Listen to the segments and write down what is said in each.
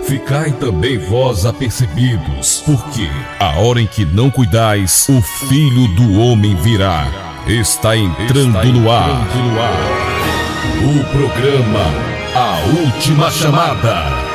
Ficai também vós apercebidos, porque a hora em que não cuidais, o Filho do Homem virá. Está entrando no ar. O programa A Última Chamada.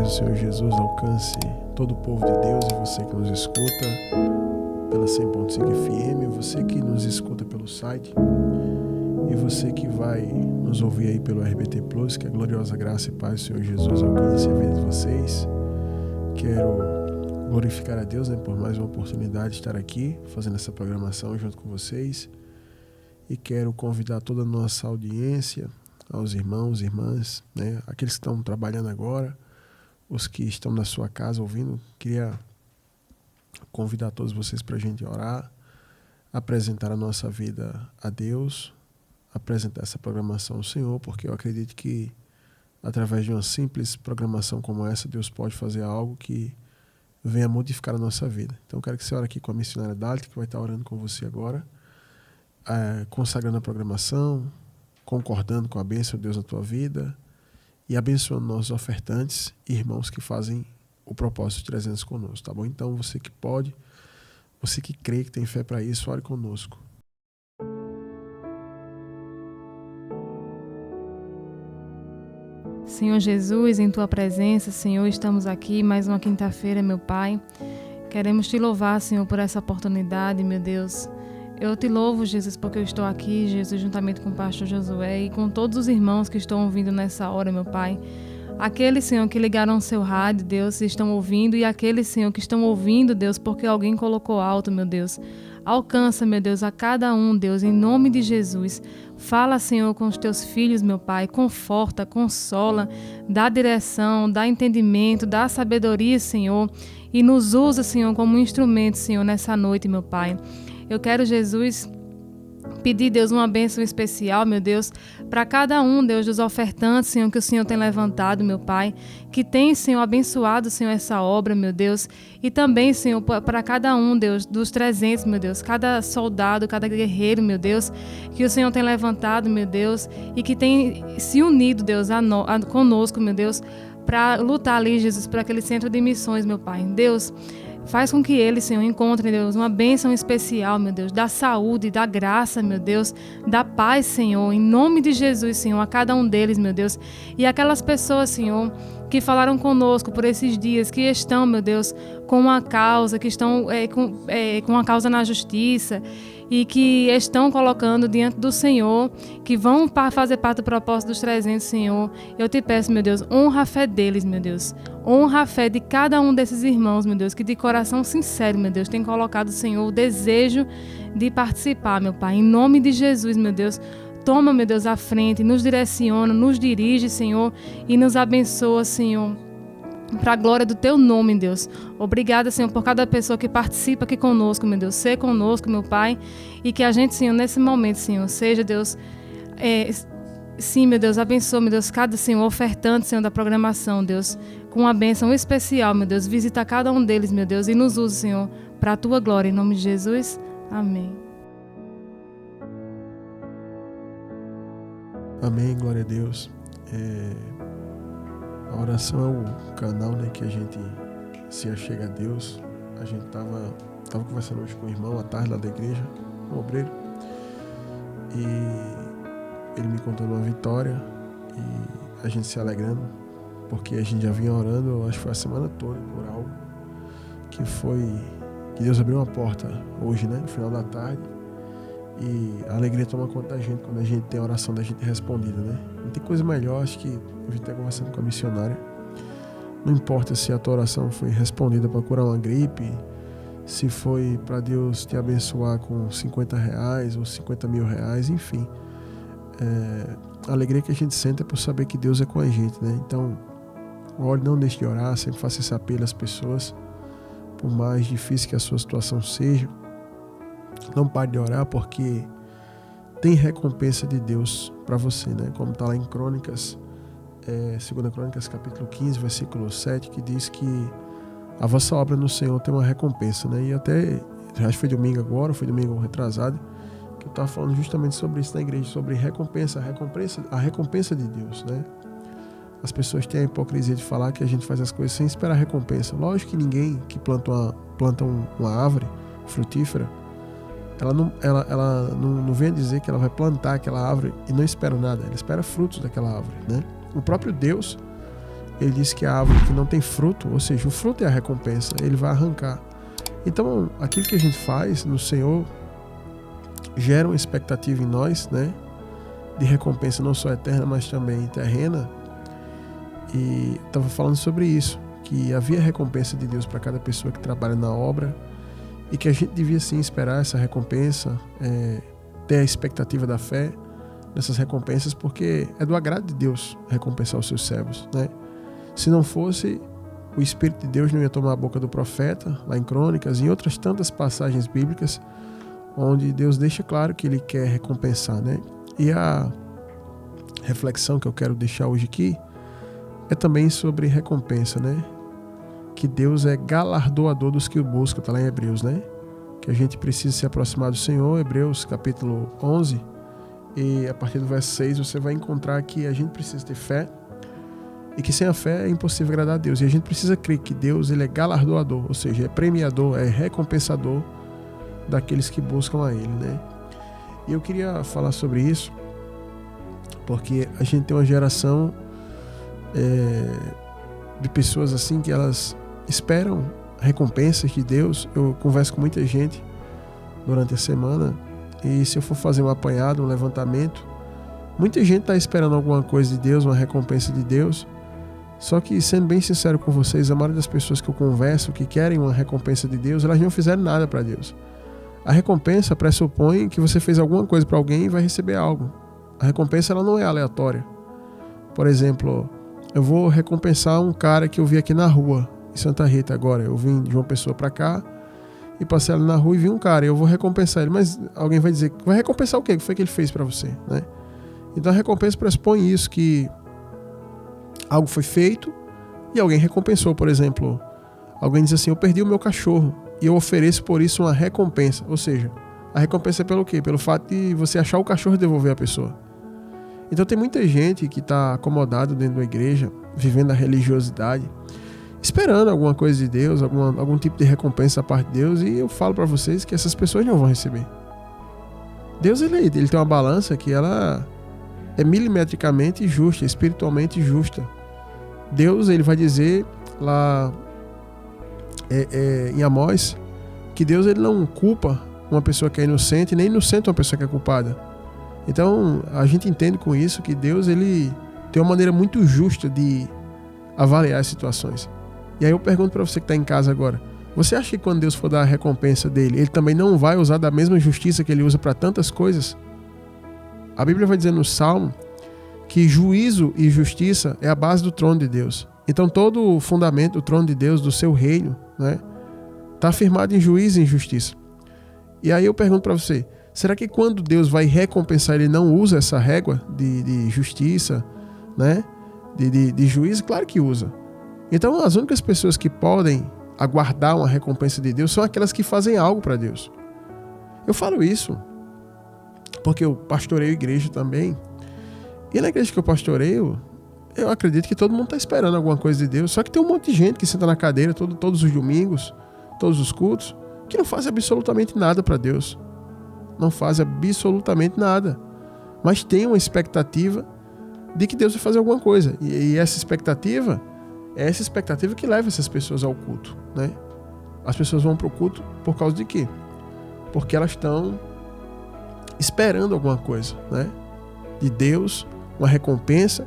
Senhor Jesus alcance todo o povo de Deus e você que nos escuta pela 100.5 FM, você que nos escuta pelo site e você que vai nos ouvir aí pelo RBT Plus, que a gloriosa graça e paz do Senhor Jesus alcance a vida de vocês. Quero glorificar a Deus, por mais uma oportunidade de estar aqui fazendo essa programação junto com vocês, e quero convidar toda a nossa audiência, aos irmãos, irmãs, aqueles que estão trabalhando agora, os que estão na sua casa ouvindo. Queria convidar todos vocês para a gente orar, apresentar a nossa vida a Deus, apresentar essa programação ao Senhor, porque eu acredito que através de uma simples programação como essa, Deus pode fazer algo que venha modificar a nossa vida. Então eu quero que você ore aqui com a missionária Dália, que vai estar orando com você agora, consagrando a programação, concordando com a bênção de Deus na tua vida, e abençoando nossos ofertantes e irmãos que fazem o propósito de 300 conosco, tá bom? Então você que pode, você que crê, que tem fé para isso, ore conosco. Senhor Jesus, em Tua presença, Senhor, estamos aqui mais uma quinta-feira, meu Pai. Queremos Te louvar, Senhor, por essa oportunidade, meu Deus. Eu Te louvo, Jesus, porque eu estou aqui, Jesus, juntamente com o pastor Josué e com todos os irmãos que estão ouvindo nessa hora, meu Pai. Aqueles, Senhor, que ligaram seu rádio, Deus, estão ouvindo, e aqueles, Senhor, que estão ouvindo, Deus, porque alguém colocou alto, meu Deus. Alcança, meu Deus, a cada um, Deus, em nome de Jesus. Fala, Senhor, com os Teus filhos, meu Pai. Conforta, consola, dá direção, dá entendimento, dá sabedoria, Senhor. E nos usa, Senhor, como instrumento, Senhor, nessa noite, meu Pai. Eu quero, Jesus, pedir, Deus, uma bênção especial, meu Deus, para cada um, Deus, dos ofertantes, Senhor, que o Senhor tem levantado, meu Pai, que tem, Senhor, abençoado, Senhor, essa obra, meu Deus, e também, Senhor, para cada um, Deus, dos 300, meu Deus, cada soldado, cada guerreiro, meu Deus, que o Senhor tem levantado, meu Deus, e que tem se unido, Deus, conosco, meu Deus, para lutar ali, Jesus, para aquele centro de missões, meu Pai. Deus, faz com que eles, Senhor, encontrem, Deus, uma bênção especial, meu Deus, da saúde, da graça, meu Deus, da paz, Senhor, em nome de Jesus, Senhor, a cada um deles, meu Deus. E aquelas pessoas, Senhor, que falaram conosco por esses dias, que estão, meu Deus, com uma causa, que estão com uma causa na justiça e que estão colocando diante do Senhor, que vão fazer parte do propósito dos 300, Senhor. Eu te peço, meu Deus, honra a fé deles, meu Deus. Honra a fé de cada um desses irmãos, meu Deus, que de coração sincero, meu Deus, tem colocado, Senhor, o desejo de participar, meu Pai. Em nome de Jesus, meu Deus, toma, meu Deus, à frente, nos direciona, nos dirige, Senhor, e nos abençoa, Senhor, para a glória do Teu nome, Deus. Obrigada, Senhor, por cada pessoa que participa aqui conosco, meu Deus. Ser conosco, meu Pai, e que a gente, Senhor, nesse momento, Senhor, seja, Deus, sim, meu Deus, abençoa, meu Deus, cada, Senhor, ofertante, Senhor, da programação, Deus, com uma bênção especial, meu Deus. Visita cada um deles, meu Deus, e nos use, Senhor, para a Tua glória, em nome de Jesus. Amém. Amém, glória a Deus. A oração é o canal, que a gente se achega a Deus. A gente tava conversando hoje com o irmão à tarde lá da igreja, um obreiro, e ele me contou uma vitória e a gente se alegrando, porque a gente já vinha orando, eu acho que foi a semana toda, por algo que Deus abriu uma porta hoje, no final da tarde, E a alegria toma conta da gente quando a gente tem a oração da gente respondida, né? Não tem coisa melhor, acho que eu vi até conversando com a missionária. Não importa se a tua oração foi respondida para curar uma gripe, se foi para Deus te abençoar com R$50 ou R$50.000, enfim. A alegria que a gente sente é por saber que Deus é com a gente, né? Então, ore, não deixe de orar, sempre faça esse apelo às pessoas, por mais difícil que a sua situação seja. Não pare de orar, porque tem recompensa de Deus para você, né? Como está lá em Crônicas, 2 Crônicas capítulo 15, versículo 7, que diz que a vossa obra no Senhor tem uma recompensa, né? E até, acho que foi domingo agora, foi domingo retrasado, que eu estava falando justamente sobre isso na igreja, sobre a recompensa de Deus, né? As pessoas têm a hipocrisia de falar que a gente faz as coisas sem esperar recompensa. Lógico que ninguém que planta uma árvore frutífera, ela não vem a dizer que ela vai plantar aquela árvore e não espera nada, ela espera frutos daquela árvore, né? O próprio Deus, ele diz que a árvore que não tem fruto, ou seja, o fruto é a recompensa, ele vai arrancar. Então, aquilo que a gente faz no Senhor gera uma expectativa em nós, né? De recompensa não só eterna, mas também terrena. E estava falando sobre isso, que havia recompensa de Deus para cada pessoa que trabalha na obra, e que a gente devia sim esperar essa recompensa, ter a expectativa da fé nessas recompensas, porque é do agrado de Deus recompensar os seus servos, né? Se não fosse, o Espírito de Deus não ia tomar a boca do profeta, lá em Crônicas, e em outras tantas passagens bíblicas, onde Deus deixa claro que Ele quer recompensar, né? E a reflexão que eu quero deixar hoje aqui é também sobre recompensa, né? Que Deus é galardoador dos que o buscam, está lá em Hebreus, né? Que a gente precisa se aproximar do Senhor, Hebreus capítulo 11, e a partir do verso 6 você vai encontrar que a gente precisa ter fé, e que sem a fé é impossível agradar a Deus. E a gente precisa crer que Deus, ele é galardoador, ou seja, é premiador, é recompensador daqueles que buscam a Ele, né? E eu queria falar sobre isso, porque a gente tem uma geração de pessoas assim que elas esperam recompensas de Deus. Eu converso com muita gente durante a semana, e se eu for fazer um apanhado, um levantamento, muita gente está esperando alguma coisa de Deus, uma recompensa de Deus. Só que, sendo bem sincero com vocês, a maioria das pessoas que eu converso que querem uma recompensa de Deus, elas não fizeram nada para Deus. A recompensa pressupõe que você fez alguma coisa para alguém e vai receber algo. A recompensa, ela não é aleatória. Por exemplo, eu vou recompensar um cara que eu vi aqui na rua, em Santa Rita agora. Eu vim de uma pessoa para cá e passei ali na rua e vi um cara, e eu vou recompensar ele. Mas alguém vai dizer, vai recompensar o quê? O que foi que ele fez para você, né? Então a recompensa pressupõe isso, que algo foi feito e alguém recompensou. Por exemplo, alguém diz assim, eu perdi o meu cachorro e eu ofereço por isso uma recompensa. Ou seja, a recompensa é pelo quê? Pelo fato de você achar o cachorro e devolver a pessoa. Então tem muita gente que está acomodado dentro da igreja, vivendo a religiosidade, esperando alguma coisa de Deus, algum tipo de recompensa da parte de Deus, e eu falo para vocês que essas pessoas não vão receber. Deus, ele tem uma balança que ela é milimetricamente justa, espiritualmente justa. Deus, ele vai dizer lá em Amós, que Deus, ele não culpa uma pessoa que é inocente, nem inocente uma pessoa que é culpada. Então, a gente entende com isso que Deus, ele tem uma maneira muito justa de avaliar as situações. E aí eu pergunto para você que está em casa agora, você acha que quando Deus for dar a recompensa dele, ele também não vai usar da mesma justiça que ele usa para tantas coisas? A Bíblia vai dizer no Salmo que juízo e justiça é a base do trono de Deus. Então todo o fundamento do trono de Deus, do seu reino, né, está afirmado em juízo e em justiça. E aí eu pergunto para você, será que quando Deus vai recompensar, ele não usa essa régua de justiça, né, de juízo? Claro que usa. Então as únicas pessoas que podem aguardar uma recompensa de Deus são aquelas que fazem algo para Deus. Eu falo isso porque eu pastoreio igreja também. E na igreja que eu pastoreio, eu acredito que todo mundo está esperando alguma coisa de Deus. Só que tem um monte de gente que senta na cadeira todos os domingos, todos os cultos, que não faz absolutamente nada para Deus. Não faz absolutamente nada. Mas tem uma expectativa de que Deus vai fazer alguma coisa. E essa expectativa é essa expectativa que leva essas pessoas ao culto, né? As pessoas vão para o culto por causa de quê? Porque elas estão esperando alguma coisa, né? De Deus, uma recompensa,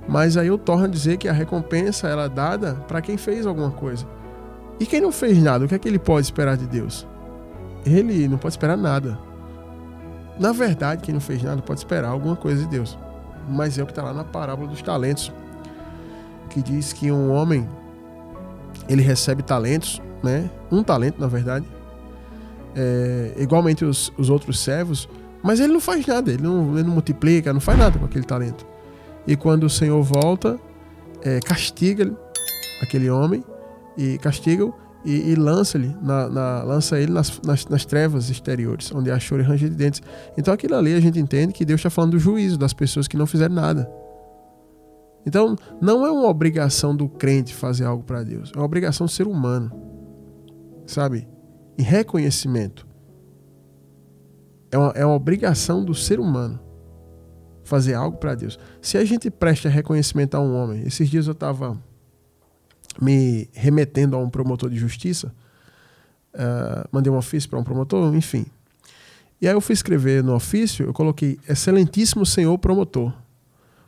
mas aí eu torno a dizer que a recompensa ela é dada para quem fez alguma coisa. E quem não fez nada, o que é que ele pode esperar de Deus? Ele não pode esperar nada. Na verdade, quem não fez nada pode esperar alguma coisa de Deus. Mas é o que está lá na parábola dos talentos, que diz que um homem, ele recebe talentos, né? Um talento, na verdade, igualmente os outros servos, mas ele não faz nada, ele não multiplica, não faz nada com aquele talento. E quando o Senhor volta, castiga aquele homem, e castiga-o, e lança ele nas trevas exteriores, onde há choro e ranger de dentes. Então aquilo ali a gente entende que Deus está falando do juízo das pessoas que não fizeram nada. Então não é uma obrigação do crente fazer algo para Deus, é uma obrigação do ser humano, sabe? Em reconhecimento. É uma obrigação do ser humano fazer algo para Deus. Se a gente presta reconhecimento a um homem, esses dias eu estava me remetendo a um promotor de justiça, mandei um ofício para um promotor, enfim. E aí eu fui escrever no ofício, eu coloquei excelentíssimo senhor promotor,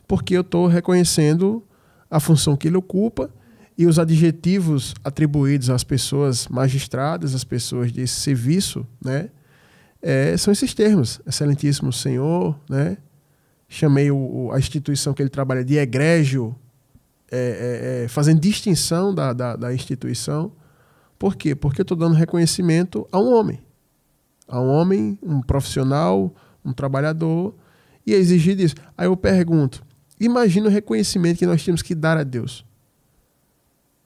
porque eu estou reconhecendo a função que ele ocupa e os adjetivos atribuídos às pessoas magistradas, às pessoas desse serviço, né? São esses termos, excelentíssimo senhor, né? Chamei a instituição que ele trabalha de egrégio, fazendo distinção da instituição. Por quê? Porque eu estou dando reconhecimento a um homem, um profissional, um trabalhador, e é exigido isso. Aí eu pergunto, imagina o reconhecimento que nós temos que dar a Deus.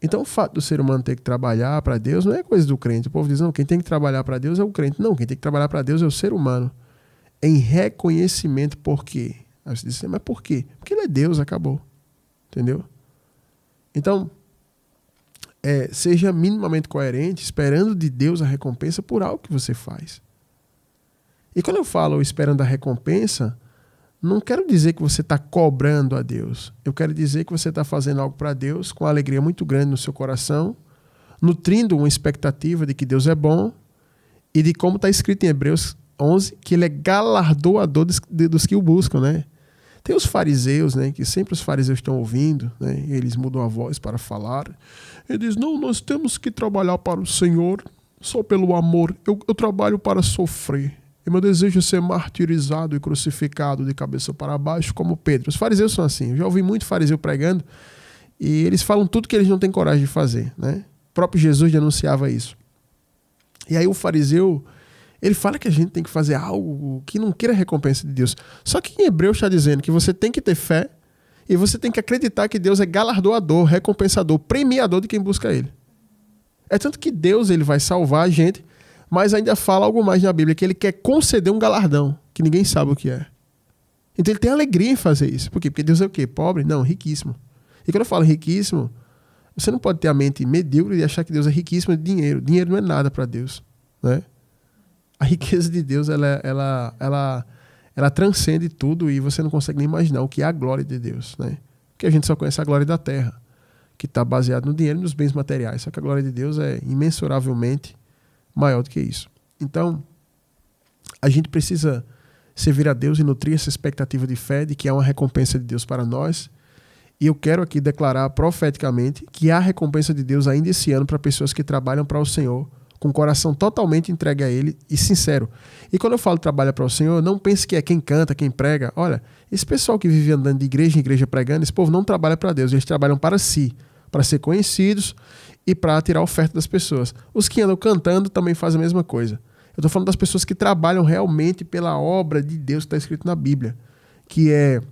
Então o fato do ser humano ter que trabalhar para Deus não é coisa do crente. O povo diz, não, quem tem que trabalhar para Deus é o crente. Não, quem tem que trabalhar para Deus é o ser humano. Em reconhecimento. Por quê? Aí você diz, mas por quê? Porque ele é Deus, acabou. Entendeu? Então, seja minimamente coerente, esperando de Deus a recompensa por algo que você faz. E quando eu falo esperando a recompensa, não quero dizer que você está cobrando a Deus. Eu quero dizer que você está fazendo algo para Deus com uma alegria muito grande no seu coração, nutrindo uma expectativa de que Deus é bom e de como está escrito em Hebreus 11, que ele é galardoador dos que o buscam, né? Tem os fariseus, né, que sempre os fariseus estão ouvindo, né, e eles mudam a voz para falar. Ele diz, não, nós temos que trabalhar para o Senhor só pelo amor. Eu trabalho para sofrer. E meu desejo é ser martirizado e crucificado de cabeça para baixo, como Pedro. Os fariseus são assim. Eu já ouvi muito fariseu pregando e eles falam tudo que eles não têm coragem de fazer, né? O próprio Jesus denunciava isso. E aí o fariseu, ele fala que a gente tem que fazer algo que não queira a recompensa de Deus. Só que em Hebreus está dizendo que você tem que ter fé e você tem que acreditar que Deus é galardoador, recompensador, premiador de quem busca Ele. É tanto que Deus ele vai salvar a gente, mas ainda fala algo mais na Bíblia, que Ele quer conceder um galardão, que ninguém sabe o que é. Então Ele tem alegria em fazer isso. Por quê? Porque Deus é o quê? Pobre? Não, riquíssimo. E quando eu falo riquíssimo, você não pode ter a mente medíocre e achar que Deus é riquíssimo de dinheiro. Dinheiro não é nada para Deus, né? A riqueza de Deus, ela transcende tudo e você não consegue nem imaginar o que é a glória de Deus, né? Porque a gente só conhece a glória da terra, que está baseada no dinheiro e nos bens materiais. Só que a glória de Deus é imensuravelmente maior do que isso. Então, a gente precisa servir a Deus e nutrir essa expectativa de fé de que há uma recompensa de Deus para nós. E eu quero aqui declarar profeticamente que há recompensa de Deus ainda esse ano para pessoas que trabalham para o Senhor, com o coração totalmente entregue a Ele e sincero. E quando eu falo trabalha para o Senhor, não pense que é quem canta, quem prega. Olha, esse pessoal que vive andando de igreja em igreja pregando, esse povo não trabalha para Deus, eles trabalham para si, para ser conhecidos e para tirar a oferta das pessoas. Os que andam cantando também fazem a mesma coisa. Eu estou falando das pessoas que trabalham realmente pela obra de Deus que está escrito na Bíblia, que é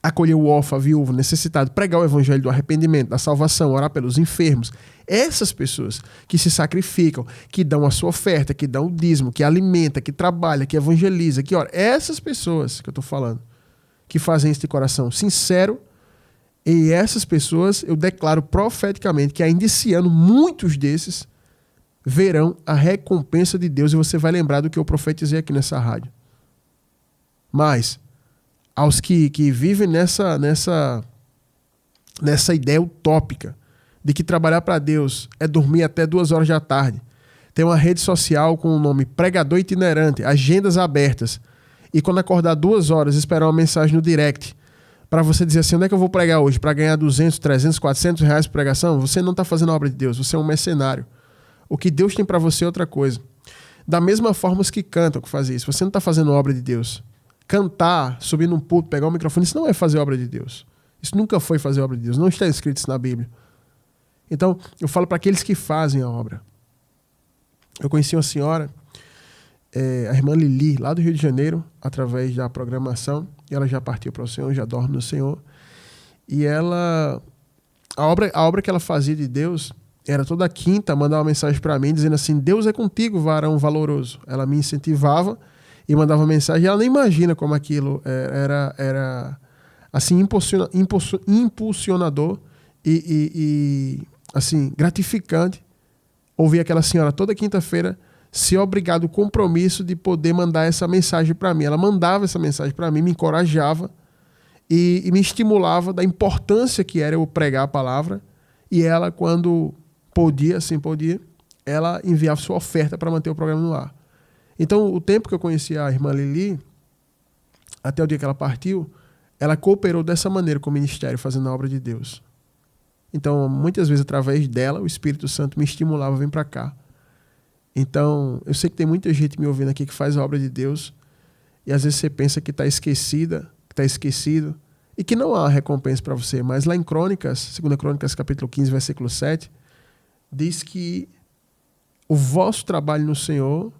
acolher o órfão, a viúva, o necessitado, pregar o evangelho do arrependimento, da salvação, orar pelos enfermos. Essas pessoas que se sacrificam, que dão a sua oferta, que dão o dízimo, que alimenta, que trabalha, que evangeliza, que ora. Essas pessoas que eu estou falando, que fazem isso de coração sincero, e essas pessoas eu declaro profeticamente que ainda esse ano muitos desses verão a recompensa de Deus e você vai lembrar do que eu profetizei aqui nessa rádio. Mas aos que vivem nessa ideia utópica de que trabalhar para Deus é dormir até 2 horas da tarde, Tem uma rede social com o nome Pregador Itinerante, agendas abertas. E quando acordar 2 horas, esperar uma mensagem no direct para você dizer assim, onde é que eu vou pregar hoje? Para ganhar 200, 300, 400 reais por pregação? Você não está fazendo a obra de Deus, você é um mercenário. O que Deus tem para você é outra coisa. Da mesma forma os que cantam que fazem isso. Você não está fazendo a obra de Deus. Cantar, subir num púlpito, pegar um microfone, isso não é fazer a obra de Deus. Isso nunca foi fazer a obra de Deus. Não está escrito isso na Bíblia. Então, eu falo para aqueles que fazem a obra. Eu conheci uma senhora, a irmã Lili, lá do Rio de Janeiro, através da programação. E ela já partiu para o Senhor, já dorme no Senhor. E ela... A obra que ela fazia de Deus era toda quinta mandar uma mensagem para mim dizendo assim, Deus é contigo, varão valoroso. Ela me incentivava e mandava mensagem. E ela nem imagina como aquilo era assim, impulsionador e assim, gratificante ouvir aquela senhora toda quinta-feira se obrigado o compromisso de poder mandar essa mensagem para mim. Ela mandava essa mensagem para mim, me encorajava e me estimulava da importância que era eu pregar a palavra. E ela, quando podia, ela enviava sua oferta para manter o programa no ar. Então, o tempo que eu conheci a irmã Lili, até o dia que ela partiu, ela cooperou dessa maneira com o ministério, fazendo a obra de Deus. Então, muitas vezes, através dela, o Espírito Santo me estimulava a vir para cá. Então, eu sei que tem muita gente me ouvindo aqui que faz a obra de Deus e às vezes você pensa que está esquecida, que está esquecido e que não há recompensa para você. Mas lá em Crônicas, 2 Crônicas, capítulo 15, versículo 7, diz que o vosso trabalho no Senhor,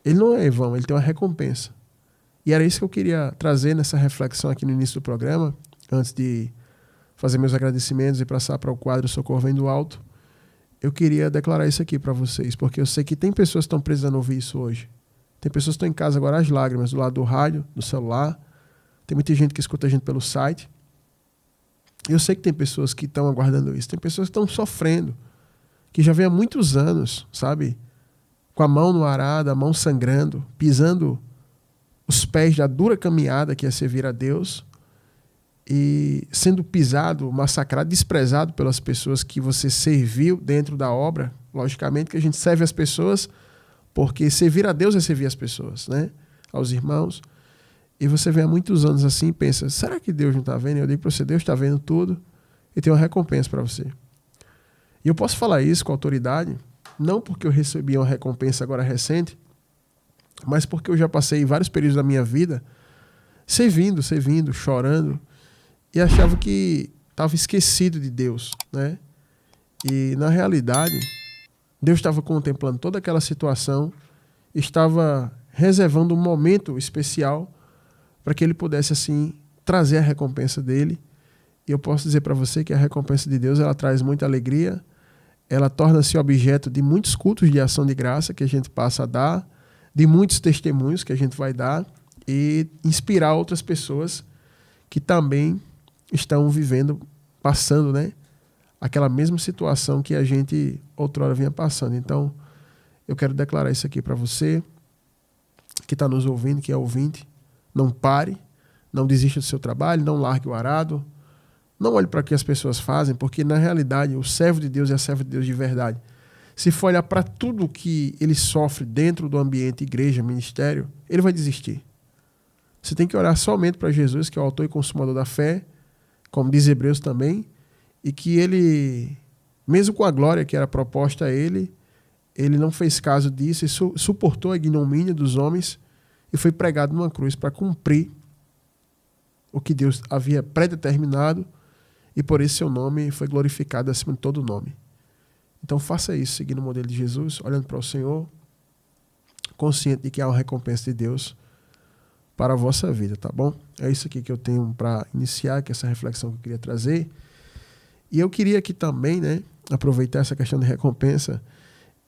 ele não é em vão, ele tem uma recompensa. E era isso que eu queria trazer nessa reflexão aqui no início do programa, antes de fazer meus agradecimentos e passar para o quadro Socorro Vem do Alto. Eu queria declarar isso aqui para vocês, porque eu sei que tem pessoas que estão precisando ouvir isso hoje. Tem pessoas que estão em casa agora às lágrimas, do lado do rádio, do celular. Tem muita gente que escuta a gente pelo site. Eu sei que tem pessoas que estão aguardando isso. Tem pessoas que estão sofrendo, que já vem há muitos anos, sabe? Com a mão no arado, a mão sangrando, pisando os pés da dura caminhada que é servir a Deus e sendo pisado, massacrado, desprezado pelas pessoas que você serviu dentro da obra. Logicamente que a gente serve as pessoas porque servir a Deus é servir as pessoas, né? Aos irmãos. E você vem há muitos anos assim e pensa, será que Deus não está vendo? Eu digo para você, Deus está vendo tudo e tem uma recompensa para você. E eu posso falar isso com autoridade, não porque eu recebi uma recompensa agora recente, mas porque eu já passei vários períodos da minha vida servindo, chorando, e achava que estava esquecido de Deus, né? E na realidade, Deus estava contemplando toda aquela situação, estava reservando um momento especial para que Ele pudesse assim trazer a recompensa dele. E eu posso dizer para você que a recompensa de Deus, ela traz muita alegria, ela torna-se objeto de muitos cultos de ação de graça que a gente passa a dar, de muitos testemunhos que a gente vai dar e inspirar outras pessoas que também estão vivendo, passando, né, aquela mesma situação que a gente outrora vinha passando. Então, eu quero declarar isso aqui para você que está nos ouvindo, que é ouvinte. Não pare, não desista do seu trabalho, não largue o arado, não olhe para o que as pessoas fazem, porque na realidade o servo de Deus é servo de Deus de verdade. Se for olhar para tudo que ele sofre dentro do ambiente igreja, ministério, ele vai desistir. Você tem que olhar somente para Jesus, que é o autor e consumador da fé, como diz Hebreus também, e que ele, mesmo com a glória que era proposta a ele, ele não fez caso disso e suportou a ignomínia dos homens e foi pregado numa cruz para cumprir o que Deus havia predeterminado e por isso seu nome foi glorificado acima de todo nome. Então faça isso, seguindo o modelo de Jesus, olhando para o Senhor, consciente de que há uma recompensa de Deus para a vossa vida, tá bom? É isso aqui que eu tenho para iniciar, que é essa reflexão que eu queria trazer. E eu queria aqui também, né, aproveitar essa questão de recompensa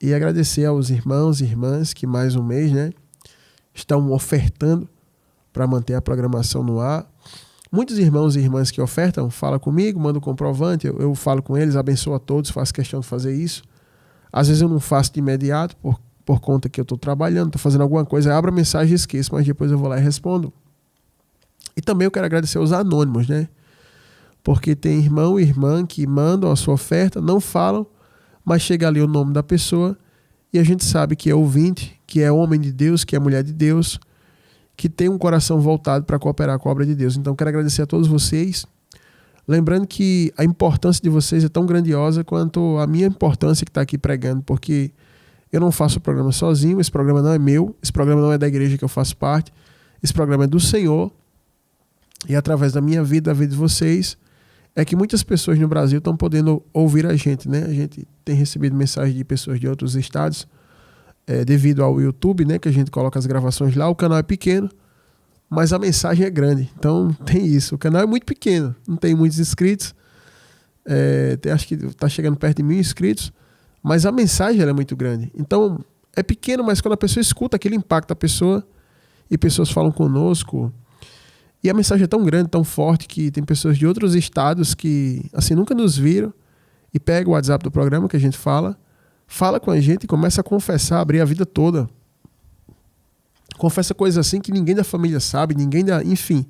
e agradecer aos irmãos e irmãs que mais um mês, né, estão ofertando para manter a programação no ar. Muitos irmãos e irmãs que ofertam, falam comigo, mandam um comprovante, eu falo com eles, abençoo a todos, faço questão de fazer isso. Às vezes eu não faço de imediato, por conta que eu estou trabalhando, estou fazendo alguma coisa, abro a mensagem e esqueço, mas depois eu vou lá e respondo. E também eu quero agradecer aos anônimos, né? Porque tem irmão e irmã que mandam a sua oferta, não falam, mas chega ali o nome da pessoa E a gente sabe que é ouvinte, que é homem de Deus, que é mulher de Deus, que tem um coração voltado para cooperar com a obra de Deus. Então, quero agradecer a todos vocês. Lembrando que a importância de vocês é tão grandiosa quanto a minha importância que está aqui pregando, porque eu não faço o programa sozinho, esse programa não é meu, esse programa não é da igreja que eu faço parte, esse programa é do Senhor, e através da minha vida, da vida de vocês, é que muitas pessoas no Brasil estão podendo ouvir a gente, né? A gente tem recebido mensagens de pessoas de outros estados, devido ao YouTube, né? Que a gente coloca as gravações lá, o canal é pequeno, mas a mensagem é grande. Então tem isso, o canal é muito pequeno, não tem muitos inscritos, acho que está chegando perto de 1.000 inscritos, mas a mensagem ela é muito grande. Então é pequeno, mas quando a pessoa escuta, aquilo impacta a pessoa, e pessoas falam conosco, e a mensagem é tão grande, tão forte, que tem pessoas de outros estados que assim nunca nos viram e pega o WhatsApp do programa que a gente fala com a gente e começa a confessar, abrir a vida toda. Confessa coisas assim que ninguém da família sabe, enfim.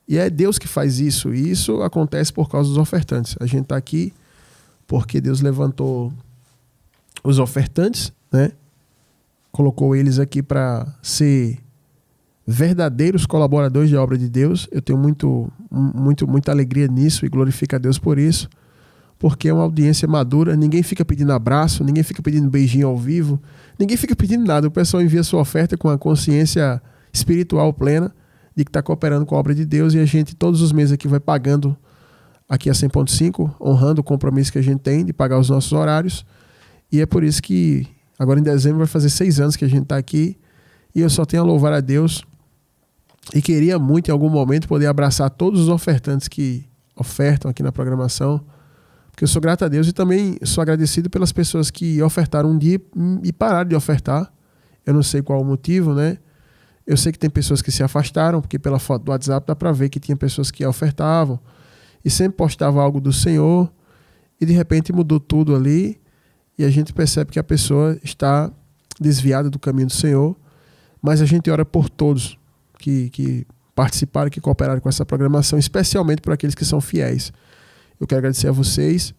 E é Deus que faz isso, e isso acontece por causa dos ofertantes. A gente está aqui porque Deus levantou os ofertantes, né? Colocou eles aqui para ser verdadeiros colaboradores da obra de Deus. Eu tenho muita alegria nisso e glorifico a Deus por isso, porque é uma audiência madura, ninguém fica pedindo abraço, ninguém fica pedindo beijinho ao vivo, ninguém fica pedindo nada. O pessoal envia sua oferta com a consciência espiritual plena de que está cooperando com a obra de Deus, e a gente todos os meses aqui vai pagando aqui a 100.5, honrando o compromisso que a gente tem de pagar os nossos horários. E é por isso que agora em dezembro vai fazer 6 anos que a gente está aqui, e eu só tenho a louvar a Deus. E queria muito, em algum momento, poder abraçar todos os ofertantes que ofertam aqui na programação, porque eu sou grato a Deus e também sou agradecido pelas pessoas que ofertaram um dia e pararam de ofertar. Eu não sei qual o motivo, né? Eu sei que tem pessoas que se afastaram, porque pela foto do WhatsApp dá para ver que tinha pessoas que ofertavam e sempre postavam algo do Senhor, e de repente mudou tudo ali, e a gente percebe que a pessoa está desviada do caminho do Senhor. Mas a gente ora por todos que participaram, que cooperaram com essa programação, especialmente por aqueles que são fiéis. Eu quero agradecer a vocês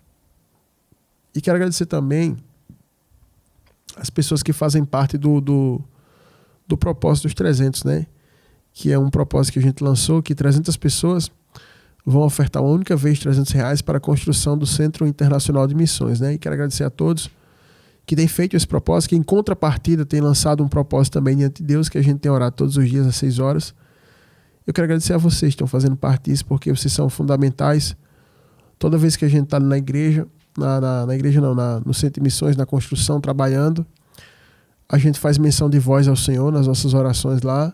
e quero agradecer também as pessoas que fazem parte do propósito dos 300, né? Que é um propósito que a gente lançou, que 300 pessoas vão ofertar uma única vez R$300 para a construção do Centro Internacional de Missões, né? E quero agradecer a todos que tem feito esse propósito, que em contrapartida tem lançado um propósito também diante de Deus, que a gente tem orado todos os dias às 6 horas. Eu quero agradecer a vocês que estão fazendo parte disso, porque vocês são fundamentais. Toda vez que a gente está na igreja, no Centro de Missões, na construção, trabalhando, a gente faz menção de voz ao Senhor nas nossas orações lá.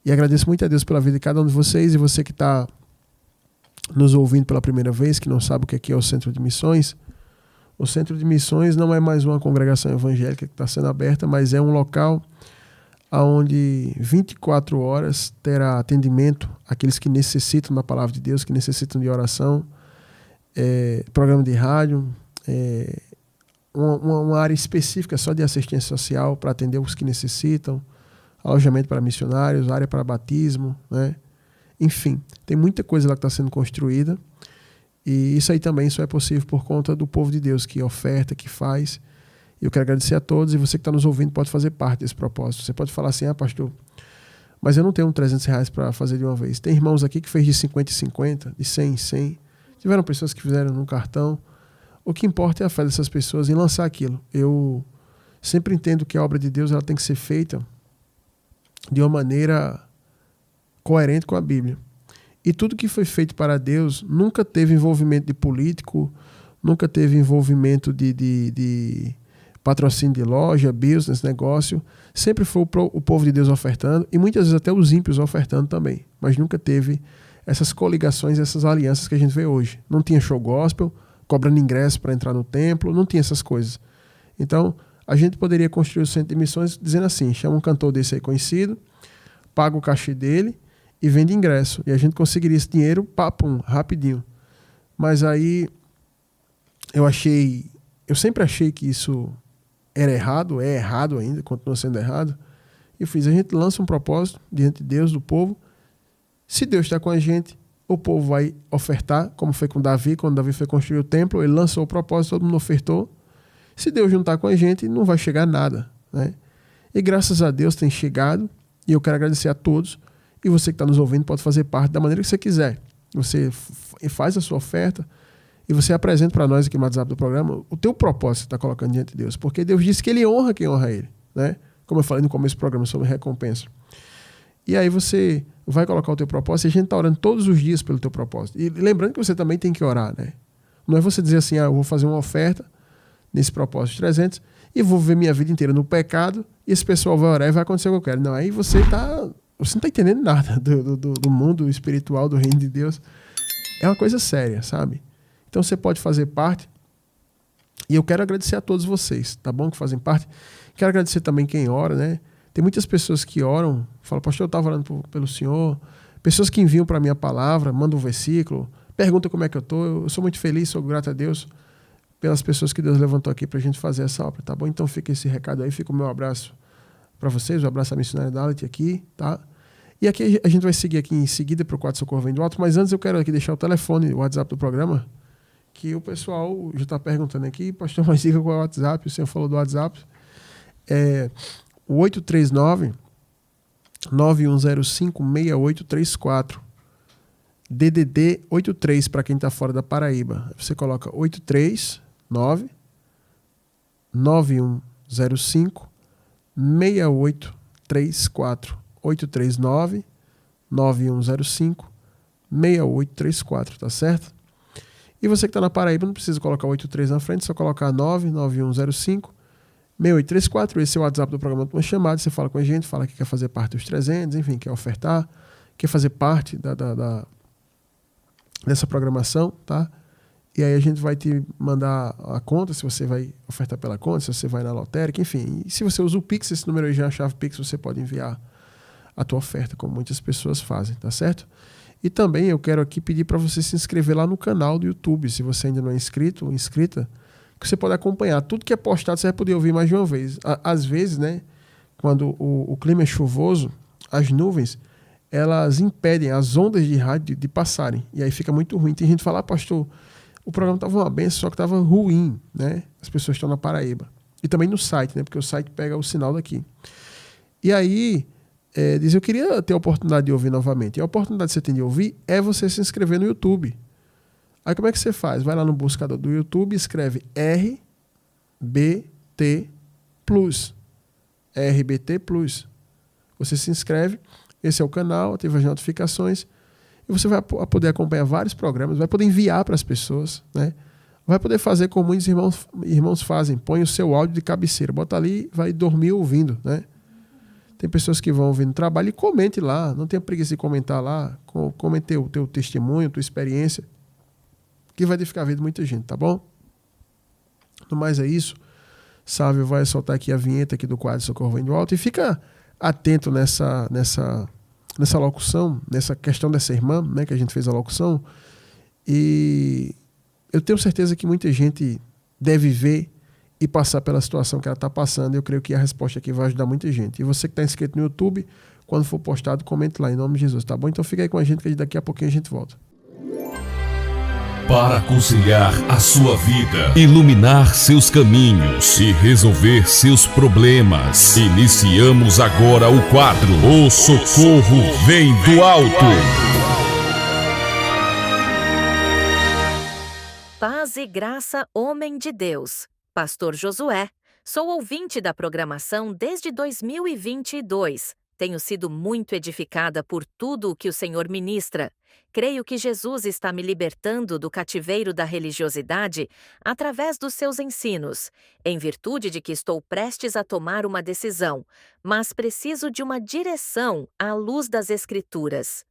E agradeço muito a Deus pela vida de cada um de vocês, e você que está nos ouvindo pela primeira vez, que não sabe o que é o Centro de Missões. O Centro de Missões não é mais uma congregação evangélica que está sendo aberta, mas é um local onde 24 horas terá atendimento àqueles que necessitam da palavra de Deus, que necessitam de oração, programa de rádio, uma área específica só de assistência social para atender os que necessitam, alojamento para missionários, área para batismo, né? Enfim, tem muita coisa lá que está sendo construída. E isso aí também só é possível por conta do povo de Deus que oferta, que faz. Eu quero agradecer a todos, e você que está nos ouvindo pode fazer parte desse propósito. Você pode falar assim: pastor, mas eu não tenho R$300 para fazer de uma vez. Tem irmãos aqui que fez de 50 em 50, de 100 em 100. Tiveram pessoas que fizeram num cartão. O que importa é a fé dessas pessoas em lançar aquilo. Eu sempre entendo que a obra de Deus ela tem que ser feita de uma maneira coerente com a Bíblia. E tudo que foi feito para Deus nunca teve envolvimento de político, nunca teve envolvimento de patrocínio de loja, business, negócio. Sempre foi o povo de Deus ofertando, e muitas vezes até os ímpios ofertando também. Mas nunca teve essas coligações, essas alianças que a gente vê hoje. Não tinha show gospel, cobrando ingresso para entrar no templo, não tinha essas coisas. Então, a gente poderia construir o Centro de Missões dizendo assim: chama um cantor desse aí conhecido, paga o cachê dele e vende ingresso. E a gente conseguiria esse dinheiro, papum, rapidinho. Mas aí eu sempre achei que isso era errado, é errado ainda, continua sendo errado. E a gente lança um propósito diante de Deus, do povo. Se Deus está com a gente, o povo vai ofertar, como foi com Davi, quando Davi foi construir o templo, ele lançou o propósito, todo mundo ofertou. Se Deus não está com a gente, não vai chegar nada, né? E graças a Deus tem chegado, e eu quero agradecer a todos. E você que está nos ouvindo pode fazer parte da maneira que você quiser. Você faz a sua oferta e você apresenta para nós aqui no WhatsApp do programa o teu propósito que você está colocando diante de Deus. Porque Deus disse que Ele honra quem honra Ele, né? Como eu falei no começo do programa sobre recompensa. E aí você vai colocar o teu propósito e a gente está orando todos os dias pelo teu propósito. E lembrando que você também tem que orar, né? Não é você dizer assim, eu vou fazer uma oferta nesse propósito de 300 e vou viver minha vida inteira no pecado e esse pessoal vai orar e vai acontecer o que eu quero. Não, aí você não está entendendo nada do mundo espiritual, do reino de Deus. É uma coisa séria, sabe? Então você pode fazer parte e eu quero agradecer a todos vocês, tá bom? Que fazem parte. Quero agradecer também quem ora, né? Tem muitas pessoas que oram, falam, pastor, eu estava orando pelo Senhor. Pessoas que enviam para mim a palavra, mandam um versículo, perguntam como é que eu estou. Eu sou muito feliz, sou grato a Deus pelas pessoas que Deus levantou aqui para a gente fazer essa obra, tá bom? Então fica esse recado aí, fica o meu abraço para vocês, o abraço à missionária Dalit aqui, tá? E aqui a gente vai seguir aqui em seguida para o quadro Socorro Vem do Alto, mas antes eu quero aqui deixar o telefone, o WhatsApp do programa, que o pessoal já está perguntando aqui, pastor, mas diga qual é o WhatsApp, o senhor falou do WhatsApp, o 839-9105-6834, DDD 83 para quem está fora da Paraíba. Você coloca 839-9105-6834. 839-9105-6834, tá certo? E você que está na Paraíba não precisa colocar 83 na frente, só colocar 99105-6834. Esse é o WhatsApp do programa de uma chamada. Você fala com a gente, fala que quer fazer parte dos 300, enfim, quer ofertar, quer fazer parte dessa programação, tá? E aí a gente vai te mandar a conta, se você vai ofertar pela conta, se você vai na lotérica, enfim. E se você usa o Pix, esse número aí já é a chave Pix, você pode enviar a tua oferta, como muitas pessoas fazem, tá certo? E também eu quero aqui pedir para você se inscrever lá no canal do YouTube, se você ainda não é inscrito ou inscrita, que você pode acompanhar. Tudo que é postado você vai poder ouvir mais de uma vez. Às vezes, né, quando o clima é chuvoso, as nuvens, elas impedem as ondas de rádio de passarem. E aí fica muito ruim. Tem gente que fala, pastor, o programa estava uma benção, só que estava ruim, né? As pessoas estão na Paraíba. E também no site, né? Porque o site pega o sinal daqui. E aí, diz, eu queria ter a oportunidade de ouvir novamente. E a oportunidade que você tem de ouvir é você se inscrever no YouTube. Aí como é que você faz? Vai lá no buscador do YouTube, escreve RBT Plus. RBT Plus. Você se inscreve, esse é o canal, ativa as notificações, e você vai poder acompanhar vários programas, vai poder enviar para as pessoas, né? Vai poder fazer como muitos irmãos fazem, põe o seu áudio de cabeceira, bota ali, vai dormir ouvindo, né? Tem pessoas que vão ouvir no trabalho e comente lá, não tenha preguiça de comentar lá, comente o teu testemunho, tua experiência, que vai edificar a vida de muita gente, tá bom? No mais é isso. Sávio vai soltar aqui a vinheta aqui do quadro Socorro Vem do Alto e fica atento nessa locução, nessa questão dessa irmã, né, que a gente fez a locução, e eu tenho certeza que muita gente deve ver e passar pela situação que ela está passando. Eu creio que a resposta aqui vai ajudar muita gente. E você que está inscrito no YouTube, quando for postado, comente lá em nome de Jesus, tá bom? Então fica aí com a gente que daqui a pouquinho a gente volta. Para aconselhar a sua vida, iluminar seus caminhos e resolver seus problemas, iniciamos agora o quadro O Socorro Vem do Alto. Paz e graça, homem de Deus. Pastor Josué. Sou ouvinte da programação desde 2022. Tenho sido muito edificada por tudo o que o Senhor ministra. Creio que Jesus está me libertando do cativeiro da religiosidade através dos seus ensinos, em virtude de que estou prestes a tomar uma decisão, mas preciso de uma direção à luz das Escrituras.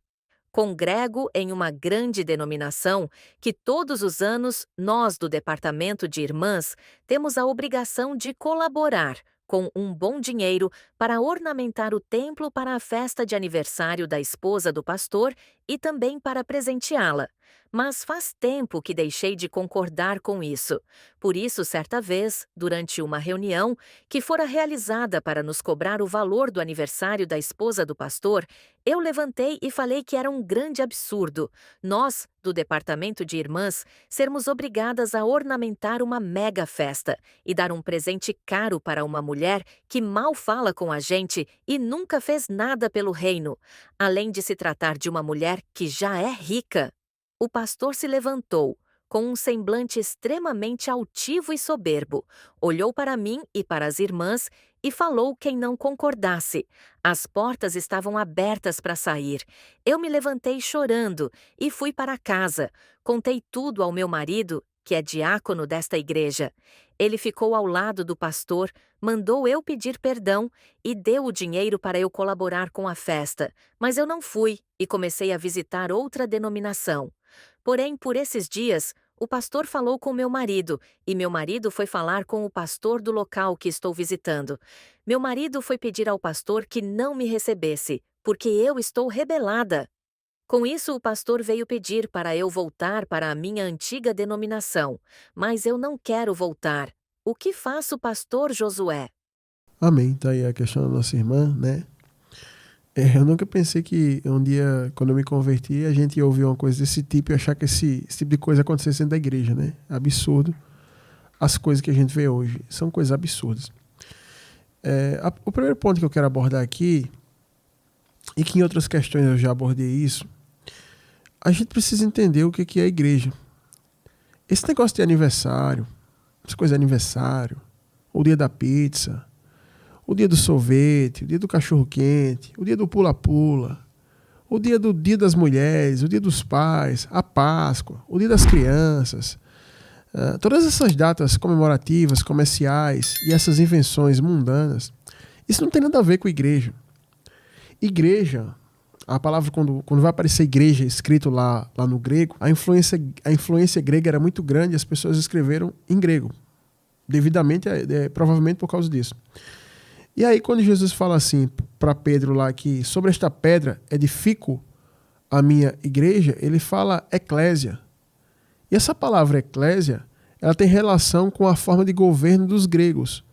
Congrego em uma grande denominação que todos os anos nós do Departamento de Irmãs temos a obrigação de colaborar com um bom dinheiro para ornamentar o templo para a festa de aniversário da esposa do pastor e também para presenteá-la. Mas faz tempo que deixei de concordar com isso. Por isso, certa vez, durante uma reunião que fora realizada para nos cobrar o valor do aniversário da esposa do pastor, eu levantei e falei que era um grande absurdo nós, do departamento de irmãs, sermos obrigadas a ornamentar uma mega festa e dar um presente caro para uma mulher que mal fala com a gente e nunca fez nada pelo reino, além de se tratar de uma mulher que já é rica. O pastor se levantou, com um semblante extremamente altivo e soberbo, olhou para mim e para as irmãs e falou quem não concordasse. As portas estavam abertas para sair. Eu me levantei chorando e fui para casa. Contei tudo ao meu marido, que é diácono desta igreja. Ele ficou ao lado do pastor, mandou eu pedir perdão e deu o dinheiro para eu colaborar com a festa, mas eu não fui e comecei a visitar outra denominação. Porém, por esses dias, o pastor falou com meu marido, e meu marido foi falar com o pastor do local que estou visitando. Meu marido foi pedir ao pastor que não me recebesse, porque eu estou rebelada. Com isso, o pastor veio pedir para eu voltar para a minha antiga denominação, mas eu não quero voltar. O que faço, pastor Josué? Amém. Tá aí a questão da nossa irmã, né? Eu nunca pensei que um dia, quando eu me converti, a gente ia ouvir uma coisa desse tipo e achar que esse tipo de coisa acontecesse dentro da igreja, né? Absurdo. As coisas que a gente vê hoje são coisas absurdas. O primeiro ponto que eu quero abordar aqui, e que em outras questões eu já abordei isso, a gente precisa entender o que é a igreja. Esse negócio de aniversário, essa coisa de aniversário, o dia da pizza, o dia do sorvete, o dia do cachorro-quente, o dia do pula-pula, o dia das mulheres, o dia dos pais, a Páscoa, o dia das crianças, todas essas datas comemorativas, comerciais e essas invenções mundanas, isso não tem nada a ver com igreja. Igreja, a palavra quando vai aparecer igreja escrito lá no grego, a influência grega era muito grande, as pessoas escreveram em grego, devidamente, provavelmente por causa disso. E aí quando Jesus fala assim para Pedro lá que sobre esta pedra edifico a minha igreja, ele fala eclésia. E essa palavra eclésia, ela tem relação com a forma de governo dos gregos.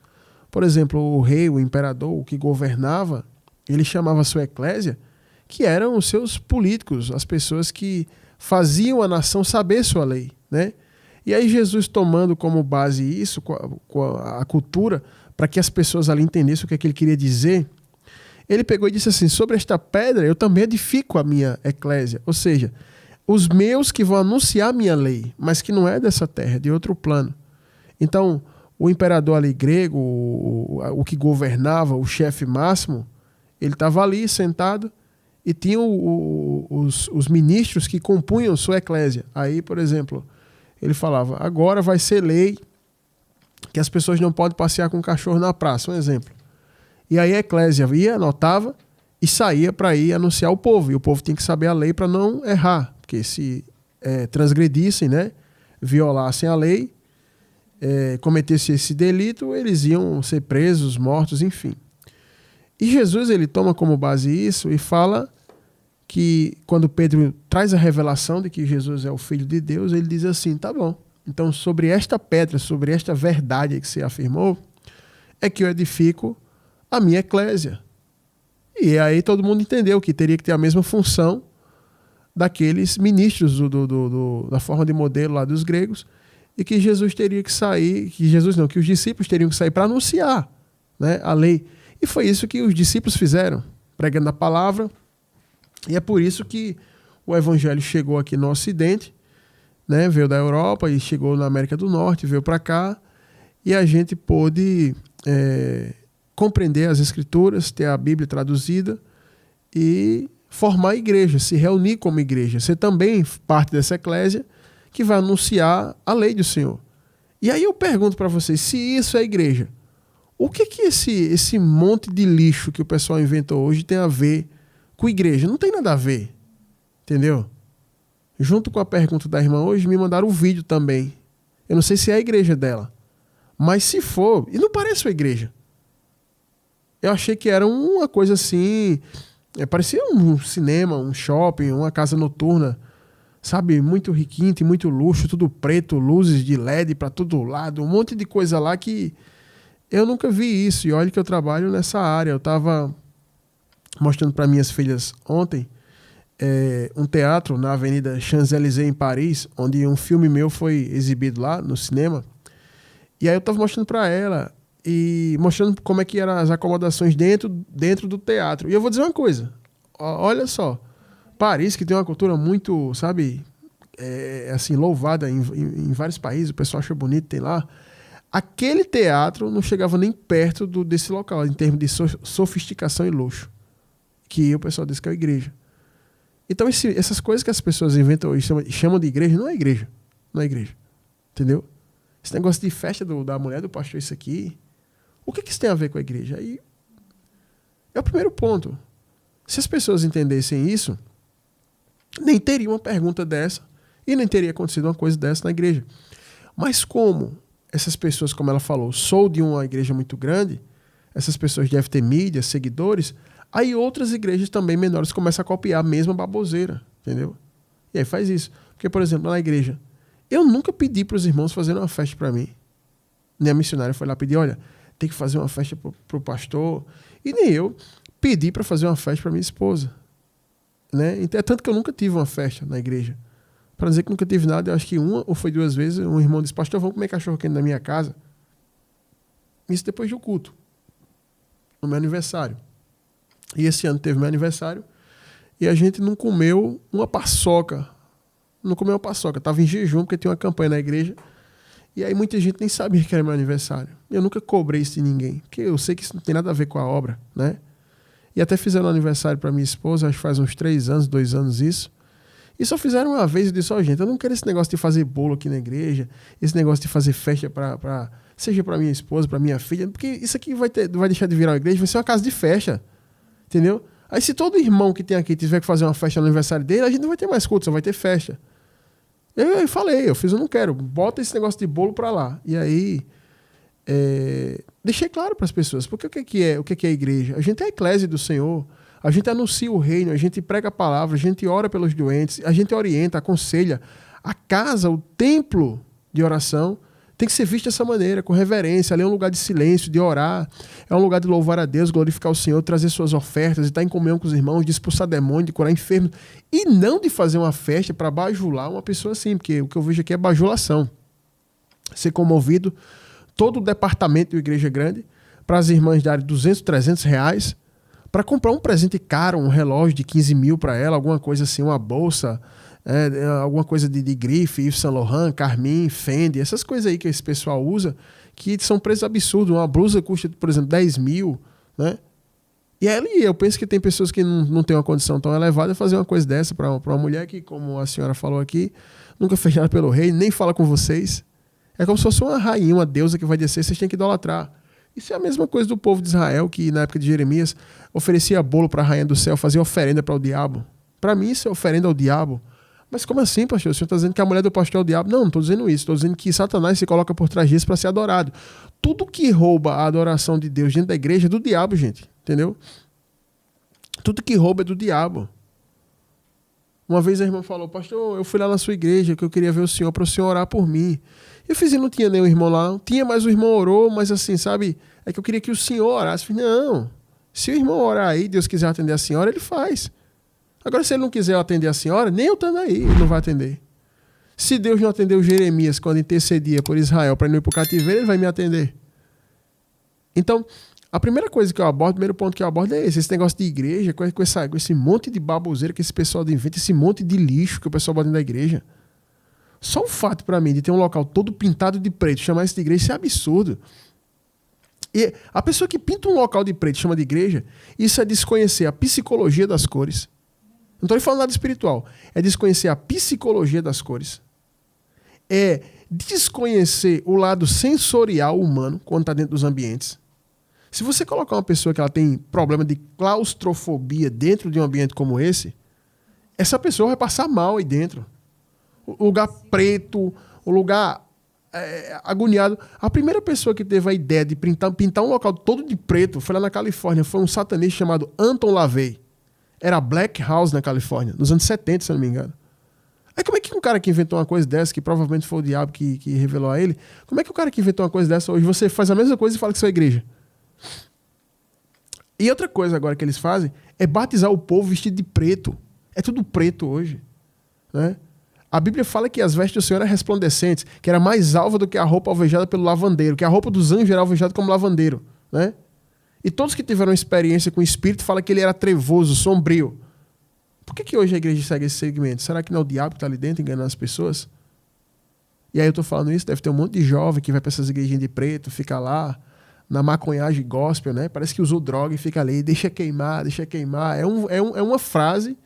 Por exemplo, o rei, o imperador, o que governava, ele chamava a sua eclésia, que eram os seus políticos, as pessoas que faziam a nação saber sua lei, né? E aí Jesus, tomando como base isso, com a cultura, para que as pessoas ali entendessem o que ele queria dizer, ele pegou e disse assim, sobre esta pedra eu também edifico a minha eclésia, ou seja, os meus que vão anunciar a minha lei, mas que não é dessa terra, é de outro plano. Então, o imperador ali grego, o que governava, o chefe máximo, ele estava ali sentado e tinha os ministros que compunham sua eclésia. Aí, por exemplo, ele falava, agora vai ser lei que as pessoas não podem passear com cachorro na praça, um exemplo. E aí a eclésia ia, anotava e saía para ir anunciar ao povo. E o povo tinha que saber a lei para não errar, porque se transgredissem, né, violassem a lei, cometessem esse delito, eles iam ser presos, mortos, enfim. E Jesus, ele toma como base isso e fala que quando Pedro traz a revelação de que Jesus é o Filho de Deus, ele diz assim, tá bom, então sobre esta pedra, sobre esta verdade que você afirmou, é que eu edifico a minha eclésia. E aí todo mundo entendeu que teria que ter a mesma função daqueles ministros da forma de modelo lá dos gregos, e que Jesus teria que sair, que os discípulos teriam que sair para anunciar, né, a lei. E foi isso que os discípulos fizeram, pregando a palavra. E é por isso que o evangelho chegou aqui no Ocidente, né? Veio da Europa e chegou na América do Norte, veio para cá, e a gente pôde compreender as Escrituras, ter a Bíblia traduzida e formar a igreja, se reunir como igreja. Ser também parte dessa eclésia que vai anunciar a lei do Senhor. E aí eu pergunto para vocês, se isso é igreja, o que esse monte de lixo que o pessoal inventou hoje tem a ver com igreja? Não tem nada a ver, entendeu? Junto com a pergunta da irmã hoje, me mandaram um vídeo também. Eu não sei se é a igreja dela, mas se for, e não parece uma igreja. Eu achei que era uma coisa assim, parecia um cinema, um shopping, uma casa noturna, sabe, muito requinte, muito luxo, tudo preto, luzes de LED para todo lado, um monte de coisa lá que eu nunca vi isso. E olha que eu trabalho nessa área. Eu estava mostrando para minhas filhas ontem um teatro na Avenida Champs-Élysées, em Paris, onde um filme meu foi exibido lá no cinema. E aí eu estava mostrando para ela e mostrando como é que eram as acomodações dentro do teatro. E eu vou dizer uma coisa, olha só, Paris, que tem uma cultura muito, sabe, assim, louvada em vários países, o pessoal acha bonito, tem lá. Aquele teatro não chegava nem perto desse local, em termos de sofisticação e luxo, que o pessoal diz que é a igreja. Então essas coisas que as pessoas inventam e chamam de igreja, não é igreja. Não é igreja. Entendeu? Esse negócio de festa da mulher do pastor, isso aqui, o que isso tem a ver com a igreja? Aí é o primeiro ponto. Se as pessoas entendessem isso, nem teria uma pergunta dessa e nem teria acontecido uma coisa dessa na igreja. Mas como essas pessoas, como ela falou, sou de uma igreja muito grande, essas pessoas devem ter mídia, seguidores, aí outras igrejas também menores começam a copiar a mesma baboseira, entendeu? E aí faz isso. Porque, por exemplo, na igreja, eu nunca pedi para os irmãos fazerem uma festa para mim. Nem a missionária foi lá pedir, olha, tem que fazer uma festa para o pastor. E nem eu pedi para fazer uma festa para minha esposa. Né? Então, é tanto que eu nunca tive uma festa na igreja. Para dizer que nunca tive nada, eu acho que uma ou foi 2 vezes, um irmão disse, pastor, vamos comer cachorro quente na minha casa. Isso depois do culto. No meu aniversário. E esse ano teve meu aniversário e a gente não comeu uma paçoca. Não comeu uma paçoca. Estava em jejum porque tinha uma campanha na igreja. E aí muita gente nem sabia que era meu aniversário. Eu nunca cobrei isso de ninguém, porque eu sei que isso não tem nada a ver com a obra, né? E até fizeram um aniversário para minha esposa, acho que faz uns 3 anos, 2 anos isso. E só fizeram uma vez e disse, gente, eu não quero esse negócio de fazer bolo aqui na igreja, esse negócio de fazer festa seja para minha esposa, para minha filha, porque isso aqui vai deixar de virar uma igreja, vai ser uma casa de festa. Entendeu? Aí se todo irmão que tem aqui tiver que fazer uma festa no aniversário dele, a gente não vai ter mais culto, só vai ter festa. Eu falei, eu não quero, bota esse negócio de bolo pra lá. E aí, deixei claro para as pessoas, porque o que é a igreja? A gente é a eclésia do Senhor, a gente anuncia o reino, a gente prega a palavra, a gente ora pelos doentes, a gente orienta, aconselha. A casa, o templo de oração, tem que ser visto dessa maneira, com reverência. Ali é um lugar de silêncio, de orar. É um lugar de louvar a Deus, glorificar o Senhor, trazer suas ofertas, de estar em comunhão com os irmãos, de expulsar demônio, de curar enfermos. E não de fazer uma festa para bajular uma pessoa assim, porque o que eu vejo aqui é bajulação. Ser comovido todo o departamento de igreja grande para as irmãs darem 200, 300 reais para comprar um presente caro, um relógio de 15 mil para ela, alguma coisa assim, uma bolsa, alguma coisa de grife, Yves Saint Laurent, Carmin, Fendi, essas coisas aí que esse pessoal usa, que são preços absurdos. Uma blusa custa, por exemplo, 10 mil, né? E aí eu penso que tem pessoas que não têm uma condição tão elevada de fazer uma coisa dessa para uma mulher que, como a senhora falou aqui, nunca fez nada pelo rei, nem fala com vocês. É como se fosse uma rainha, uma deusa que vai descer, vocês têm que idolatrar. Isso é a mesma coisa do povo de Israel, que na época de Jeremias oferecia bolo para a rainha do céu, fazia oferenda para o diabo. Para mim isso é oferenda ao diabo. Mas como assim, pastor? O senhor está dizendo que a mulher do pastor é o diabo? Não estou dizendo isso. Estou dizendo que Satanás se coloca por trás disso para ser adorado. Tudo que rouba a adoração de Deus dentro da igreja é do diabo, gente. Entendeu? Tudo que rouba é do diabo. Uma vez a irmã falou, pastor, eu fui lá na sua igreja que eu queria ver o senhor para o senhor orar por mim. Eu fiz e não tinha nenhum irmão lá. Não tinha, mas o irmão orou, mas assim, sabe? É que eu queria que o senhor orasse. Eu falei, não. Se o irmão orar aí, Deus quiser atender a senhora, ele faz. Agora, se ele não quiser atender a senhora, nem eu estando aí, ele não vai atender. Se Deus não atendeu Jeremias quando intercedia por Israel para não ir para o cativeiro, ele vai me atender. Então, a primeira coisa que eu abordo, o primeiro ponto que eu abordo é esse negócio de igreja, com esse monte de baboseira que esse pessoal inventa, esse monte de lixo que o pessoal bota dentro da igreja. Só o fato para mim de ter um local todo pintado de preto, chamar isso de igreja, isso é absurdo. E a pessoa que pinta um local de preto e chama de igreja, isso é desconhecer a psicologia das cores. Não estou nem falando nada espiritual. É desconhecer a psicologia das cores. É desconhecer o lado sensorial humano quando está dentro dos ambientes. Se você colocar uma pessoa que ela tem problema de claustrofobia dentro de um ambiente como esse, essa pessoa vai passar mal aí dentro. O lugar preto, o lugar agoniado. A primeira pessoa que teve a ideia de pintar um local todo de preto foi lá na Califórnia. Foi um satanista chamado Anton LaVey. Era Black House na Califórnia, nos anos 70, se eu não me engano. Aí como é que um cara que inventou uma coisa dessa, que provavelmente foi o diabo que revelou a ele, como é que o cara que inventou uma coisa dessa hoje, você faz a mesma coisa e fala que isso é igreja? E outra coisa agora que eles fazem é batizar o povo vestido de preto. É tudo preto hoje, né? A Bíblia fala que as vestes do Senhor eram resplandecentes, que era mais alva do que a roupa alvejada pelo lavandeiro, que a roupa dos anjos era alvejada como lavandeiro, né? E todos que tiveram experiência com o Espírito falam que ele era trevoso, sombrio. Por que hoje a igreja segue esse segmento? Será que não é o diabo que está ali dentro enganando as pessoas? E aí eu estou falando isso, deve ter um monte de jovem que vai para essas igrejinhas de preto, fica lá na maconhagem gospel, né? Parece que usou droga e fica ali, deixa queimar, deixa queimar. É uma frase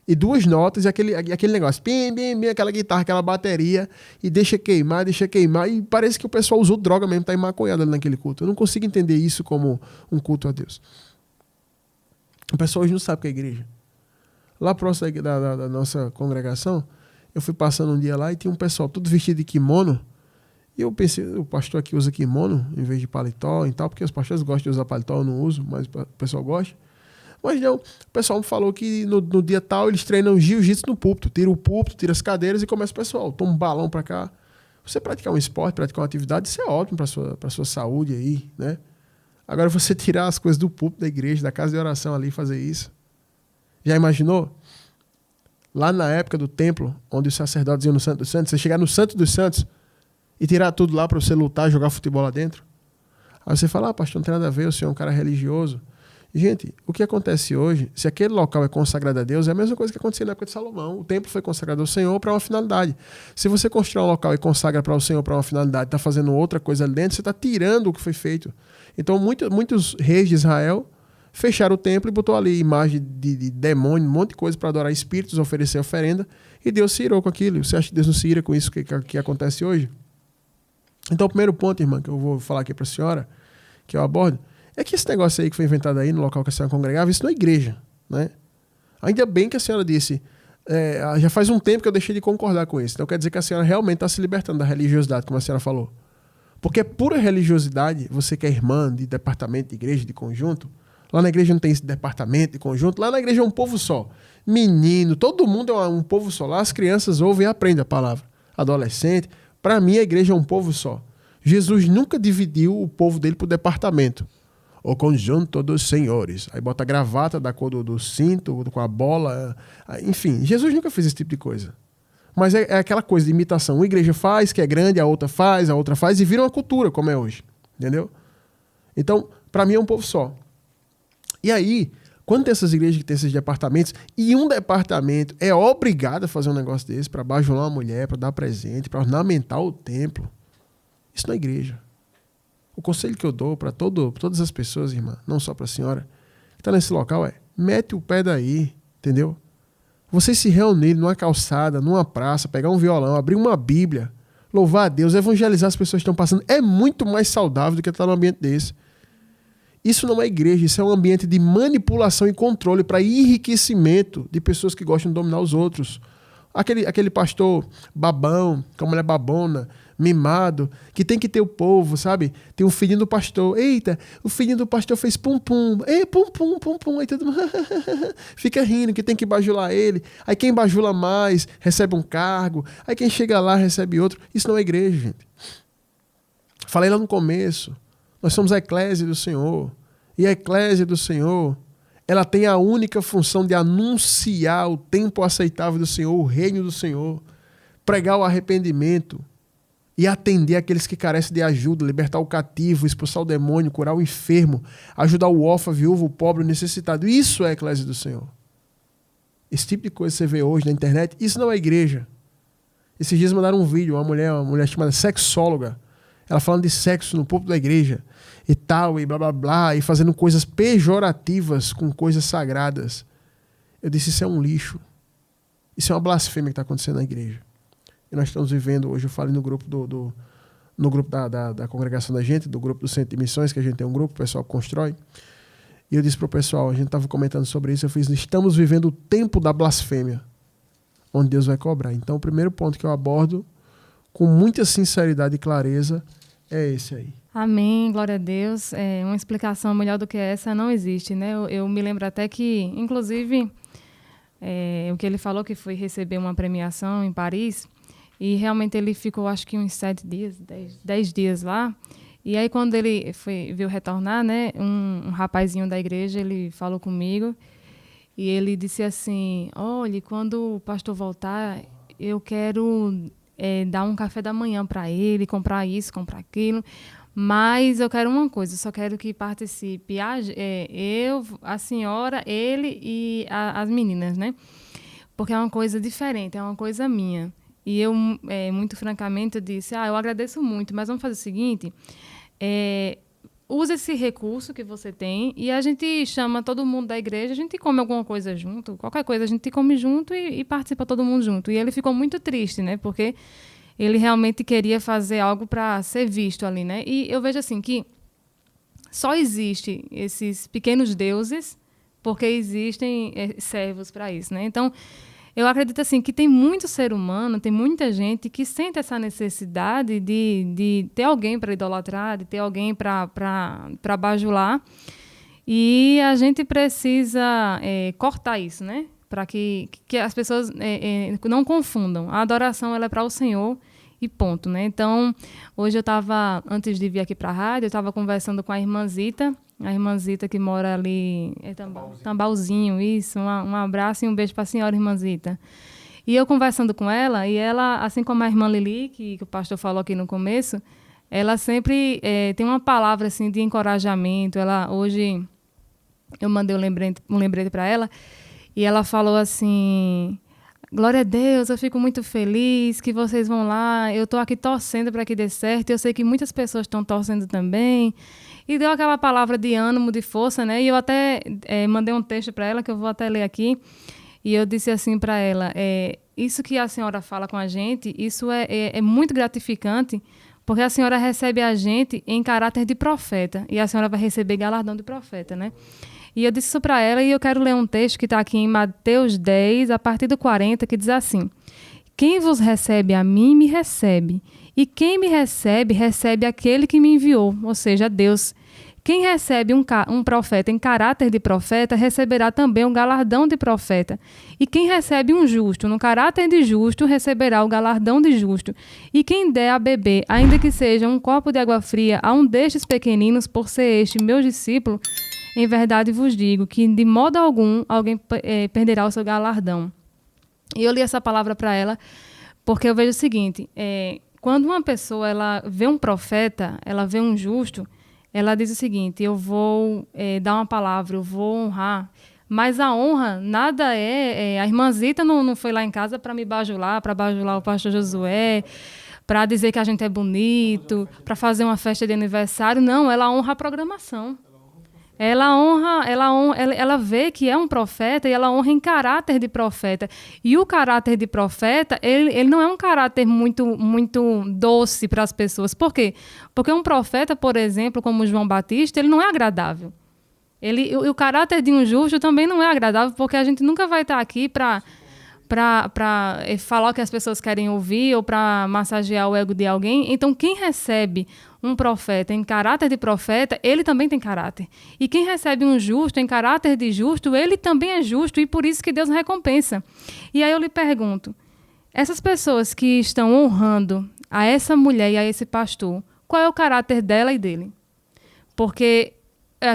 e duas notas e aquele negócio, bim, bim, bim, aquela guitarra, aquela bateria, e deixa queimar, e parece que o pessoal usou droga mesmo, tá emaconhado ali naquele culto. Eu não consigo entender isso como um culto a Deus. O pessoal hoje não sabe o que é igreja. Lá próximo da nossa congregação, eu fui passando um dia lá e tinha um pessoal todo vestido de kimono, e eu pensei, o pastor aqui usa kimono em vez de paletó e tal, porque os pastores gostam de usar paletó, eu não uso, mas o pessoal gosta. Mas não, o pessoal me falou que no dia tal eles treinam jiu-jitsu no púlpito. Tira o púlpito, tira as cadeiras e começa o pessoal. Toma um balão pra cá. Você praticar um esporte, praticar uma atividade, isso é ótimo pra sua saúde aí, né? Agora você tirar as coisas do púlpito da igreja, da casa de oração ali e fazer isso. Já imaginou? Lá na época do templo, onde os sacerdotes iam no Santo dos Santos, você chegar no Santo dos Santos e tirar tudo lá pra você lutar, jogar futebol lá dentro. Aí você fala, pastor, não tem nada a ver, o senhor é um cara religioso. Gente, o que acontece hoje, se aquele local é consagrado a Deus, é a mesma coisa que aconteceu na época de Salomão. O templo foi consagrado ao Senhor para uma finalidade. Se você constrói um local e consagra para o Senhor para uma finalidade, está fazendo outra coisa ali dentro, você está tirando o que foi feito. Então, muitos reis de Israel fecharam o templo e botou ali imagem de demônio, um monte de coisa para adorar espíritos, oferecer oferenda, e Deus se irou com aquilo. Você acha que Deus não se ira com isso que acontece hoje? Então, o primeiro ponto, irmã, que eu vou falar aqui para a senhora, que eu abordo, é que esse negócio aí que foi inventado aí no local que a senhora congregava, isso não é igreja, né? Ainda bem que a senhora disse, já faz um tempo que eu deixei de concordar com isso. Então quer dizer que a senhora realmente está se libertando da religiosidade, como a senhora falou. Porque é pura religiosidade, você que é irmã de departamento, de igreja, de conjunto. Lá na igreja não tem esse departamento de conjunto, lá na igreja é um povo só. Menino, todo mundo é um povo só. Lá as crianças ouvem e aprendem a palavra. Adolescente, para mim a igreja é um povo só. Jesus nunca dividiu o povo dele por departamento. O conjunto dos senhores. Aí bota a gravata da cor do cinto, com a bola. Enfim, Jesus nunca fez esse tipo de coisa. Mas é aquela coisa de imitação. Uma igreja faz, que é grande, a outra faz, e vira uma cultura, como é hoje. Entendeu? Então, para mim é um povo só. E aí, quando tem essas igrejas que tem esses departamentos, e um departamento é obrigado a fazer um negócio desse para bajular uma mulher, para dar presente, para ornamentar o templo, isso não é igreja. O conselho que eu dou para todas as pessoas, irmã, não só para a senhora, que está nesse local mete o pé daí, entendeu? Vocês se reunirem numa calçada, numa praça, pegar um violão, abrir uma Bíblia, louvar a Deus, evangelizar as pessoas que estão passando, é muito mais saudável do que estar num ambiente desse. Isso não é igreja, isso é um ambiente de manipulação e controle para enriquecimento de pessoas que gostam de dominar os outros. Aquele pastor babão, com a mulher babona, mimado, que tem que ter o povo, sabe? Tem um filhinho do pastor. Eita, o filhinho do pastor fez pum-pum. Ei, pum-pum, pum-pum. Aí todo mundo fica rindo, que tem que bajular ele. Aí quem bajula mais recebe um cargo. Aí quem chega lá recebe outro. Isso não é igreja, gente. Falei lá no começo. Nós somos a eclésia do Senhor. E a eclésia do Senhor, ela tem a única função de anunciar o tempo aceitável do Senhor, o reino do Senhor, pregar o arrependimento e atender aqueles que carecem de ajuda, libertar o cativo, expulsar o demônio, curar o enfermo, ajudar o órfão, a viúva, o pobre, o necessitado. Isso é a eclésia do Senhor. Esse tipo de coisa que você vê hoje na internet, isso não é igreja. Esses dias mandaram um vídeo, uma mulher chamada sexóloga, ela falando de sexo no púlpito da igreja e tal, e blá blá blá, e fazendo coisas pejorativas com coisas sagradas. Eu disse, isso é um lixo. Isso é uma blasfêmia que está acontecendo na igreja. E nós estamos vivendo, hoje eu falei no grupo no grupo da congregação da gente, do grupo do Centro de Missões, que a gente tem um grupo, o pessoal constrói. E eu disse para o pessoal, a gente estava comentando sobre isso, eu fiz, estamos vivendo o tempo da blasfêmia, onde Deus vai cobrar. Então o primeiro ponto que eu abordo, com muita sinceridade e clareza, é esse aí. Amém, glória a Deus. Uma explicação melhor do que essa não existe, né? Eu me lembro até que, inclusive, o que ele falou, que foi receber uma premiação em Paris, e realmente ele ficou, acho que uns 7 dias, 10 dias lá. E aí, quando ele veio retornar, né, um rapazinho da igreja, ele falou comigo, e ele disse assim, olha, quando o pastor voltar, eu quero dar um café da manhã para ele, comprar isso, comprar aquilo, mas eu quero uma coisa, eu só quero que participe eu, a senhora, ele e as meninas, né? Porque é uma coisa diferente, é uma coisa minha. E eu, muito francamente, eu disse, eu agradeço muito, mas vamos fazer o seguinte, usa esse recurso que você tem e a gente chama todo mundo da igreja, a gente come alguma coisa junto, qualquer coisa a gente come junto e participa todo mundo junto. E ele ficou muito triste, né? Porque ele realmente queria fazer algo para ser visto ali, né? E eu vejo assim que só existe esses pequenos deuses porque existem servos para isso, né? Então, eu acredito assim que tem muito ser humano, tem muita gente que sente essa necessidade de ter alguém para idolatrar, de ter alguém para bajular. E a gente precisa cortar isso, né? Para que as pessoas não confundam. A adoração ela é para o Senhor e ponto, né? Então, hoje eu estava, antes de vir aqui para a rádio, eu estava conversando com a irmãzita que mora ali, Tambalzinho, isso, um abraço e um beijo para a senhora irmãzita. E eu conversando com ela, e ela, assim como a irmã Lili, que o pastor falou aqui no começo, ela sempre tem uma palavra assim, de encorajamento. Ela, hoje, eu mandei um lembrete para ela, e ela falou assim, glória a Deus, eu fico muito feliz que vocês vão lá, eu estou aqui torcendo para que dê certo, eu sei que muitas pessoas estão torcendo também. E deu aquela palavra de ânimo, de força, né? E eu até mandei um texto para ela, que eu vou até ler aqui. E eu disse assim para ela, isso que a senhora fala com a gente, isso é muito gratificante, porque a senhora recebe a gente em caráter de profeta. E a senhora vai receber galardão de profeta, né? E eu disse isso para ela, e eu quero ler um texto que está aqui em Mateus 10, a partir do 40, que diz assim, quem vos recebe a mim, me recebe. E quem me recebe, recebe aquele que me enviou, ou seja, Deus. Quem recebe um profeta em caráter de profeta, receberá também um galardão de profeta. E quem recebe um justo no caráter de justo, receberá o galardão de justo. E quem der a beber, ainda que seja um copo de água fria, a um destes pequeninos, por ser este meu discípulo, em verdade vos digo que de modo algum alguém perderá o seu galardão. E eu li essa palavra para ela, porque eu vejo o seguinte, quando uma pessoa ela vê um profeta, ela vê um justo, ela diz o seguinte, eu vou dar uma palavra, eu vou honrar, mas a honra nada a irmãzita não foi lá em casa para me bajular, para bajular o pastor Josué, para dizer que a gente é bonito, para fazer uma festa de aniversário, não, ela honra a programação. Ela vê que é um profeta e ela honra em caráter de profeta. E o caráter de profeta, ele não é um caráter muito, muito doce para as pessoas. Por quê? Porque um profeta, por exemplo, como João Batista, ele não é agradável. O caráter de um justo também não é agradável, porque a gente nunca vai estar aqui para falar o que as pessoas querem ouvir ou para massagear o ego de alguém. Então, quem recebe um profeta em caráter de profeta, ele também tem caráter. E quem recebe um justo em caráter de justo, ele também é justo, e por isso que Deus recompensa. E aí eu lhe pergunto, essas pessoas que estão honrando a essa mulher e a esse pastor, qual é o caráter dela e dele? Porque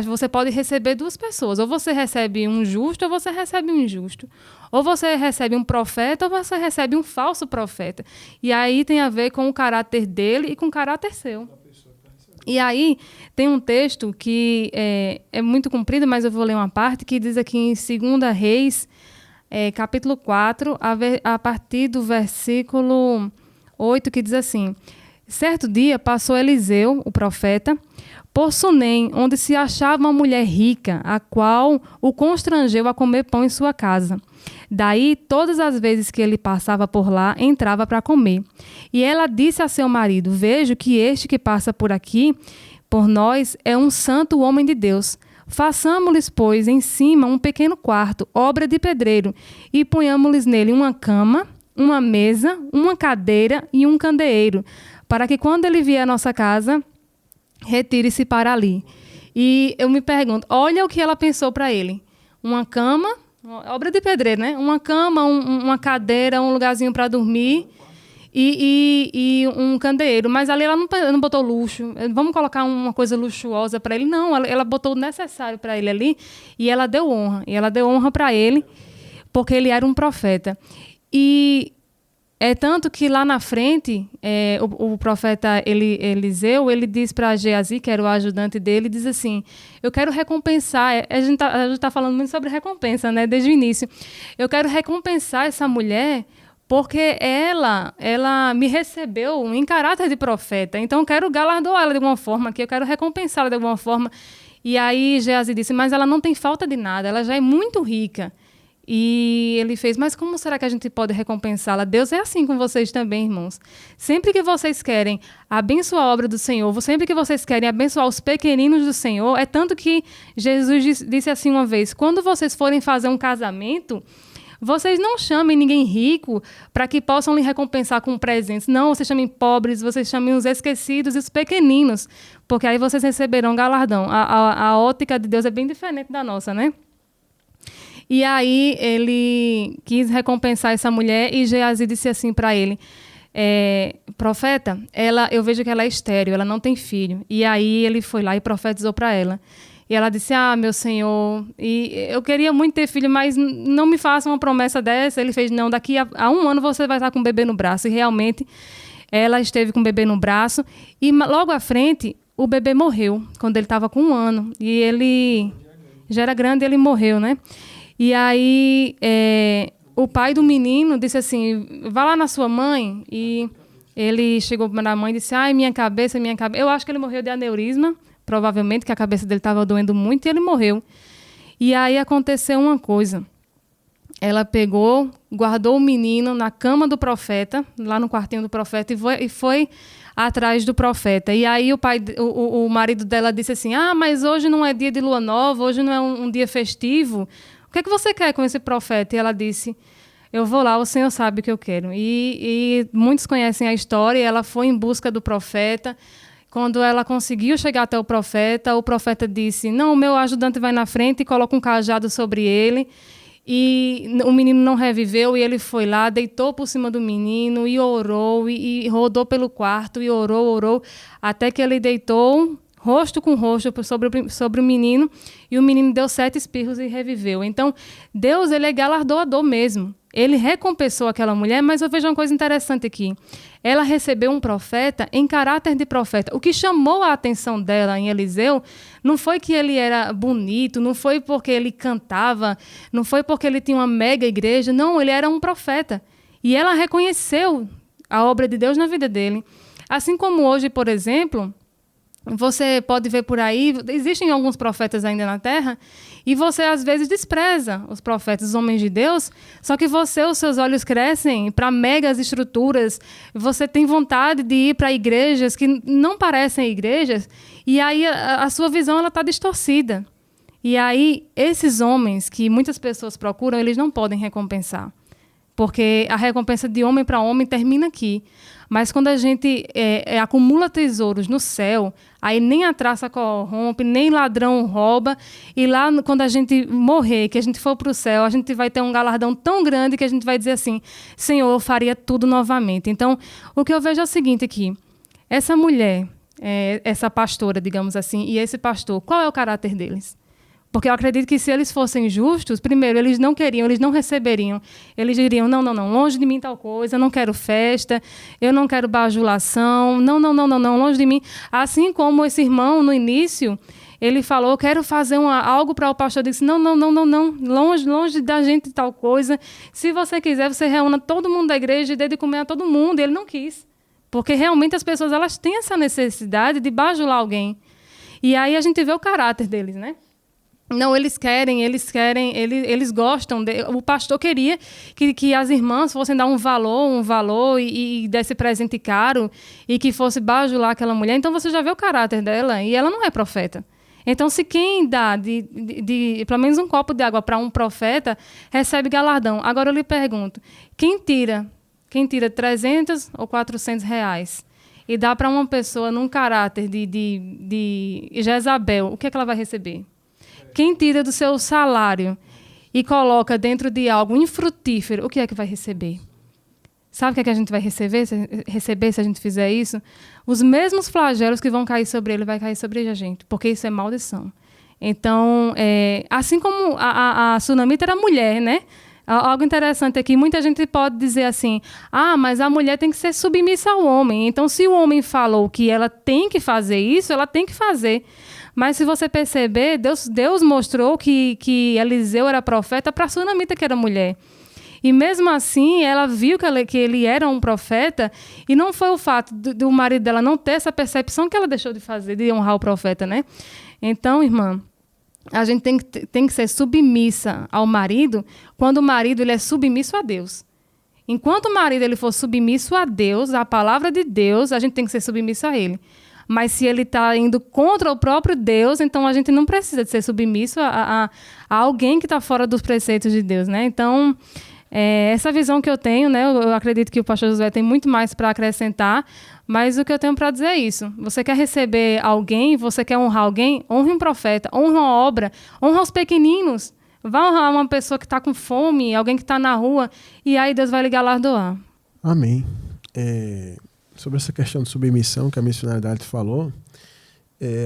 você pode receber duas pessoas, ou você recebe um justo ou você recebe um injusto. Ou você recebe um profeta ou você recebe um falso profeta. E aí tem a ver com o caráter dele e com o caráter seu. E aí tem um texto que é muito comprido, mas eu vou ler uma parte, que diz aqui em 2 Reis, capítulo 4, a partir do versículo 8, que diz assim, certo dia passou Eliseu, o profeta, por Sunem, onde se achava uma mulher rica, a qual o constrangeu a comer pão em sua casa. Daí, todas as vezes que ele passava por lá, entrava para comer. E ela disse a seu marido, vejo que este que passa por aqui, por nós, é um santo homem de Deus. Façamo-lhes, pois, em cima um pequeno quarto, obra de pedreiro, e ponhamos-lhes nele uma cama, uma mesa, uma cadeira e um candeeiro, para que quando ele vier à nossa casa, retire-se para ali. E eu me pergunto, olha o que ela pensou para ele. Uma cama, obra de pedreiro, né? Uma cama, uma cadeira, um lugarzinho para dormir e um candeeiro. Mas ali ela não botou luxo. Vamos colocar uma coisa luxuosa para ele. Não, ela botou o necessário para ele ali e ela deu honra. E ela deu honra para ele porque ele era um profeta. E é tanto que lá na frente, o profeta Eliseu, ele diz para Geazi, que era o ajudante dele, diz assim, eu quero recompensar, a gente tá falando muito sobre recompensa, né, desde o início, eu quero recompensar essa mulher porque ela me recebeu em caráter de profeta, então eu quero galardoá-la de alguma forma, que eu quero recompensá-la de alguma forma. E aí Geazi disse, mas ela não tem falta de nada, ela já é muito rica. E ele fez, mas como será que a gente pode recompensá-la? Deus é assim com vocês também, irmãos. Sempre que vocês querem abençoar a obra do Senhor, sempre que vocês querem abençoar os pequeninos do Senhor, é tanto que Jesus disse assim uma vez, quando vocês forem fazer um casamento, vocês não chamem ninguém rico para que possam lhe recompensar com presentes. Não, vocês chamem pobres, vocês chamem os esquecidos e os pequeninos, porque aí vocês receberão galardão. A ótica de Deus é bem diferente da nossa, né? E aí ele quis recompensar essa mulher e Geazi disse assim para ele, profeta, eu vejo que ela é estéril, ela não tem filho. E aí ele foi lá e profetizou para ela. E ela disse, meu senhor, e eu queria muito ter filho, mas não me faça uma promessa dessa. Ele fez, não, daqui a 1 ano você vai estar com o bebê no braço. E realmente ela esteve com o bebê no braço. E logo à frente, o bebê morreu, quando ele estava com 1 ano. E ele já era grande e ele morreu, né? E aí o pai do menino disse assim, vá lá na sua mãe. E ele chegou para a mãe e disse, minha cabeça. Eu acho que ele morreu de aneurisma, provavelmente, que a cabeça dele estava doendo muito, e ele morreu. E aí aconteceu uma coisa. Ela pegou, guardou o menino na cama do profeta, lá no quartinho do profeta, e foi atrás do profeta. E aí o marido dela disse assim, mas hoje não é dia de lua nova, hoje não é um dia festivo. O que é que você quer com esse profeta? E ela disse, eu vou lá, o Senhor sabe o que eu quero. E muitos conhecem a história, ela foi em busca do profeta. Quando ela conseguiu chegar até o profeta disse, não, o meu ajudante vai na frente e coloca um cajado sobre ele. E o menino não reviveu e ele foi lá, deitou por cima do menino e orou, e rodou pelo quarto e orou, até que ele deitou rosto com rosto sobre o menino, e o menino deu 7 espirros e reviveu. Então, Deus, ele é galardoador mesmo. Ele recompensou aquela mulher, mas eu vejo uma coisa interessante aqui. Ela recebeu um profeta em caráter de profeta. O que chamou a atenção dela em Eliseu não foi que ele era bonito, não foi porque ele cantava, não foi porque ele tinha uma mega igreja, não, ele era um profeta. E ela reconheceu a obra de Deus na vida dele. Assim como hoje, por exemplo, você pode ver por aí, existem alguns profetas ainda na Terra, e você às vezes despreza os profetas, os homens de Deus, só que os seus olhos crescem para megas estruturas, você tem vontade de ir para igrejas que não parecem igrejas, e aí a sua visão está distorcida. E aí esses homens que muitas pessoas procuram, eles não podem recompensar, porque a recompensa de homem para homem termina aqui. Mas quando a gente acumula tesouros no céu, aí nem a traça corrompe, nem ladrão rouba, e lá quando a gente morrer, que a gente for para o céu, a gente vai ter um galardão tão grande que a gente vai dizer assim, Senhor, eu faria tudo novamente. Então, o que eu vejo é o seguinte aqui, essa mulher, essa pastora, digamos assim, e esse pastor, qual é o caráter deles? Porque eu acredito que se eles fossem justos, primeiro, eles não queriam, eles não receberiam. Eles diriam, não, longe de mim tal coisa, eu não quero festa, eu não quero bajulação, não, longe de mim. Assim como esse irmão, no início, ele falou, eu quero fazer algo para o pastor. Eu disse, não, longe da gente tal coisa. Se você quiser, você reúna todo mundo da igreja e dê de comer a todo mundo. E ele não quis. Porque realmente as pessoas elas têm essa necessidade de bajular alguém. E aí a gente vê o caráter deles, né? Não, eles gostam. O pastor queria que as irmãs fossem dar um valor e desse presente caro e que fosse bajular aquela mulher. Então você já vê o caráter dela e ela não é profeta. Então se quem dá de pelo menos um copo de água para um profeta, recebe galardão. Agora eu lhe pergunto, quem tira 300 ou 400 reais e dá para uma pessoa num caráter de Jezabel, o que é que ela vai receber? Quem tira do seu salário e coloca dentro de algo infrutífero, o que é que vai receber? Sabe o que é que a gente vai receber se a gente fizer isso? Os mesmos flagelos que vão cair sobre ele, vai cair sobre a gente, porque isso é maldição. Então, assim como a sunamita era mulher, né? Algo interessante aqui, muita gente pode dizer assim, mas a mulher tem que ser submissa ao homem. Então, se o homem falou que ela tem que fazer isso, ela tem que fazer. Mas se você perceber, Deus mostrou que Eliseu era profeta para a sunamita, que era mulher. E mesmo assim, ela viu que ele era um profeta, e não foi o fato do marido dela não ter essa percepção que ela deixou de fazer, de honrar o profeta, né? Então, irmã, a gente tem que ser submissa ao marido quando o marido ele é submisso a Deus. Enquanto o marido ele for submisso a Deus, à palavra de Deus, a gente tem que ser submisso a ele. Mas se ele está indo contra o próprio Deus, então a gente não precisa de ser submisso a alguém que está fora dos preceitos de Deus, né? Então, essa visão que eu tenho, né? Eu acredito que o pastor Josué tem muito mais para acrescentar, mas o que eu tenho para dizer é isso. Você quer receber alguém, você quer honrar alguém, honre um profeta, honre uma obra, honra os pequeninos. Vá honrar uma pessoa que está com fome, alguém que está na rua, e aí Deus vai lhe galardoar. Amém. Sobre essa questão de submissão que a missionalidade falou,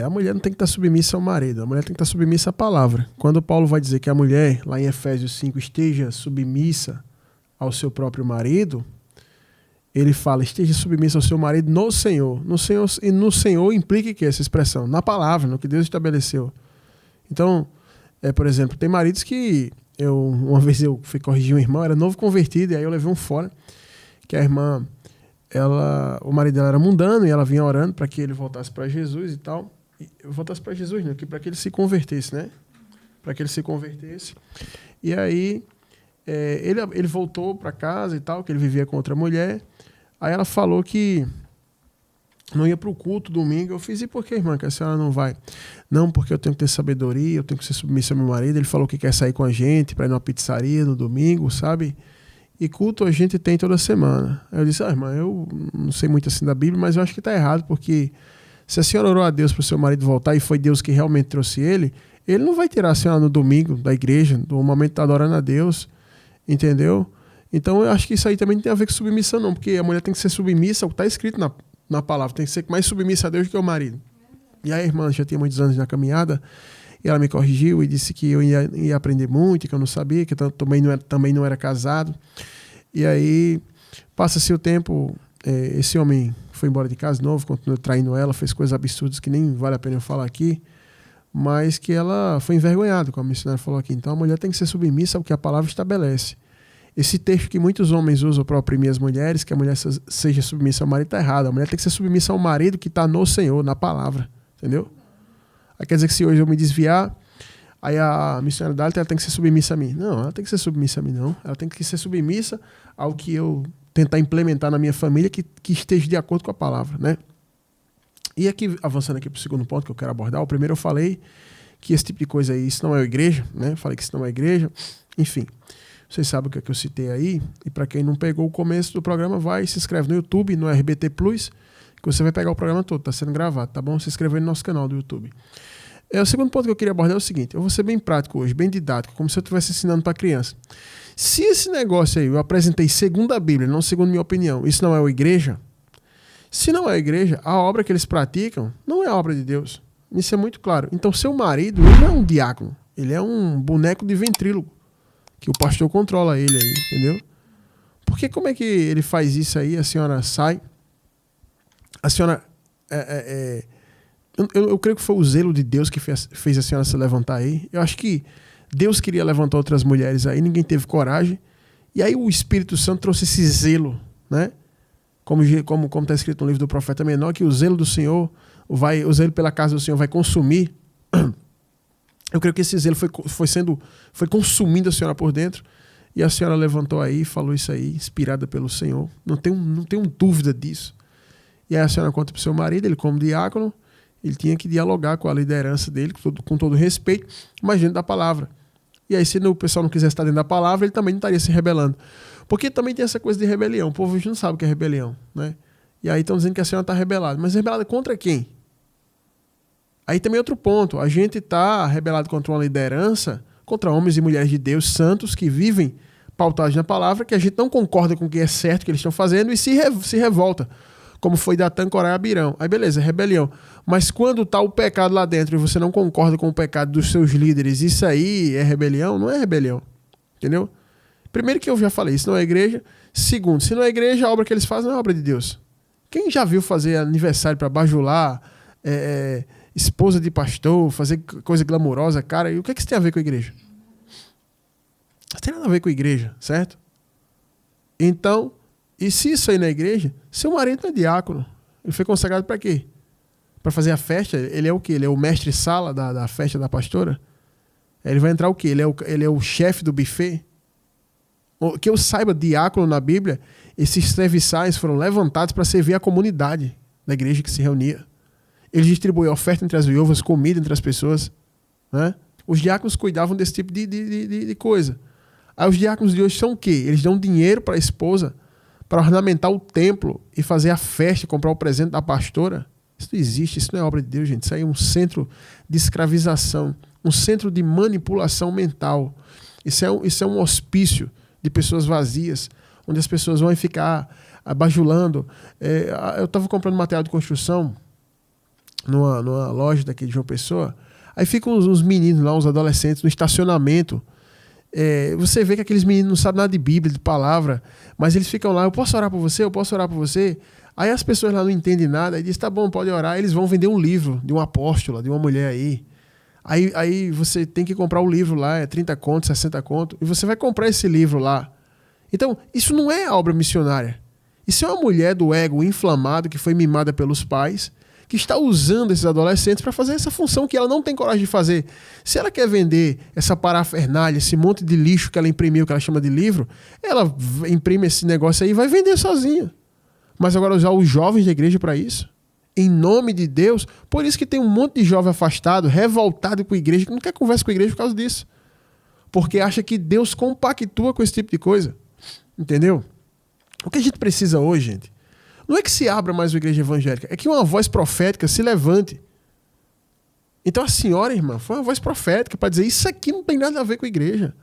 a mulher não tem que estar submissa ao marido, a mulher tem que estar submissa à palavra. Quando Paulo vai dizer que a mulher, lá em Efésios 5, esteja submissa ao seu próprio marido, ele fala, esteja submissa ao seu marido no Senhor. E no Senhor implica que essa expressão? Na palavra, no que Deus estabeleceu. Então, por exemplo, tem maridos que uma vez eu fui corrigir um irmão, era novo convertido, e aí eu levei um fora, que a irmã, o marido dela era mundano, e ela vinha orando para que ele voltasse para Jesus e tal. Voltasse para Jesus, não, para que ele se convertesse, né? Para que ele se convertesse. E aí, ele voltou para casa e tal, que ele vivia com outra mulher. Aí ela falou que não ia para o culto domingo. Eu fiz, e por que, irmã, que a senhora não vai? Não, porque eu tenho que ter sabedoria, eu tenho que ser submissa ao meu marido. Ele falou que quer sair com a gente para ir numa pizzaria no domingo, sabe? E culto a gente tem toda semana. Aí eu disse, irmã, eu não sei muito assim da Bíblia, mas eu acho que está errado, porque se a senhora orou a Deus para o seu marido voltar e foi Deus que realmente trouxe ele não vai tirar a senhora no domingo da igreja, do momento que está adorando a Deus, entendeu? Então eu acho que isso aí também não tem a ver com submissão não, porque a mulher tem que ser submissa ao que está escrito na palavra, tem que ser mais submissa a Deus do que o marido. E aí a irmã já tinha muitos anos na caminhada, e ela me corrigiu e disse que eu ia aprender muito, que eu não sabia, que eu também não era casado. E aí, passa-se o tempo, esse homem foi embora de casa de novo, continuou traindo ela, fez coisas absurdas que nem vale a pena eu falar aqui, mas que ela foi envergonhada, como a missionária falou aqui. Então a mulher tem que ser submissa ao que a palavra estabelece. Esse texto que muitos homens usam para oprimir as mulheres, que a mulher seja submissa ao marido, está errado. A mulher tem que ser submissa ao marido que está no Senhor, na palavra, entendeu? Aí quer dizer que se hoje eu me desviar, aí a missionalidade ela tem que ser submissa a mim. Não, ela tem que ser submissa a mim, não. Ela tem que ser submissa ao que eu tentar implementar na minha família que esteja de acordo com a palavra, né? E aqui, avançando aqui para o segundo ponto que eu quero abordar, o primeiro eu falei que esse tipo de coisa aí, isso não é a igreja, né? Falei que isso não é a igreja. Enfim, vocês sabem o que é que eu citei aí. E para quem não pegou o começo do programa, vai se inscreve no YouTube, no RBT Plus, que você vai pegar o programa todo, está sendo gravado, tá bom? Se inscreve no nosso canal do YouTube. O segundo ponto que eu queria abordar é o seguinte, eu vou ser bem prático hoje, bem didático, como se eu estivesse ensinando para criança. Se esse negócio aí eu apresentei segundo a Bíblia, não segundo minha opinião, isso não é a igreja? Se não é a igreja, a obra que eles praticam não é a obra de Deus. Isso é muito claro. Então, seu marido, ele não é um diácono, ele é um boneco de ventrílogo, que o pastor controla ele aí, entendeu? Porque como é que ele faz isso aí, a senhora sai, a senhora... Eu creio que foi o zelo de Deus que fez a senhora se levantar aí. Eu acho que Deus queria levantar outras mulheres aí, ninguém teve coragem. E aí o Espírito Santo trouxe esse zelo, né? Como está escrito no livro do profeta menor, que o zelo do Senhor, o zelo pela casa do Senhor vai consumir. Eu creio que esse zelo foi consumindo a senhora por dentro. E a senhora levantou aí e falou isso aí, inspirada pelo Senhor. Não tenho dúvida disso. E aí a senhora conta para o seu marido, ele como diácono, ele tinha que dialogar com a liderança dele, com todo respeito, mas dentro da palavra. E aí, se o pessoal não quisesse estar dentro da palavra, ele também não estaria se rebelando. Porque também tem essa coisa de rebelião. O povo hoje não sabe o que é rebelião, né? E aí estão dizendo que a senhora está rebelada. Mas rebelada contra quem? Aí também outro ponto. A gente está rebelado contra uma liderança contra homens e mulheres de Deus santos que vivem pautados na palavra, que a gente não concorda com o que é certo que eles estão fazendo e se revolta, como foi Datã, Corá e Abirão. Aí beleza, rebelião. Mas quando está o pecado lá dentro e você não concorda com o pecado dos seus líderes, isso aí é rebelião? Não é rebelião. Entendeu? Primeiro que eu já falei, isso não é igreja. Segundo, se não é igreja, a obra que eles fazem não é obra de Deus. Quem já viu fazer aniversário para bajular, esposa de pastor, fazer coisa glamurosa, cara, e o que isso tem a ver com a igreja? Não tem nada a ver com a igreja, certo? Então, e se isso aí na igreja, seu marido não é diácono. Ele foi consagrado para quê? Para fazer a festa? Ele é o quê? Ele é o mestre-sala da festa da pastora? Ele vai entrar o quê? Ele é o chefe do buffet? Que eu saiba, diácono na Bíblia, esses serviçais foram levantados para servir a comunidade da igreja que se reunia. Eles distribuíam oferta entre as viúvas, comida entre as pessoas. Né? Os diáconos cuidavam desse tipo de coisa. Aí os diáconos de hoje são o quê? Eles dão dinheiro para a esposa para ornamentar o templo e fazer a festa, comprar o presente da pastora. Isso não existe, isso não é obra de Deus, gente. Isso aí é um centro de escravização, um centro de manipulação mental. Isso é um hospício de pessoas vazias, onde as pessoas vão ficar bajulando. Eu estava comprando material de construção numa loja daqui de João Pessoa, aí ficam uns meninos lá, uns adolescentes, no estacionamento. Você vê que aqueles meninos não sabem nada de Bíblia, de palavra, mas eles ficam lá, eu posso orar por você? Eu posso orar por você? Aí as pessoas lá não entendem nada, aí dizem, tá bom, pode orar. Aí eles vão vender um livro de uma apóstola, de uma mulher aí. Aí você tem que comprar o livro lá, é 30 conto, 60 conto, e você vai comprar esse livro lá. Então, isso não é obra missionária. Isso é uma mulher do ego inflamado, que foi mimada pelos pais, que está usando esses adolescentes para fazer essa função que ela não tem coragem de fazer. Se ela quer vender essa parafernália, esse monte de lixo que ela imprimiu, que ela chama de livro, ela imprime esse negócio aí e vai vender sozinha. Mas agora usar os jovens da igreja para isso? Em nome de Deus? Por isso que tem um monte de jovem afastado, revoltado com a igreja, que não quer conversa com a igreja por causa disso. Porque acha que Deus compactua com esse tipo de coisa. Entendeu? O que a gente precisa hoje, gente, não é que se abra mais uma igreja evangélica, é que uma voz profética se levante. Então a senhora, irmã, foi uma voz profética para dizer, isso aqui não tem nada a ver com a igreja.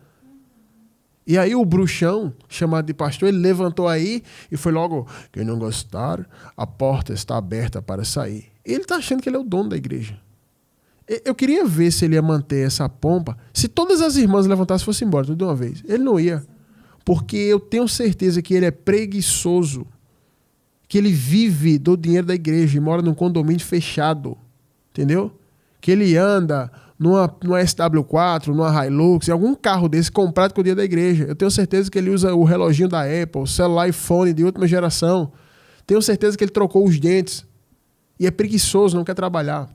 E aí o bruxão, chamado de pastor, ele levantou aí e foi logo, quem não gostar, a porta está aberta para sair. Ele está achando que ele é o dono da igreja. Eu queria ver se ele ia manter essa pompa, se todas as irmãs levantassem e fossem embora, tudo de uma vez. Ele não ia, porque eu tenho certeza que ele é preguiçoso, que ele vive do dinheiro da igreja e mora num condomínio fechado, entendeu? Que ele anda numa SW4, numa Hilux, em algum carro desse comprado com o dinheiro da igreja. Eu tenho certeza que ele usa o reloginho da Apple, o celular iPhone de última geração. Tenho certeza que ele trocou os dentes. E é preguiçoso, não quer trabalhar.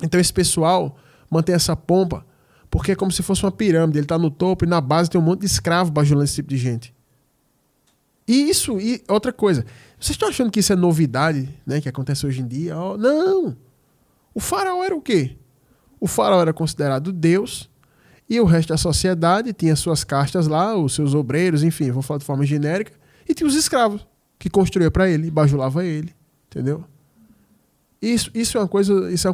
Então esse pessoal mantém essa pompa, porque é como se fosse uma pirâmide. Ele está no topo e na base tem um monte de escravo bajulando esse tipo de gente. E outra coisa, vocês estão achando que isso é novidade, né, que acontece hoje em dia? Oh, não! O faraó era o quê? O faraó era considerado Deus e o resto da sociedade tinha suas castas lá, os seus obreiros, enfim, vou falar de forma genérica, e tinha os escravos que construía para ele, bajulava ele, entendeu? Isso é uma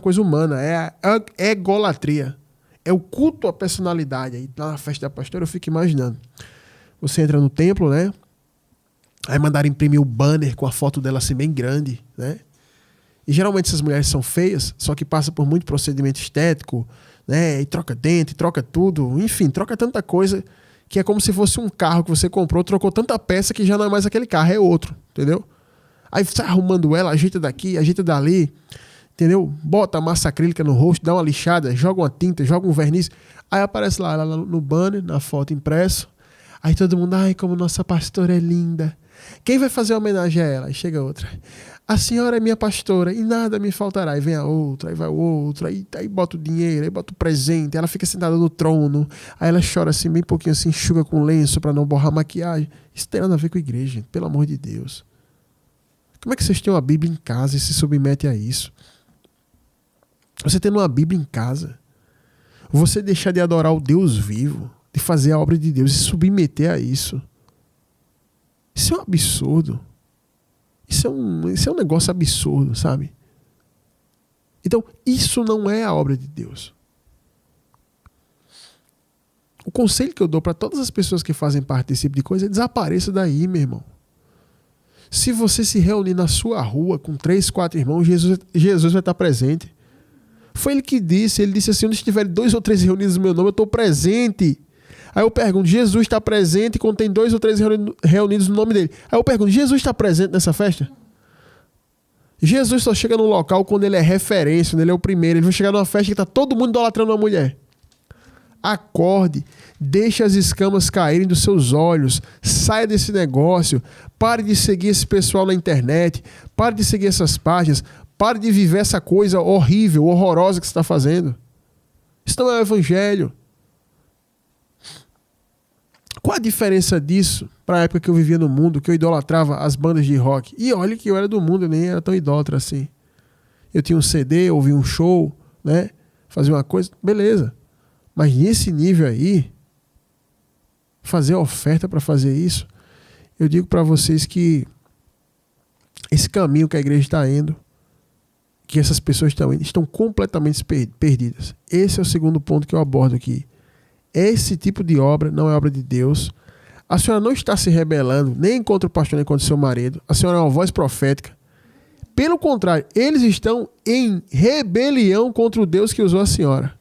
coisa humana, é a egolatria, é o culto à personalidade. Aí lá na festa da pastora eu fico imaginando, você entra no templo, né? Aí mandaram imprimir o banner com a foto dela assim bem grande, né? E geralmente essas mulheres são feias, só que passam por muito procedimento estético, né? E troca dente, troca tudo, enfim, troca tanta coisa que é como se fosse um carro que você comprou, trocou tanta peça que já não é mais aquele carro, é outro, entendeu? Aí sai arrumando ela, ajeita daqui, ajeita dali, entendeu? Bota a massa acrílica no rosto, dá uma lixada, joga uma tinta, joga um verniz, aí aparece lá ela no banner, na foto impresso, aí todo mundo, ai, como nossa pastora é linda. Quem vai fazer homenagem a ela? Aí chega outra. A senhora é minha pastora e nada me faltará. Aí vem a outra, aí vai o outro, aí bota o dinheiro, aí bota o presente, ela fica sentada no trono, aí ela chora assim, bem pouquinho assim, enxuga com lenço para não borrar a maquiagem. Isso tem nada a ver com a igreja, gente, pelo amor de Deus. Como é que vocês têm uma Bíblia em casa e se submetem a isso? Você tendo uma Bíblia em casa, você deixar de adorar o Deus vivo, de fazer a obra de Deus e se submeter a isso. Isso é um absurdo. Isso é um negócio absurdo, sabe? Então, isso não é a obra de Deus. O conselho que eu dou para todas as pessoas que fazem parte desse tipo de coisa é desapareça daí, meu irmão. Se você se reunir na sua rua com 3, 4 irmãos, Jesus vai estar presente. Foi ele que disse, ele disse assim, onde estiver 2 ou 3 reunidos no meu nome, eu estou presente. Aí eu pergunto, Jesus está presente quando tem 2 ou 3 reunidos no nome dele. Aí eu pergunto, Jesus está presente nessa festa? Jesus só chega no local quando ele é referência, quando ele é o primeiro. Ele vai chegar numa festa que está todo mundo idolatrando uma mulher. Acorde, deixe as escamas caírem dos seus olhos, saia desse negócio, pare de seguir esse pessoal na internet, pare de seguir essas páginas, pare de viver essa coisa horrível, horrorosa que você está fazendo. Isso não é o evangelho. Qual a diferença disso para a época que eu vivia no mundo, que eu idolatrava as bandas de rock? E olha que eu era do mundo, eu nem era tão idólatra assim. Eu tinha um CD, ouvia um show, né? Fazia uma coisa, beleza. Mas nesse nível aí, fazer oferta para fazer isso, eu digo para vocês que esse caminho que a igreja está indo, que essas pessoas estão indo, estão completamente perdidas. Esse é o segundo ponto que eu abordo aqui. Esse tipo de obra não é obra de Deus. A senhora não está se rebelando nem contra o pastor, nem contra o seu marido. A senhora é uma voz profética. Pelo contrário, eles estão em rebelião contra o Deus que usou a senhora.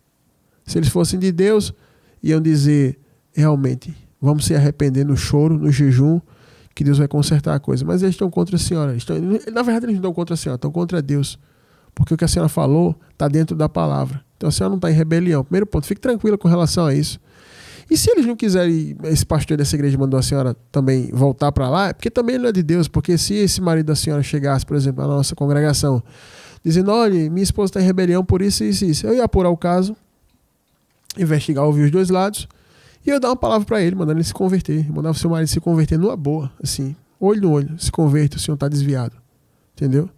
Se eles fossem de Deus, iam dizer, realmente, vamos se arrepender no choro, no jejum, que Deus vai consertar a coisa. Mas eles estão contra a senhora. Na verdade, eles não estão contra a senhora, estão contra Deus. Porque o que a senhora falou está dentro da palavra. Então a senhora não está em rebelião. Primeiro ponto, fique tranquila com relação a isso. E se eles não quiserem, esse pastor dessa igreja mandou a senhora também voltar para lá, é porque também ele não é de Deus. Porque se esse marido da senhora chegasse, por exemplo, na nossa congregação, dizendo, olha, minha esposa está em rebelião por isso, isso, isso. Eu ia apurar o caso, investigar, ouvir os dois lados, e eu dar uma palavra para ele, mandando ele se converter. Mandar o seu marido se converter numa boa, assim, olho no olho, se converte, o senhor está desviado. Entendeu?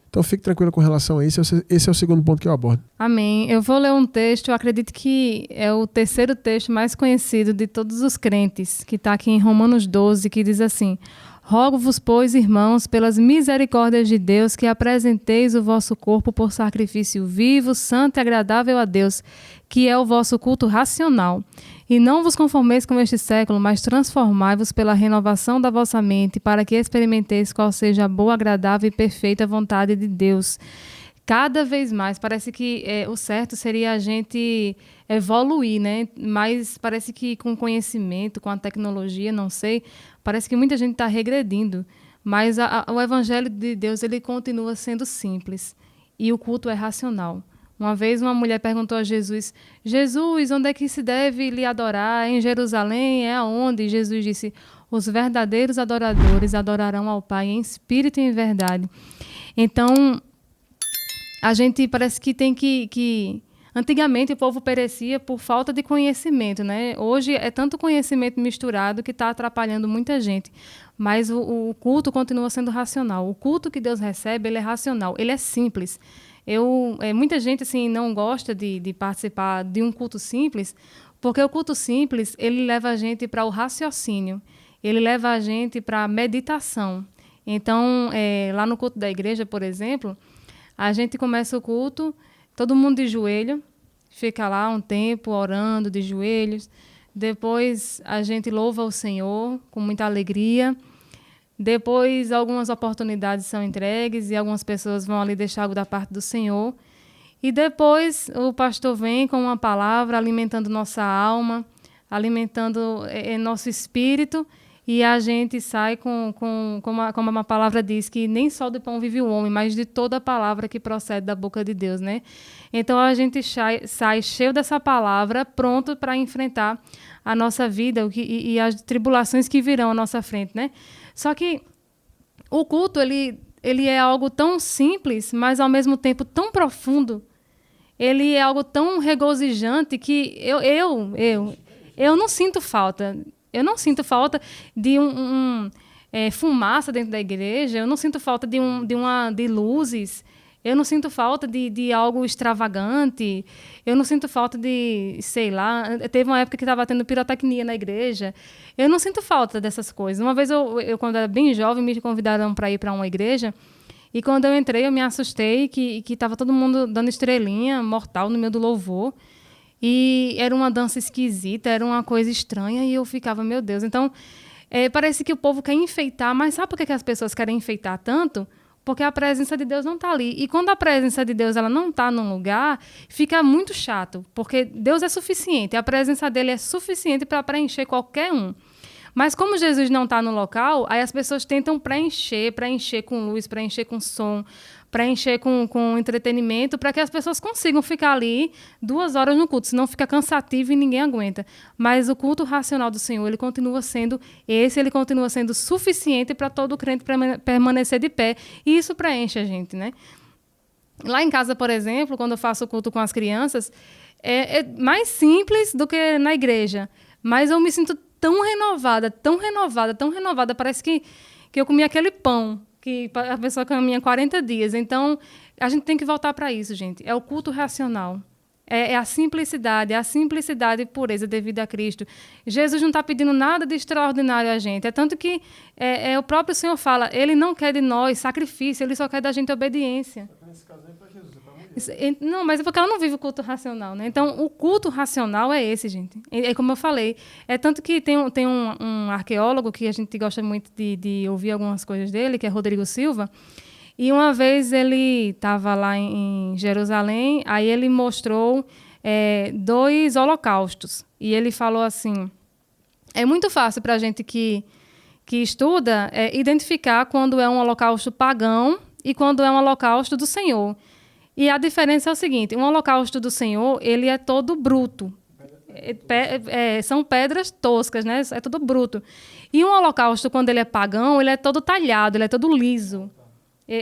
Então fique tranquilo com relação a isso. Esse é o segundo ponto que eu abordo. Amém. Eu vou ler um texto, eu acredito que é o terceiro texto mais conhecido de todos os crentes, que está aqui em Romanos 12, que diz assim: rogo-vos, pois, irmãos, pelas misericórdias de Deus, que apresenteis o vosso corpo por sacrifício vivo, santo e agradável a Deus, que é o vosso culto racional. E não vos conformeis com este século, mas transformai-vos pela renovação da vossa mente, para que experimenteis qual seja a boa, agradável e perfeita vontade de Deus. Cada vez mais, parece que o certo seria a gente evoluir, né? Mas parece que com conhecimento, com a tecnologia, não sei, parece que muita gente está regredindo. Mas o evangelho de Deus, ele continua sendo simples. E o culto é racional. Uma vez uma mulher perguntou a Jesus, Jesus, onde é que se deve lhe adorar? Em Jerusalém? É aonde? E Jesus disse, os verdadeiros adoradores adorarão ao Pai em espírito e em verdade. Então, a gente parece que tem que... Antigamente o povo perecia por falta de conhecimento, né? Hoje é tanto conhecimento misturado que está atrapalhando muita gente. Mas o culto continua sendo racional. O culto que Deus recebe, ele é racional, ele é simples. Muita gente assim, não gosta de participar de um culto simples, porque o culto simples ele leva a gente para o raciocínio, ele leva a gente para a meditação. Então, lá no culto da igreja, por exemplo, a gente começa o culto, todo mundo de joelho, fica lá um tempo orando de joelhos, depois a gente louva o Senhor com muita alegria. Depois, algumas oportunidades são entregues e algumas pessoas vão ali deixar algo da parte do Senhor. E depois, o pastor vem com uma palavra alimentando nossa alma, alimentando nosso espírito, e a gente sai como a palavra diz, que nem só do pão vive o homem, mas de toda a palavra que procede da boca de Deus, né? Então, a gente sai cheio dessa palavra, pronto para enfrentar a nossa vida e as tribulações que virão à nossa frente, né? Só que o culto, ele é algo tão simples, mas ao mesmo tempo tão profundo. Ele é algo tão regozijante que eu não sinto falta. Eu não sinto falta de fumaça dentro da igreja, eu não sinto falta de luzes, eu não sinto falta de algo extravagante, eu não sinto falta de, sei lá, teve uma época que estava tendo pirotecnia na igreja, eu não sinto falta dessas coisas. Uma vez, eu quando era bem jovem, me convidaram para ir para uma igreja, e quando eu entrei, eu me assustei que estava todo mundo dando estrelinha mortal no meio do louvor, E era uma dança esquisita, era uma coisa estranha, e eu ficava, meu Deus. Então, parece que o povo quer enfeitar, mas sabe por que as pessoas querem enfeitar tanto? Porque a presença de Deus não está ali. E quando a presença de Deus ela não está num lugar, fica muito chato, porque Deus é suficiente, a presença dele é suficiente para preencher qualquer um. Mas como Jesus não está no local, aí as pessoas tentam preencher com luz, preencher com som, preencher com entretenimento, para que as pessoas consigam ficar ali 2 horas no culto, senão fica cansativo e ninguém aguenta. Mas o culto racional do Senhor, ele continua sendo suficiente para todo crente permanecer de pé, e isso preenche a gente, né? Lá em casa, por exemplo, quando eu faço o culto com as crianças, é mais simples do que na igreja, mas eu me sinto tão renovada, parece que eu comi aquele pão, que a pessoa caminha 40 dias. Então, a gente tem que voltar para isso, gente. É o culto racional. É a simplicidade e pureza devida a Cristo. Jesus não está pedindo nada de extraordinário a gente. É tanto que o próprio Senhor fala, ele não quer de nós sacrifício, ele só quer da gente obediência. Nesse caso é para Jesus, é para mulher. Não, mas é porque ela não vive o culto racional, né? Então, o culto racional é esse, gente. É como eu falei. É tanto que tem um arqueólogo que a gente gosta muito de ouvir algumas coisas dele, que é Rodrigo Silva. E uma vez ele estava lá em Jerusalém, aí ele mostrou 2 holocaustos. E ele falou assim, é muito fácil para a gente que estuda identificar quando é um holocausto pagão e quando é um holocausto do Senhor. E a diferença é o seguinte, um holocausto do Senhor, ele é todo bruto. São pedras toscas, né? É tudo bruto. E um holocausto, quando ele é pagão, ele é todo talhado, ele é todo liso.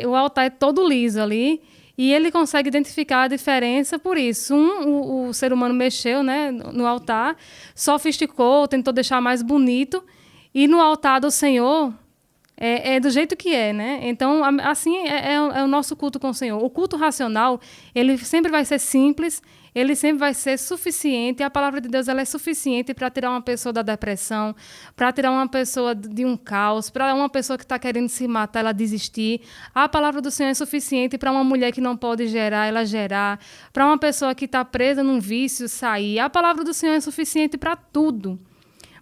O altar é todo liso ali, e ele consegue identificar a diferença por isso. O ser humano mexeu, né, no altar, sofisticou, tentou deixar mais bonito, e no altar do Senhor é do jeito que é, né? Então, assim é o nosso culto com o Senhor. O culto racional, ele sempre vai ser simples, ele sempre vai ser suficiente. A palavra de Deus ela é suficiente para tirar uma pessoa da depressão, para tirar uma pessoa de um caos, para uma pessoa que está querendo se matar, ela desistir. A palavra do Senhor é suficiente para uma mulher que não pode gerar, ela gerar. Para uma pessoa que está presa num vício, sair. A palavra do Senhor é suficiente para tudo.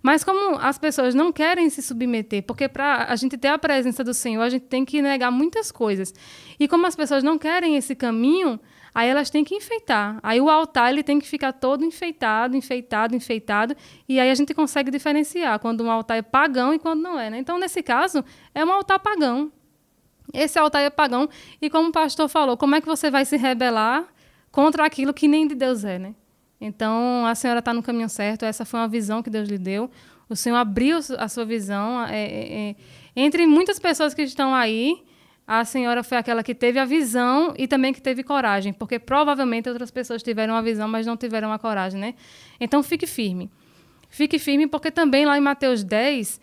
Mas como as pessoas não querem se submeter, porque para a gente ter a presença do Senhor, a gente tem que negar muitas coisas. E como as pessoas não querem esse caminho, aí elas têm que enfeitar. Aí o altar ele tem que ficar todo enfeitado, e aí a gente consegue diferenciar quando um altar é pagão e quando não é, né? Então, nesse caso, é um altar pagão. Esse altar é pagão, e como o pastor falou, como é que você vai se rebelar contra aquilo que nem de Deus é, né? Então, a senhora está no caminho certo, essa foi uma visão que Deus lhe deu. O Senhor abriu a sua visão. Entre muitas pessoas que estão aí, a senhora foi aquela que teve a visão e também que teve coragem, porque provavelmente outras pessoas tiveram a visão, mas não tiveram a coragem, né? Então, fique firme. Fique firme, porque também lá em Mateus 10,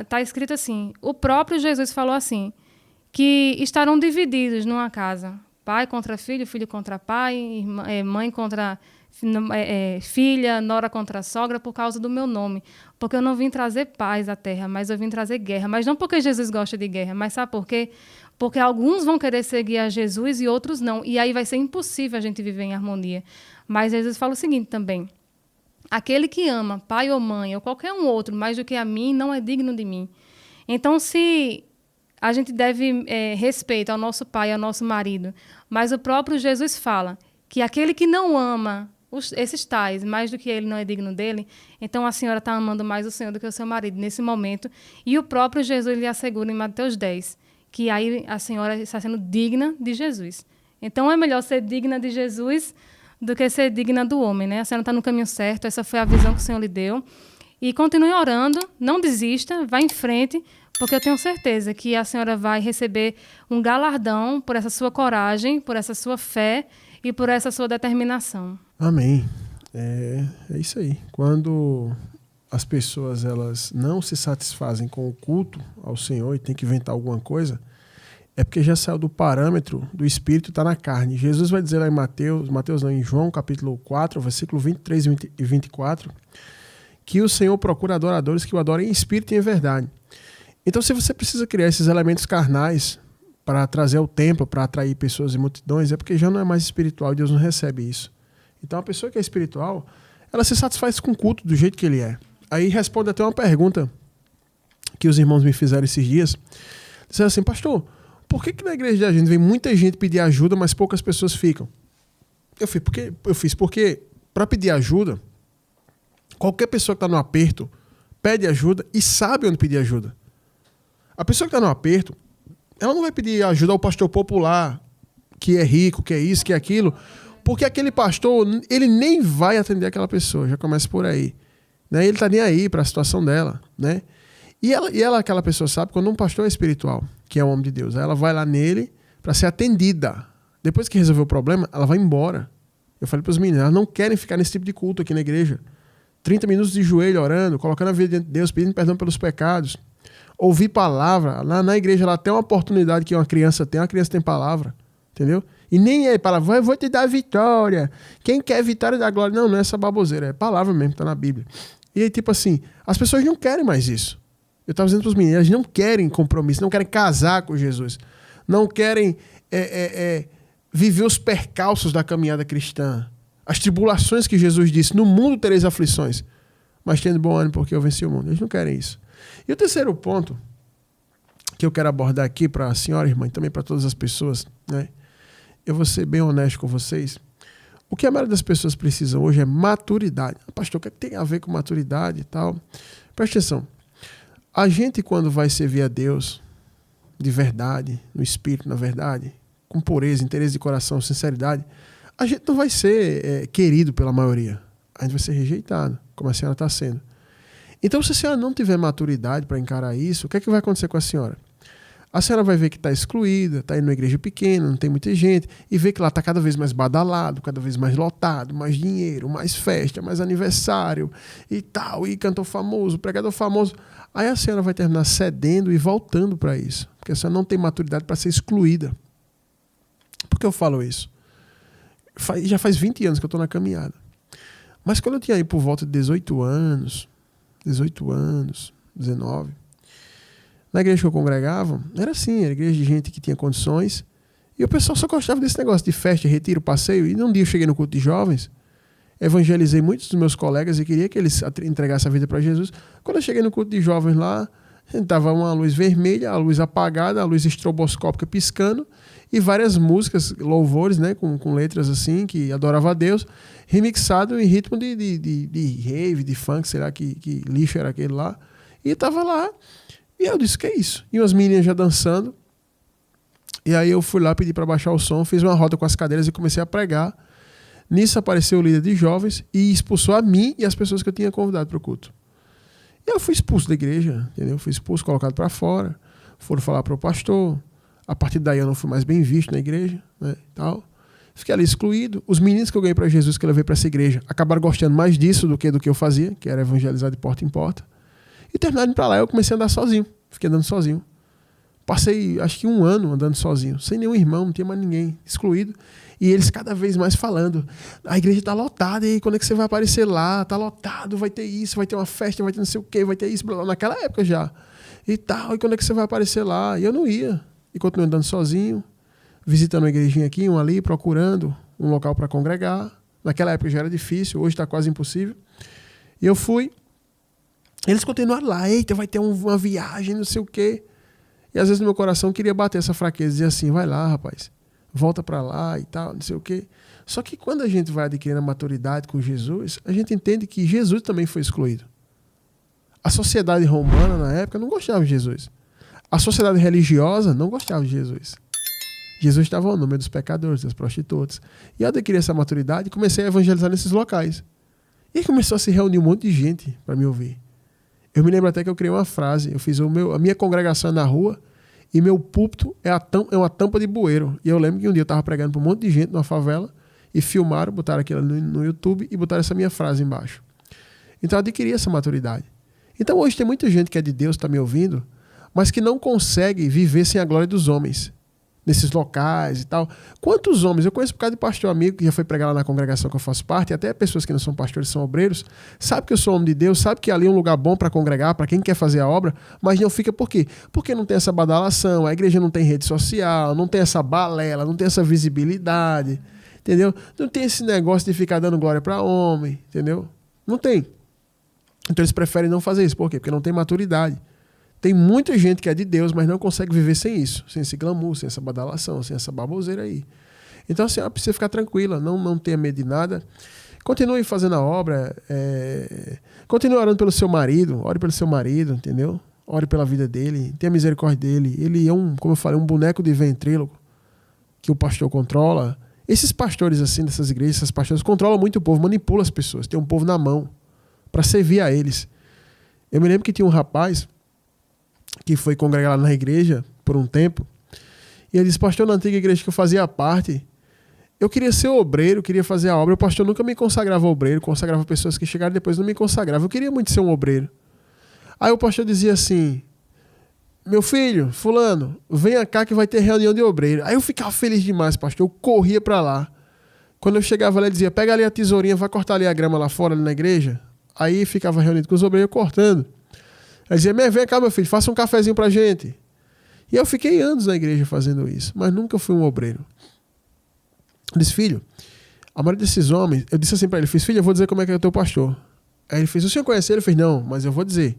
está escrito assim, o próprio Jesus falou assim, que estarão divididos numa casa, pai contra filho, filho contra pai, mãe contra filha, nora contra sogra, por causa do meu nome. Porque eu não vim trazer paz à terra, mas eu vim trazer guerra. Mas não porque Jesus gosta de guerra, mas sabe por quê? Porque alguns vão querer seguir a Jesus e outros não. E aí vai ser impossível a gente viver em harmonia. Mas Jesus fala o seguinte também, aquele que ama pai ou mãe ou qualquer um outro mais do que a mim, não é digno de mim. Então, se a gente deve respeito ao nosso pai, ao nosso marido, mas o próprio Jesus fala que aquele que não ama esses tais, mais do que ele não é digno dele, então a senhora está amando mais o Senhor do que o seu marido nesse momento. E o próprio Jesus lhe assegura em Mateus 10, que aí a senhora está sendo digna de Jesus. Então é melhor ser digna de Jesus do que ser digna do homem, né? A senhora está no caminho certo, essa foi a visão que o Senhor lhe deu. E continue orando, não desista, vá em frente, porque eu tenho certeza que a senhora vai receber um galardão por essa sua coragem, por essa sua fé e por essa sua determinação. Amém. É isso aí. Quando as pessoas elas não se satisfazem com o culto ao Senhor e tem que inventar alguma coisa, é porque já saiu do parâmetro do Espírito, está na carne. Jesus vai dizer lá em João capítulo 4, versículo 23 e 24, que o Senhor procura adoradores que o adorem em espírito e em verdade. Então, se você precisa criar esses elementos carnais para trazer ao templo, para atrair pessoas e multidões, é porque já não é mais espiritual e Deus não recebe isso. Então a pessoa que é espiritual, ela se satisfaz com o culto do jeito que ele é. Aí responde até uma pergunta que os irmãos me fizeram esses dias. Disseram assim, pastor, por que na igreja da gente vem muita gente pedir ajuda, mas poucas pessoas ficam? Porque para pedir ajuda, qualquer pessoa que está no aperto pede ajuda e sabe onde pedir ajuda. A pessoa que está no aperto, ela não vai pedir ajuda ao pastor popular, que é rico, que é isso, que é aquilo, porque aquele pastor, ele nem vai atender aquela pessoa, já começa por aí. Né? Ele está nem aí para a situação dela. Né? E ela, aquela pessoa sabe, quando um pastor é espiritual, que é o homem de Deus, ela vai lá nele para ser atendida. Depois que resolveu o problema, ela vai embora. Eu falei para os meninos, elas não querem ficar nesse tipo de culto aqui na igreja. 30 minutos de joelho orando, colocando a vida diante de Deus, pedindo perdão pelos pecados. Ouvir palavra. Lá na igreja ela tem uma oportunidade que uma criança tem palavra. Entendeu? E nem é palavra, eu vou te dar vitória. Quem quer vitória da glória? Não é essa baboseira, é palavra mesmo, que está na Bíblia. E aí, tipo assim, as pessoas não querem mais isso. Eu estava dizendo para os meninos, eles não querem compromisso, não querem casar com Jesus. Não querem viver os percalços da caminhada cristã. As tribulações que Jesus disse, no mundo tereis aflições, mas tendo bom ânimo porque eu venci o mundo. Eles não querem isso. E o terceiro ponto que eu quero abordar aqui para a senhora, irmã, e também para todas as pessoas, né? Eu vou ser bem honesto com vocês. O que a maioria das pessoas precisam hoje é maturidade. Pastor, o que tem a ver com maturidade e tal? Presta atenção. A gente, quando vai servir a Deus de verdade, no espírito, na verdade, com pureza, interesse de coração, sinceridade, a gente não vai ser querido pela maioria. A gente vai ser rejeitado, como a senhora está sendo. Então, se a senhora não tiver maturidade para encarar isso, o que é que vai acontecer com a senhora? A senhora vai ver que está excluída, está indo numa igreja pequena, não tem muita gente, e vê que lá está cada vez mais badalado, cada vez mais lotado, mais dinheiro, mais festa, mais aniversário e tal, e cantor famoso, pregador famoso. Aí a senhora vai terminar cedendo e voltando para isso, porque a senhora não tem maturidade para ser excluída. Por que eu falo isso? Já faz 20 anos que eu estou na caminhada. Mas quando eu tinha aí por volta de 18 anos, 19, na igreja que eu congregava, era assim, era igreja de gente que tinha condições, e o pessoal só gostava desse negócio de festa, retiro, passeio, e um dia eu cheguei no culto de jovens, evangelizei muitos dos meus colegas e queria que eles entregassem a vida para Jesus. Quando eu cheguei no culto de jovens lá, estava uma luz vermelha, a luz apagada, a luz estroboscópica piscando, e várias músicas, louvores, né, com letras assim, que adorava a Deus, remixado em ritmo de rave, de funk, sei lá que lixo era aquele lá, e estava lá. E eu disse, que é isso? E umas meninas já dançando. E aí eu fui lá, pedi para baixar o som, fiz uma roda com as cadeiras e comecei a pregar. Nisso apareceu o líder de jovens e expulsou a mim e as pessoas que eu tinha convidado para o culto. E eu fui expulso da igreja, entendeu? Fui expulso, colocado para fora. Foram falar para o pastor. A partir daí eu não fui mais bem visto na igreja, né, tal. Fiquei ali excluído. Os meninos que eu ganhei para Jesus, que eu levei para essa igreja, acabaram gostando mais disso do que eu fazia, que era evangelizar de porta em porta. E terminando para lá, eu comecei a andar sozinho. Fiquei andando sozinho. Passei, acho que 1 ano andando sozinho. Sem nenhum irmão, não tinha mais ninguém. Excluído. E eles cada vez mais falando. A igreja está lotada. E aí, quando é que você vai aparecer lá? Está lotado, vai ter isso, vai ter uma festa, vai ter não sei o quê, vai ter isso. Blá, blá. Naquela época já. E tal. E quando é que você vai aparecer lá? E eu não ia. E continuei andando sozinho. Visitando uma igrejinha aqui, uma ali, procurando um local para congregar. Naquela época já era difícil. Hoje está quase impossível. E eu fui. Eles continuaram lá, eita, vai ter uma viagem, não sei o quê. E às vezes no meu coração eu queria bater essa fraqueza, dizer assim, vai lá, rapaz, volta para lá e tal, não sei o quê. Só que quando a gente vai adquirindo a maturidade com Jesus, a gente entende que Jesus também foi excluído. A sociedade romana, na época, não gostava de Jesus. A sociedade religiosa não gostava de Jesus. Jesus estava no meio dos pecadores, das prostitutas. E eu adquiri essa maturidade e comecei a evangelizar nesses locais. E começou a se reunir um monte de gente para me ouvir. Eu me lembro até que eu criei uma frase. Eu fiz a minha congregação na rua e meu púlpito é uma tampa de bueiro. E eu lembro que um dia eu estava pregando para um monte de gente numa favela e filmaram, botaram aquilo no YouTube e botaram essa minha frase embaixo. Então eu adquiri essa maturidade. Então hoje tem muita gente que é de Deus, está me ouvindo, mas que não consegue viver sem a glória dos homens. Nesses locais e tal. Quantos homens? Eu conheço por causa de pastor amigo que já foi pregar lá na congregação que eu faço parte, e até pessoas que não são pastores, são obreiros, sabe que eu sou homem de Deus, sabe que ali é um lugar bom para congregar, para quem quer fazer a obra, mas não fica por quê? Porque não tem essa badalação, a igreja não tem rede social, não tem essa balela, não tem essa visibilidade, entendeu? Não tem esse negócio de ficar dando glória para homem, entendeu? Não tem. Então eles preferem não fazer isso. Por quê? Porque não tem maturidade. Tem muita gente que é de Deus, mas não consegue viver sem isso, sem esse glamour, sem essa badalação, sem essa baboseira aí. Então a senhora precisa ficar tranquila, não tenha medo de nada. Continue fazendo a obra, continue orando pelo seu marido, ore pelo seu marido, entendeu? Ore pela vida dele, tenha misericórdia dele. Ele é como eu falei, um boneco de ventríloco que o pastor controla. Esses pastores assim, dessas igrejas, esses pastores controlam muito o povo, manipulam as pessoas, tem um povo na mão para servir a eles. Eu me lembro que tinha um rapaz que foi congregar lá na igreja por um tempo, e ele disse: pastor, na antiga igreja que eu fazia parte, eu queria ser obreiro, queria fazer a obra, o pastor nunca me consagrava obreiro, consagrava pessoas que chegaram depois, não me consagrava, eu queria muito ser um obreiro. Aí o pastor dizia assim: meu filho, fulano, venha cá que vai ter reunião de obreiro. Aí eu ficava feliz demais, pastor, eu corria para lá. Quando eu chegava lá, ele dizia: pega ali a tesourinha, vai cortar ali a grama lá fora, ali na igreja. Aí ficava reunido com os obreiros, cortando. Aí dizia: vem cá, meu filho, faça um cafezinho pra gente. E eu fiquei anos na igreja fazendo isso, mas nunca fui um obreiro. Eu disse: filho, a maioria desses homens, eu disse assim para ele, filho, eu vou dizer como é que é o teu pastor. Aí ele fez: o senhor conhece ele? Eu falei: não, mas eu vou dizer.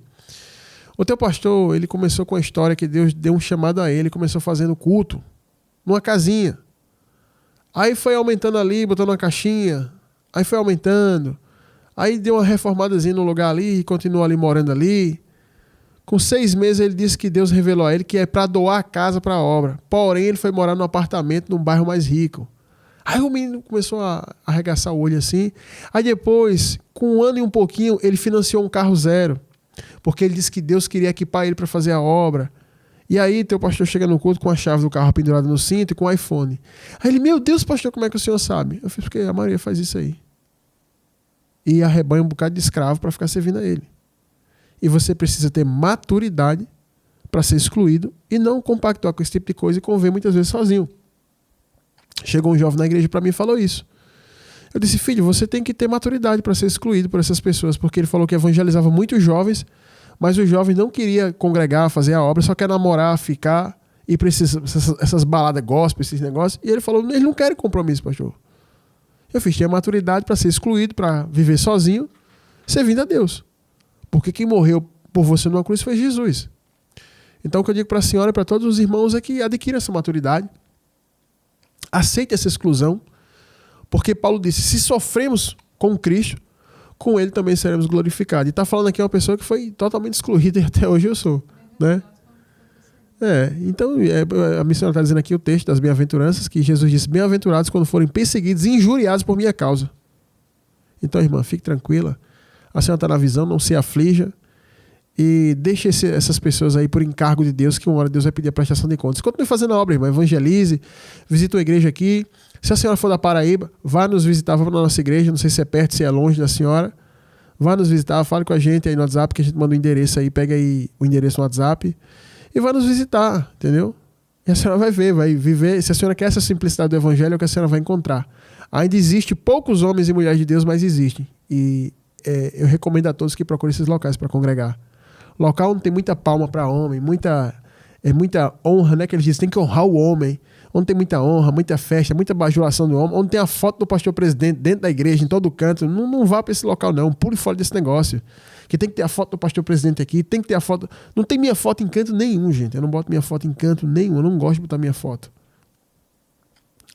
O teu pastor, ele começou com a história que Deus deu um chamado a ele, começou fazendo culto, numa casinha. Aí foi aumentando ali, botando uma caixinha, aí foi aumentando, aí deu uma reformadazinha no lugar ali, e continuou ali morando ali. Com 6 meses ele disse que Deus revelou a ele que é para doar a casa para a obra. Porém, ele foi morar num apartamento num bairro mais rico. Aí o menino começou a arregaçar o olho assim. Aí depois, com 1 ano e um pouquinho, ele financiou um carro zero. Porque ele disse que Deus queria equipar ele para fazer a obra. E aí teu pastor chega no culto com a chave do carro pendurada no cinto e com o iPhone. Aí ele: meu Deus, pastor, como é que o senhor sabe? Eu fiz: porque a Maria faz isso aí. E arrebanha um bocado de escravo para ficar servindo a ele. E você precisa ter maturidade para ser excluído e não compactuar com esse tipo de coisa e conviver muitas vezes sozinho. Chegou um jovem na igreja para mim e falou isso. Eu disse: filho, você tem que ter maturidade para ser excluído por essas pessoas, porque ele falou que evangelizava muitos jovens, mas os jovens não queriam congregar, fazer a obra, só quer namorar, ficar, ir para essas baladas gospel, esses negócios. E ele falou: eles não querem compromisso, pastor. Eu fiz: tinha maturidade para ser excluído, para viver sozinho, servindo a Deus. Porque quem morreu por você numa cruz foi Jesus. Então o que eu digo para a senhora e para todos os irmãos é que adquira essa maturidade, aceite essa exclusão, porque Paulo disse: se sofremos com Cristo, com ele também seremos glorificados. E está falando aqui uma pessoa que foi totalmente excluída e até hoje eu sou, né? Então a missionária está dizendo aqui o texto das bem-aventuranças, que Jesus disse: bem-aventurados quando forem perseguidos e injuriados por minha causa. Então, irmã, fique tranquila, a senhora está na visão, não se aflija e deixe essas pessoas aí por encargo de Deus, que uma hora Deus vai pedir a prestação de contas. Continue fazendo a obra, irmã, evangelize, visite uma igreja aqui. Se a senhora for da Paraíba, vá nos visitar, vá para a nossa igreja, não sei se é perto, se é longe da senhora. Vá nos visitar, fale com a gente aí no WhatsApp, que a gente manda o endereço aí, pega aí o endereço no WhatsApp e vá nos visitar, entendeu? E a senhora vai ver, vai viver. Se a senhora quer essa simplicidade do evangelho, é o que a senhora vai encontrar. Ainda existe poucos homens e mulheres de Deus, mas existem. E eu recomendo a todos que procurem esses locais para congregar. Local onde tem muita palma para homem, muita honra, né? Que eles dizem, tem que honrar o homem. Onde tem muita honra, muita festa, muita bajulação do homem, onde tem a foto do pastor presidente dentro da igreja, em todo canto. Não vá para esse local, não. Pule fora desse negócio. Que tem que ter a foto do pastor presidente aqui, tem que ter a foto. Não tem minha foto em canto nenhum, gente. Eu não boto minha foto em canto nenhum. Eu não gosto de botar minha foto.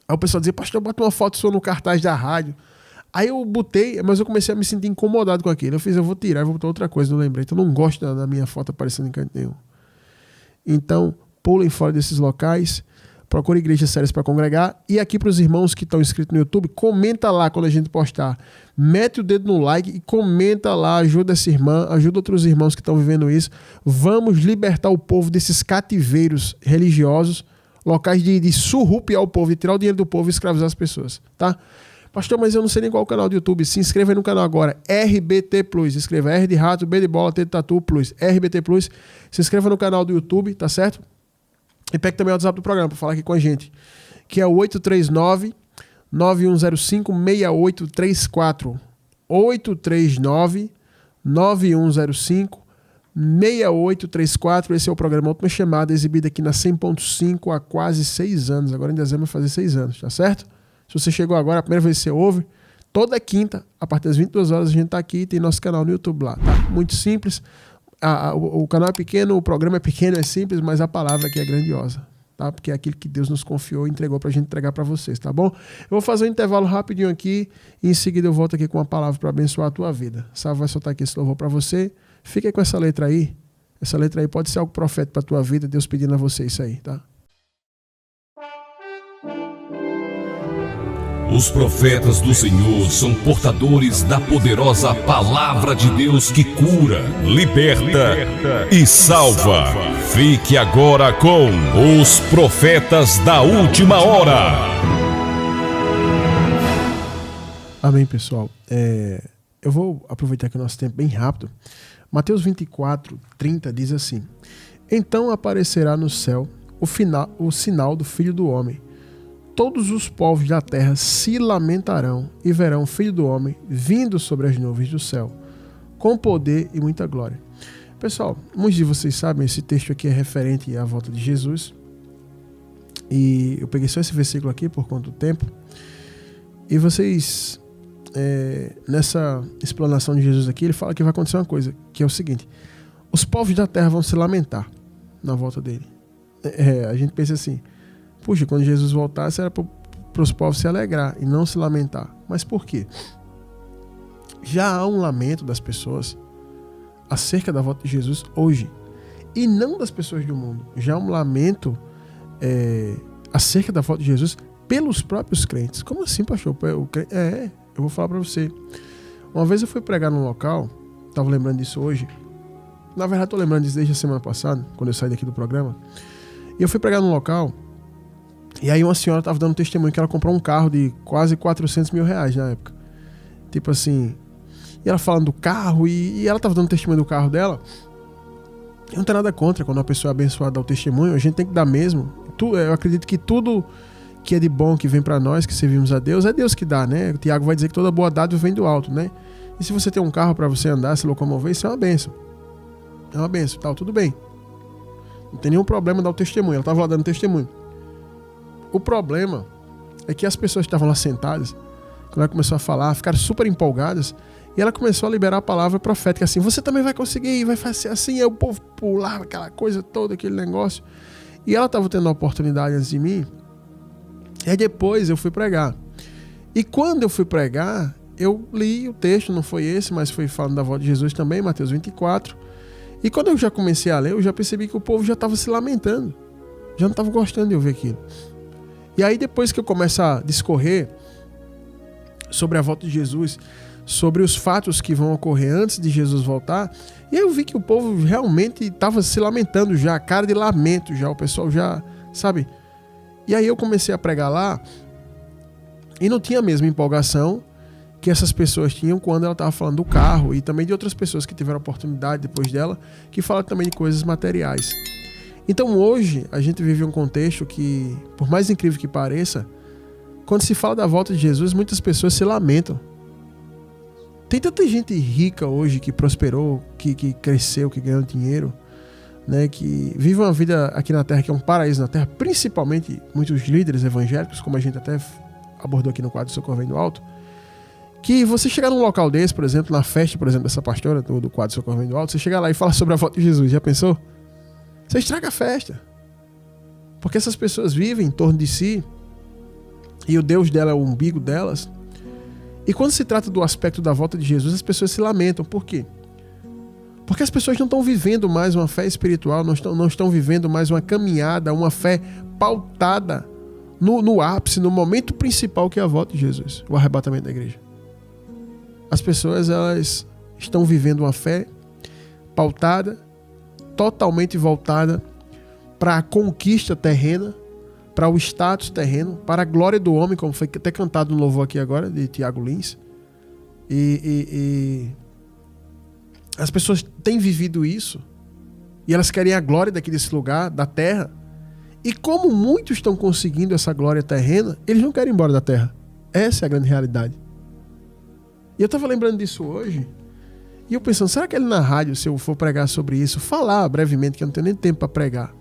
Aí o pessoal dizia, pastor, bota uma foto sua no cartaz da rádio. Aí eu botei, mas eu comecei a me sentir incomodado com aquilo. Eu vou tirar, vou botar outra coisa, não lembrei. Então eu não gosto da minha foto aparecendo em canto nenhum. Então, pulem fora desses locais, procure igrejas sérias para congregar. E aqui para os irmãos que estão inscritos no YouTube, comenta lá quando a gente postar. Mete o dedo no like e comenta lá, ajuda essa irmã, ajuda outros irmãos que estão vivendo isso. Vamos libertar o povo desses cativeiros religiosos, locais de surrupiar o povo, de tirar o dinheiro do povo e escravizar as pessoas, tá? Pastor, mas eu não sei nem qual é o canal do YouTube. Se inscreva aí no canal agora, RBT Plus. Escreva R de rato, B de bola, T de tatu, Plus. RBT Plus. Se inscreva no canal do YouTube, tá certo? E pegue também o WhatsApp do programa para falar aqui com a gente, que é o 839-9105-6834. 839-9105-6834. Esse é o programa Última Chamada, exibido aqui na 100.5 há quase 6 anos. Agora em dezembro vai fazer 6 anos, tá certo? Se você chegou agora, a primeira vez que você ouve, toda quinta, a partir das 22 horas, a gente está aqui e tem nosso canal no YouTube lá. Tá? Muito simples. O canal é pequeno, o programa é pequeno, é simples, mas a palavra aqui é grandiosa. Tá? Porque é aquilo que Deus nos confiou e entregou para a gente entregar para vocês, tá bom? Eu vou fazer um intervalo rapidinho aqui e em seguida eu volto aqui com uma palavra para abençoar a tua vida. Sávio vai soltar aqui esse louvor para você. Fica aí com essa letra aí. Essa letra aí pode ser algo profético para a tua vida, Deus pedindo a você isso aí, tá? Os profetas do Senhor são portadores da poderosa palavra de Deus que cura, liberta e salva. Fique agora com os profetas da última hora. Amém, pessoal. Eu vou aproveitar que o nosso tempo é bem rápido. Mateus 24:30 diz assim: Então aparecerá no céu o sinal do Filho do Homem. Todos os povos da terra se lamentarão e verão o Filho do Homem vindo sobre as nuvens do céu, com poder e muita glória. Pessoal, muitos de vocês sabem, esse texto aqui é referente à volta de Jesus. E eu peguei só esse versículo aqui por conta do tempo. E vocês, nessa explanação de Jesus aqui, ele fala que vai acontecer uma coisa, que é o seguinte: os povos da terra vão se lamentar na volta dele. A gente pensa assim, puxa, quando Jesus voltasse era para os povos se alegrar e não se lamentar. Mas por quê? Já há um lamento das pessoas acerca da volta de Jesus hoje. E não das pessoas do mundo. Já há um lamento acerca da volta de Jesus pelos próprios crentes. Como assim, pastor? Eu vou falar para você. Uma vez eu fui pregar num local, estava lembrando disso hoje. Na verdade, estou lembrando disso desde a semana passada, quando eu saí daqui do programa. E eu fui pregar num local. E aí uma senhora estava dando testemunho que ela comprou um carro de quase 400 mil reais na época. Tipo assim, e ela falando do carro, e ela estava dando testemunho do carro dela. Eu não tenho nada contra quando uma pessoa é abençoada dá o testemunho, a gente tem que dar mesmo. Eu acredito que tudo que é de bom que vem para nós, que servimos a Deus, é Deus que dá, né? O Tiago vai dizer que toda boa dádiva vem do alto, né? E se você tem um carro para você andar, se locomover, isso é uma bênção. É uma bênção, tal, tudo bem. Não tem nenhum problema dar o testemunho, ela estava lá dando testemunho. O problema é que as pessoas que estavam lá sentadas, quando ela começou a falar, ficaram super empolgadas, e ela começou a liberar a palavra profética assim: você também vai conseguir, vai fazer assim. Aí o povo pulava, aquela coisa toda, aquele negócio. E ela estava tendo a oportunidade antes de mim, e aí depois eu fui pregar. E quando eu fui pregar, eu li o texto, não foi esse, mas foi falando da volta de Jesus também, Mateus 24. E quando eu já comecei a ler, eu já percebi que o povo já estava se lamentando, já não estava gostando de ouvir aquilo. E aí depois que eu começo a discorrer sobre a volta de Jesus, sobre os fatos que vão ocorrer antes de Jesus voltar, e eu vi que o povo realmente estava se lamentando já, cara de lamento já, o pessoal já, sabe? E aí eu comecei a pregar lá e não tinha a mesma empolgação que essas pessoas tinham quando ela estava falando do carro, e também de outras pessoas que tiveram oportunidade depois dela, que falam também de coisas materiais. Então hoje a gente vive um contexto que, por mais incrível que pareça, quando se fala da volta de Jesus, muitas pessoas se lamentam. Tem tanta gente rica hoje que prosperou, que cresceu, que ganhou dinheiro, né, que vive uma vida aqui na Terra que é um paraíso na Terra, principalmente muitos líderes evangélicos, como a gente até abordou aqui no quadro Socorro Vem do Alto, que você chegar num local desse, por exemplo, na festa, por exemplo, dessa pastora do quadro Socorro Vem do Alto, você chegar lá e falar sobre a volta de Jesus, já pensou? Você estraga a festa. Porque essas pessoas vivem em torno de si e o Deus dela é o umbigo delas. E quando se trata do aspecto da volta de Jesus, as pessoas se lamentam. Por quê? Porque as pessoas não estão vivendo mais uma fé espiritual, não estão vivendo mais uma caminhada, uma fé pautada no ápice, no momento principal que é a volta de Jesus, o arrebatamento da igreja. As pessoas, elas estão vivendo uma fé pautada, totalmente voltada para a conquista terrena, para o status terreno, para a glória do homem, como foi até cantado no louvor aqui agora, de Tiago Lins. E as pessoas têm vivido isso, e elas querem a glória desse lugar, da terra. E como muitos estão conseguindo essa glória terrena, eles não querem ir embora da terra. Essa é a grande realidade. E eu estava lembrando disso hoje, e eu pensando, será que ele na rádio, se eu for pregar sobre isso, falar brevemente, que eu não tenho nem tempo para pregar,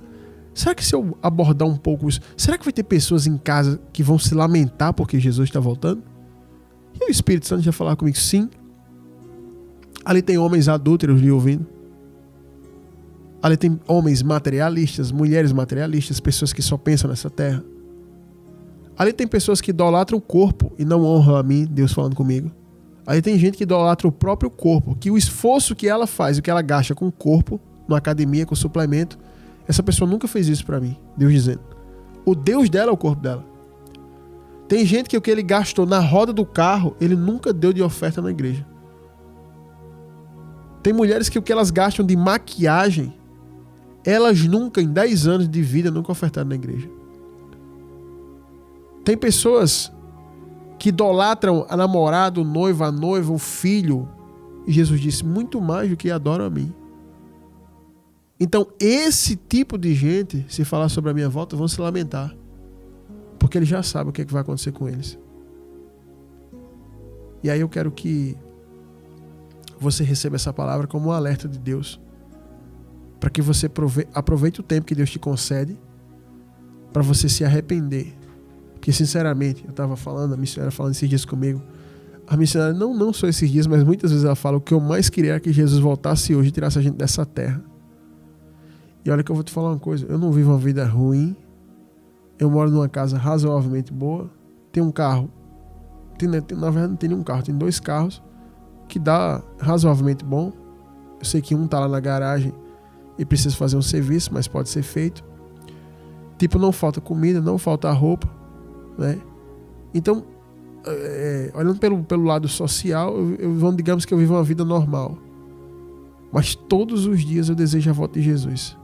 Será que se eu abordar um pouco isso, será que vai ter pessoas em casa que vão se lamentar porque Jesus está voltando? E o Espírito Santo já falar comigo, sim. Ali tem homens adúlteros lhe ouvindo. Ali tem homens materialistas, mulheres materialistas, pessoas que só pensam nessa terra. Ali tem pessoas que idolatram o corpo e não honram a mim, Deus falando comigo. Ali tem gente que idolatra o próprio corpo, que o esforço que ela faz, o que ela gasta com o corpo, na academia, com suplemento, essa pessoa nunca fez isso pra mim, Deus dizendo. O Deus dela é o corpo dela. Tem gente que o que ele gastou na roda do carro, ele nunca deu de oferta na igreja. Tem mulheres que o que elas gastam de maquiagem, elas nunca, em 10 anos de vida, nunca ofertaram na igreja. Tem pessoas que idolatram a namorada, o noivo, a noiva, o filho. E Jesus disse, muito mais do que adoram a mim. Então, esse tipo de gente, se falar sobre a minha volta, vão se lamentar. Porque eles já sabem o que vai acontecer com eles. E aí eu quero que você receba essa palavra como um alerta de Deus. Para que você aproveite o tempo que Deus te concede para você se arrepender. Porque, sinceramente, eu estava falando, a missionária falando esses dias comigo, a missionária não só esses dias, mas muitas vezes ela fala, o que eu mais queria era que Jesus voltasse hoje e tirasse a gente dessa terra. E olha que eu vou te falar uma coisa, eu não vivo uma vida ruim, eu moro numa casa razoavelmente boa, tenho um carro, na verdade não tenho nenhum carro, tenho 2 carros, que dá razoavelmente bom. Eu sei que um tá lá na garagem e preciso fazer um serviço, mas pode ser feito. Tipo, não falta comida, não falta roupa, né? Então, olhando pelo lado social, digamos que eu vivo uma vida normal. Mas todos os dias eu desejo a volta de Jesus.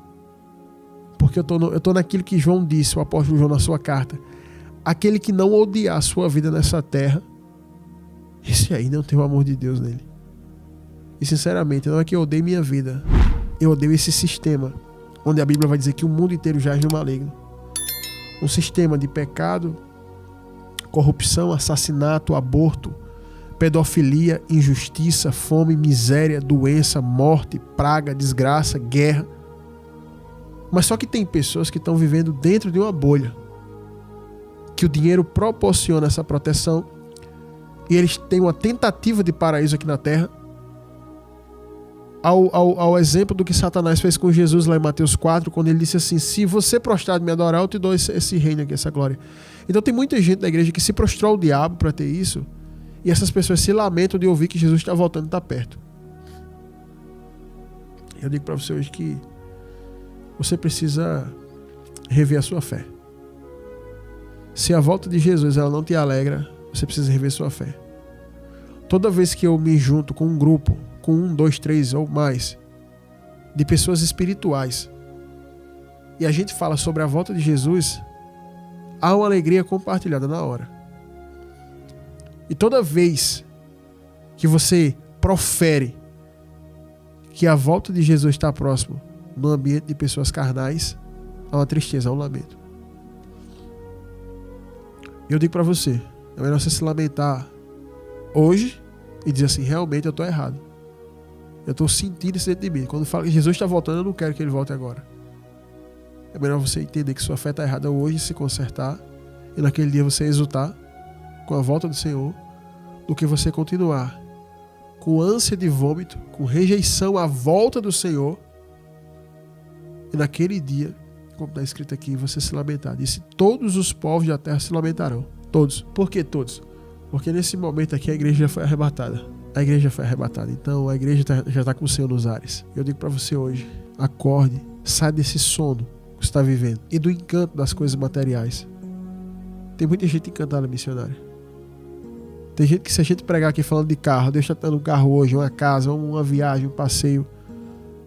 Porque eu tô naquilo que João disse, o apóstolo João na sua carta. Aquele que não odiar a sua vida nessa terra, esse aí não tem o amor de Deus nele. E sinceramente, não é que eu odeio minha vida. Eu odeio esse sistema, onde a Bíblia vai dizer que o mundo inteiro jaz no maligno. Um sistema de pecado, corrupção, assassinato, aborto, pedofilia, injustiça, fome, miséria, doença, morte, praga, desgraça, guerra. Mas só que tem pessoas que estão vivendo dentro de uma bolha, que o dinheiro proporciona essa proteção, e eles têm uma tentativa de paraíso aqui na terra, ao exemplo do que Satanás fez com Jesus lá em Mateus 4, quando ele disse assim, se você prostrar e me adorar, eu te dou esse reino aqui, essa glória. Então tem muita gente da igreja que se prostrou ao diabo para ter isso, e essas pessoas se lamentam de ouvir que Jesus está voltando e está perto. Eu digo para você hoje que você precisa rever a sua fé. Se a volta de Jesus ela não te alegra, você precisa rever sua fé. Toda vez que eu me junto com um grupo, com 1, 2, 3 ou mais, de pessoas espirituais, e a gente fala sobre a volta de Jesus, há uma alegria compartilhada na hora. E toda vez que você profere que a volta de Jesus está próximo no ambiente de pessoas carnais, há uma tristeza, há um lamento. Eu digo para você, é melhor você se lamentar hoje e dizer assim, realmente eu estou errado. Eu estou sentindo isso dentro de mim. Quando fala que Jesus está voltando, eu não quero que ele volte agora. É melhor você entender que sua fé está errada hoje, se consertar, e naquele dia você exultar com a volta do Senhor, do que você continuar com ânsia de vômito, com rejeição à volta do Senhor, e naquele dia, como está escrito aqui, você se lamentar. Disse, todos os povos da terra se lamentarão. Todos. Por que todos? Porque nesse momento aqui a igreja já foi arrebatada. A igreja foi arrebatada. Então a igreja já está com o Senhor nos ares. Eu digo para você hoje, acorde, sai desse sono que você está vivendo e do encanto das coisas materiais. Tem muita gente encantada, missionária. Tem gente que, se a gente pregar aqui falando de carro, Deus está dando um carro hoje, uma casa, uma viagem, um passeio,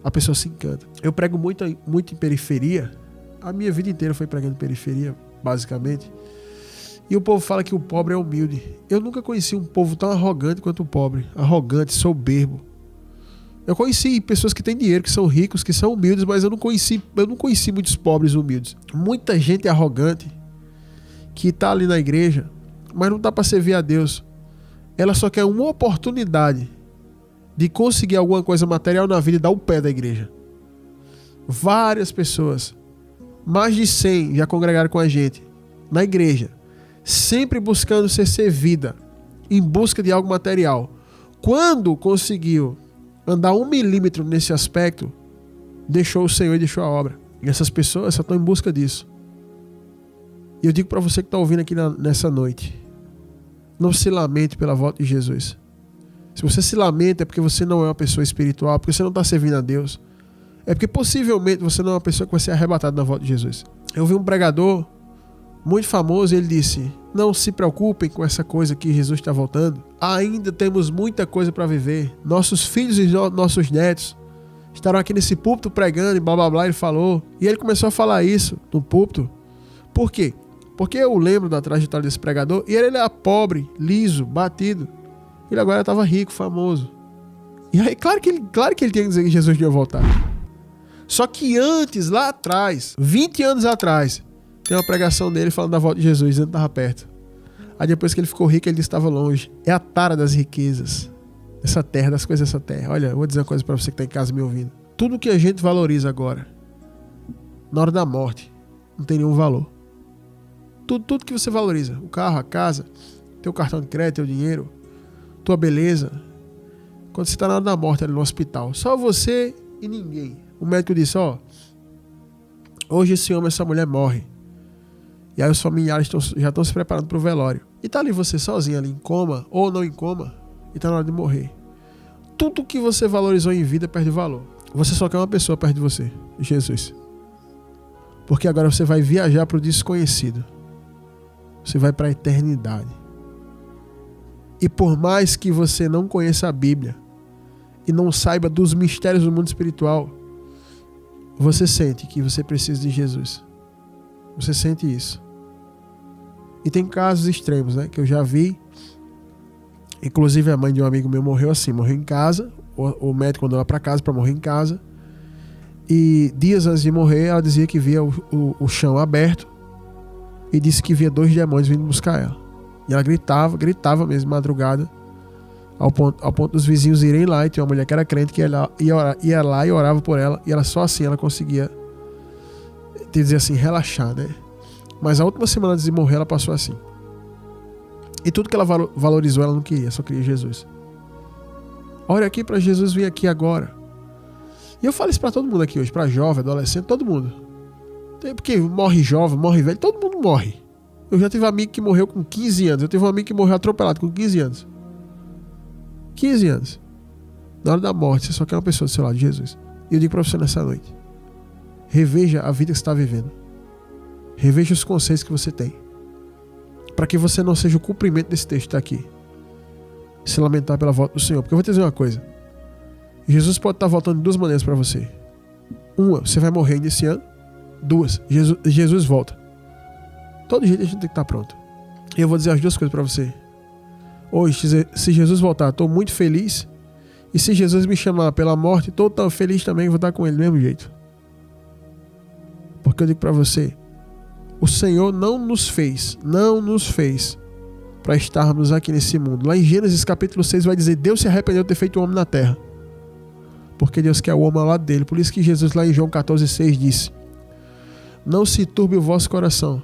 a pessoa se encanta. Eu prego muito em periferia. A minha vida inteira foi pregando em periferia, basicamente. E o povo fala que o pobre é humilde. Eu nunca conheci um povo tão arrogante quanto o pobre. Arrogante, soberbo. Eu conheci pessoas que têm dinheiro, que são ricos, que são humildes, mas eu não conheci muitos pobres humildes. Muita gente arrogante que está ali na igreja, mas não está para servir a Deus. Ela só quer uma oportunidade de conseguir alguma coisa material na vida e dar o pé da igreja. Várias pessoas Mais de 100 já congregaram com a gente na igreja, sempre buscando ser servida, em busca de algo material. Quando conseguiu andar 1 milímetro nesse aspecto, deixou o Senhor e deixou a obra. E essas pessoas só estão em busca disso. E eu digo para você que está ouvindo aqui nessa noite, não se lamente pela volta de Jesus. Se você se lamenta é porque você não é uma pessoa espiritual, porque você não está servindo a Deus. É porque possivelmente você não é uma pessoa que vai ser arrebatada na volta de Jesus. Eu vi um pregador muito famoso, ele disse: não se preocupem com essa coisa que Jesus está voltando. Ainda temos muita coisa para viver. Nossos filhos e nossos netos estarão aqui nesse púlpito pregando e blá blá blá, ele falou. E ele começou a falar isso no púlpito. Por quê? Porque eu lembro da trajetória desse pregador e ele era pobre, liso, batido. Ele agora estava rico, famoso. E aí, claro que ele tinha que dizer que Jesus ia voltar. Só que antes, lá atrás, 20 anos atrás, tem uma pregação dele falando da volta de Jesus, dizendo que estava perto. Aí depois que ele ficou rico, ele disse que estava longe. É a tara das riquezas dessa terra, das coisas dessa terra. Olha, eu vou dizer uma coisa para você que está em casa me ouvindo. Tudo que a gente valoriza agora, na hora da morte, não tem nenhum valor. Tudo que você valoriza, o carro, a casa, teu cartão de crédito, teu dinheiro, tua beleza, quando você está na hora da morte ali no hospital, só você e ninguém. O médico disse: hoje esse homem, essa mulher morre. E aí os familiares já estão se preparando para o velório. E tá ali você sozinho ali em coma, ou não em coma, e tá na hora de morrer. Tudo que você valorizou em vida perde valor. Você só quer uma pessoa perto de você, Jesus. Porque agora você vai viajar para o desconhecido. Você vai para a eternidade. E por mais que você não conheça a Bíblia e não saiba dos mistérios do mundo espiritual, você sente que você precisa de Jesus. Você sente isso. E tem casos extremos, né, que eu já vi. Inclusive a mãe de um amigo meu morreu assim, morreu em casa. O médico mandou ela para casa para morrer em casa. E dias antes de morrer, ela dizia que via o chão aberto e disse que via 2 demônios vindo buscar ela. E ela gritava mesmo de madrugada, ao ponto dos vizinhos irem lá, e tinha uma mulher que era crente que ia lá e orava por ela, e ela só assim ela conseguia, dizer assim, relaxar, né? Mas a última semana antes de morrer ela passou assim. E tudo que ela valorizou ela não queria, só queria Jesus. Olha aqui para Jesus vir aqui agora. E eu falo isso para todo mundo aqui hoje, para jovem, adolescente, todo mundo. Porque morre jovem, morre velho, todo mundo morre. Eu já tive um amigo que morreu com 15 anos. Eu tive um amigo que morreu atropelado com 15 anos. 15 anos. Na hora da morte, você só quer uma pessoa do seu lado, Jesus. E eu digo para você nessa noite: reveja a vida que você está vivendo. Reveja os conceitos que você tem. Para que você não seja o cumprimento desse texto que está aqui. Se lamentar pela volta do Senhor. Porque eu vou te dizer uma coisa. Jesus pode estar voltando de 2 maneiras para você. Uma, você vai morrer ainda esse ano. 2, Jesus volta. Todo jeito a gente tem que estar pronto. E eu vou dizer as 2 coisas para você. Hoje, se Jesus voltar, estou muito feliz. E se Jesus me chamar pela morte, estou tão feliz também, vou estar com ele do mesmo jeito. Porque eu digo para você, o Senhor não nos fez para estarmos aqui nesse mundo. Lá em Gênesis capítulo 6 vai dizer: Deus se arrependeu de ter feito o homem na terra. Porque Deus quer o homem ao lado dele. Por isso que Jesus lá em João 14,6 disse: não se turbe o vosso coração.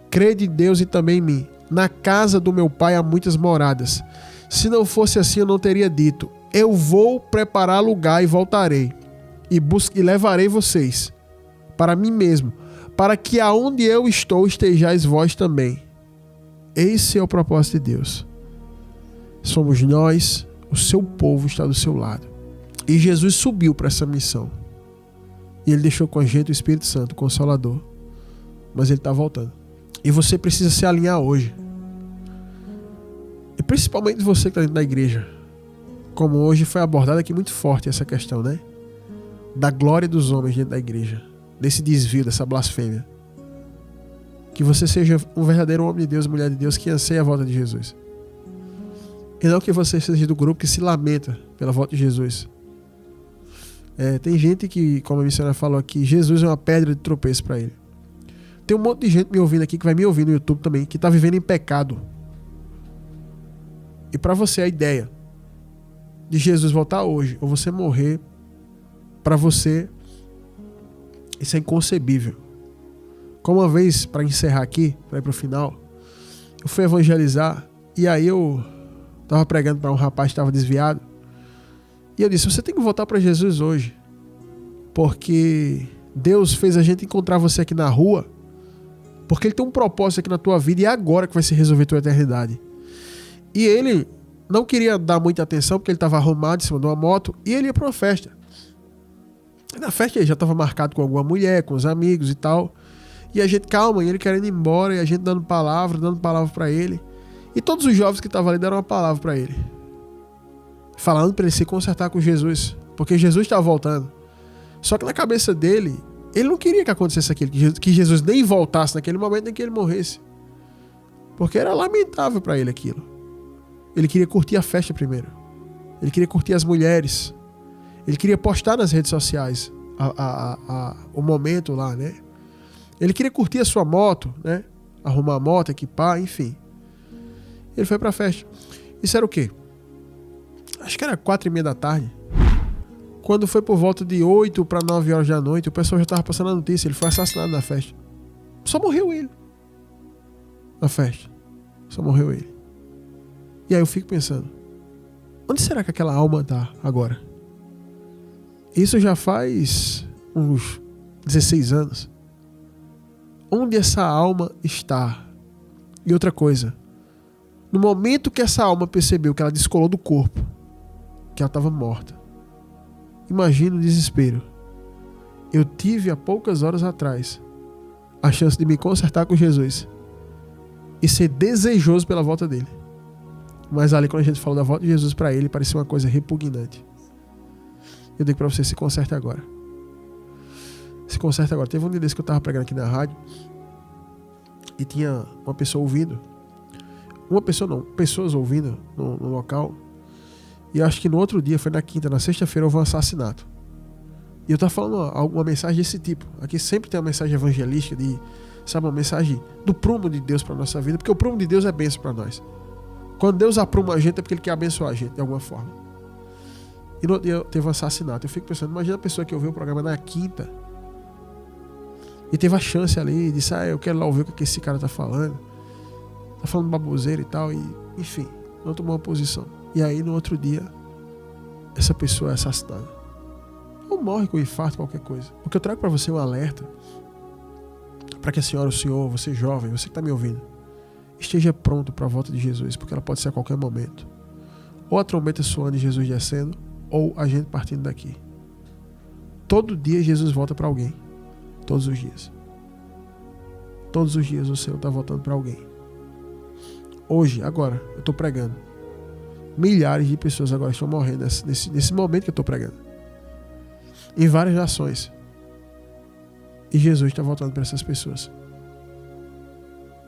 Crede em Deus e também em mim. Na casa do meu pai há muitas moradas. Se não fosse assim, eu não teria dito: eu vou preparar lugar e voltarei. E levarei vocês para mim mesmo, para que aonde eu estou estejais vós também. Esse é o propósito de Deus. Somos nós, o seu povo está do seu lado. E Jesus subiu para essa missão. E ele deixou com a gente o Espírito Santo, o Consolador. Mas ele está voltando. E você precisa se alinhar hoje. E principalmente você que está dentro da igreja. Como hoje foi abordada aqui muito forte essa questão, né? Da glória dos homens dentro da igreja. Desse desvio, dessa blasfêmia. Que você seja um verdadeiro homem de Deus, mulher de Deus, que anseia a volta de Jesus. E não que você seja do grupo que se lamenta pela volta de Jesus. Tem gente que, como a missionária falou aqui, Jesus é uma pedra de tropeço para ele. Tem um monte de gente me ouvindo aqui, que vai me ouvir no YouTube também, que está vivendo em pecado. E para você a ideia de Jesus voltar hoje, ou você morrer, para você isso é inconcebível. Como uma vez, para encerrar aqui, para ir para o final, eu fui evangelizar e aí eu estava pregando para um rapaz que estava desviado. E eu disse, você tem que voltar para Jesus hoje, porque Deus fez a gente encontrar você aqui na rua, porque Ele tem um propósito aqui na tua vida e é agora que vai se resolver tua eternidade. E ele não queria dar muita atenção, porque ele estava arrumado em cima de uma moto e ele ia para uma festa. E na festa ele já estava marcado com alguma mulher, com os amigos e tal. E a gente, calma, e ele querendo ir embora, e a gente dando palavra para ele. E todos os jovens que estavam ali deram uma palavra para ele, falando para ele se consertar com Jesus, porque Jesus estava voltando. Só que na cabeça dele, ele não queria que acontecesse aquilo, que Jesus nem voltasse naquele momento, nem que ele morresse. Porque era lamentável para ele aquilo. Ele queria curtir a festa primeiro. Ele queria curtir as mulheres. Ele queria postar nas redes sociais o momento lá, né? Ele queria curtir a sua moto, né? Arrumar a moto, equipar, enfim. Ele foi pra festa. Isso era o quê? Acho que era 4:30 da tarde. Quando foi por volta de 8 para 9 horas da noite, o pessoal já estava passando a notícia. Ele foi assassinado na festa. Só morreu ele. Na festa. Só morreu ele. E aí eu fico pensando, onde será que aquela alma está agora? Isso já faz uns 16 anos. Onde essa alma está? E outra coisa, no momento que essa alma percebeu que ela descolou do corpo, que ela estava morta, imagina o desespero. Eu tive há poucas horas atrás a chance de me consertar com Jesus e ser desejoso pela volta dele. Mas ali, quando a gente falou da volta de Jesus para ele, parecia uma coisa repugnante. Eu digo para você, se conserte agora. Se conserte agora. Teve um dia desse que eu estava pregando aqui na rádio e tinha uma pessoa ouvindo. Uma pessoa não, pessoas ouvindo no local. E eu acho que no outro dia, foi na quinta, na sexta-feira, houve um assassinato. E eu estava falando uma mensagem desse tipo. Aqui sempre tem uma mensagem evangelística, sabe, uma mensagem do prumo de Deus para a nossa vida, porque o prumo de Deus é bênção para nós. Quando Deus apruma a gente é porque Ele quer abençoar a gente de alguma forma. E no outro dia teve um assassinato. Eu fico pensando, imagina a pessoa que ouviu o programa na quinta e teve a chance ali e disse, eu quero lá ouvir o que esse cara tá falando. Tá falando baboseira e tal, e enfim, não tomou uma posição. E aí no outro dia, essa pessoa é assassinada. Ou morre com infarto, qualquer coisa. O que eu trago para você é um alerta, para que a senhora, o senhor, você jovem, você que tá me ouvindo, esteja pronto para a volta de Jesus, porque ela pode ser a qualquer momento. Ou a trombeta soando e Jesus descendo, ou a gente partindo daqui. Todo dia Jesus volta para alguém. Todos os dias. Todos os dias o Senhor está voltando para alguém. Hoje, agora, eu estou pregando. Milhares de pessoas agora estão morrendo nesse momento que eu estou pregando. Em várias nações. E Jesus está voltando para essas pessoas.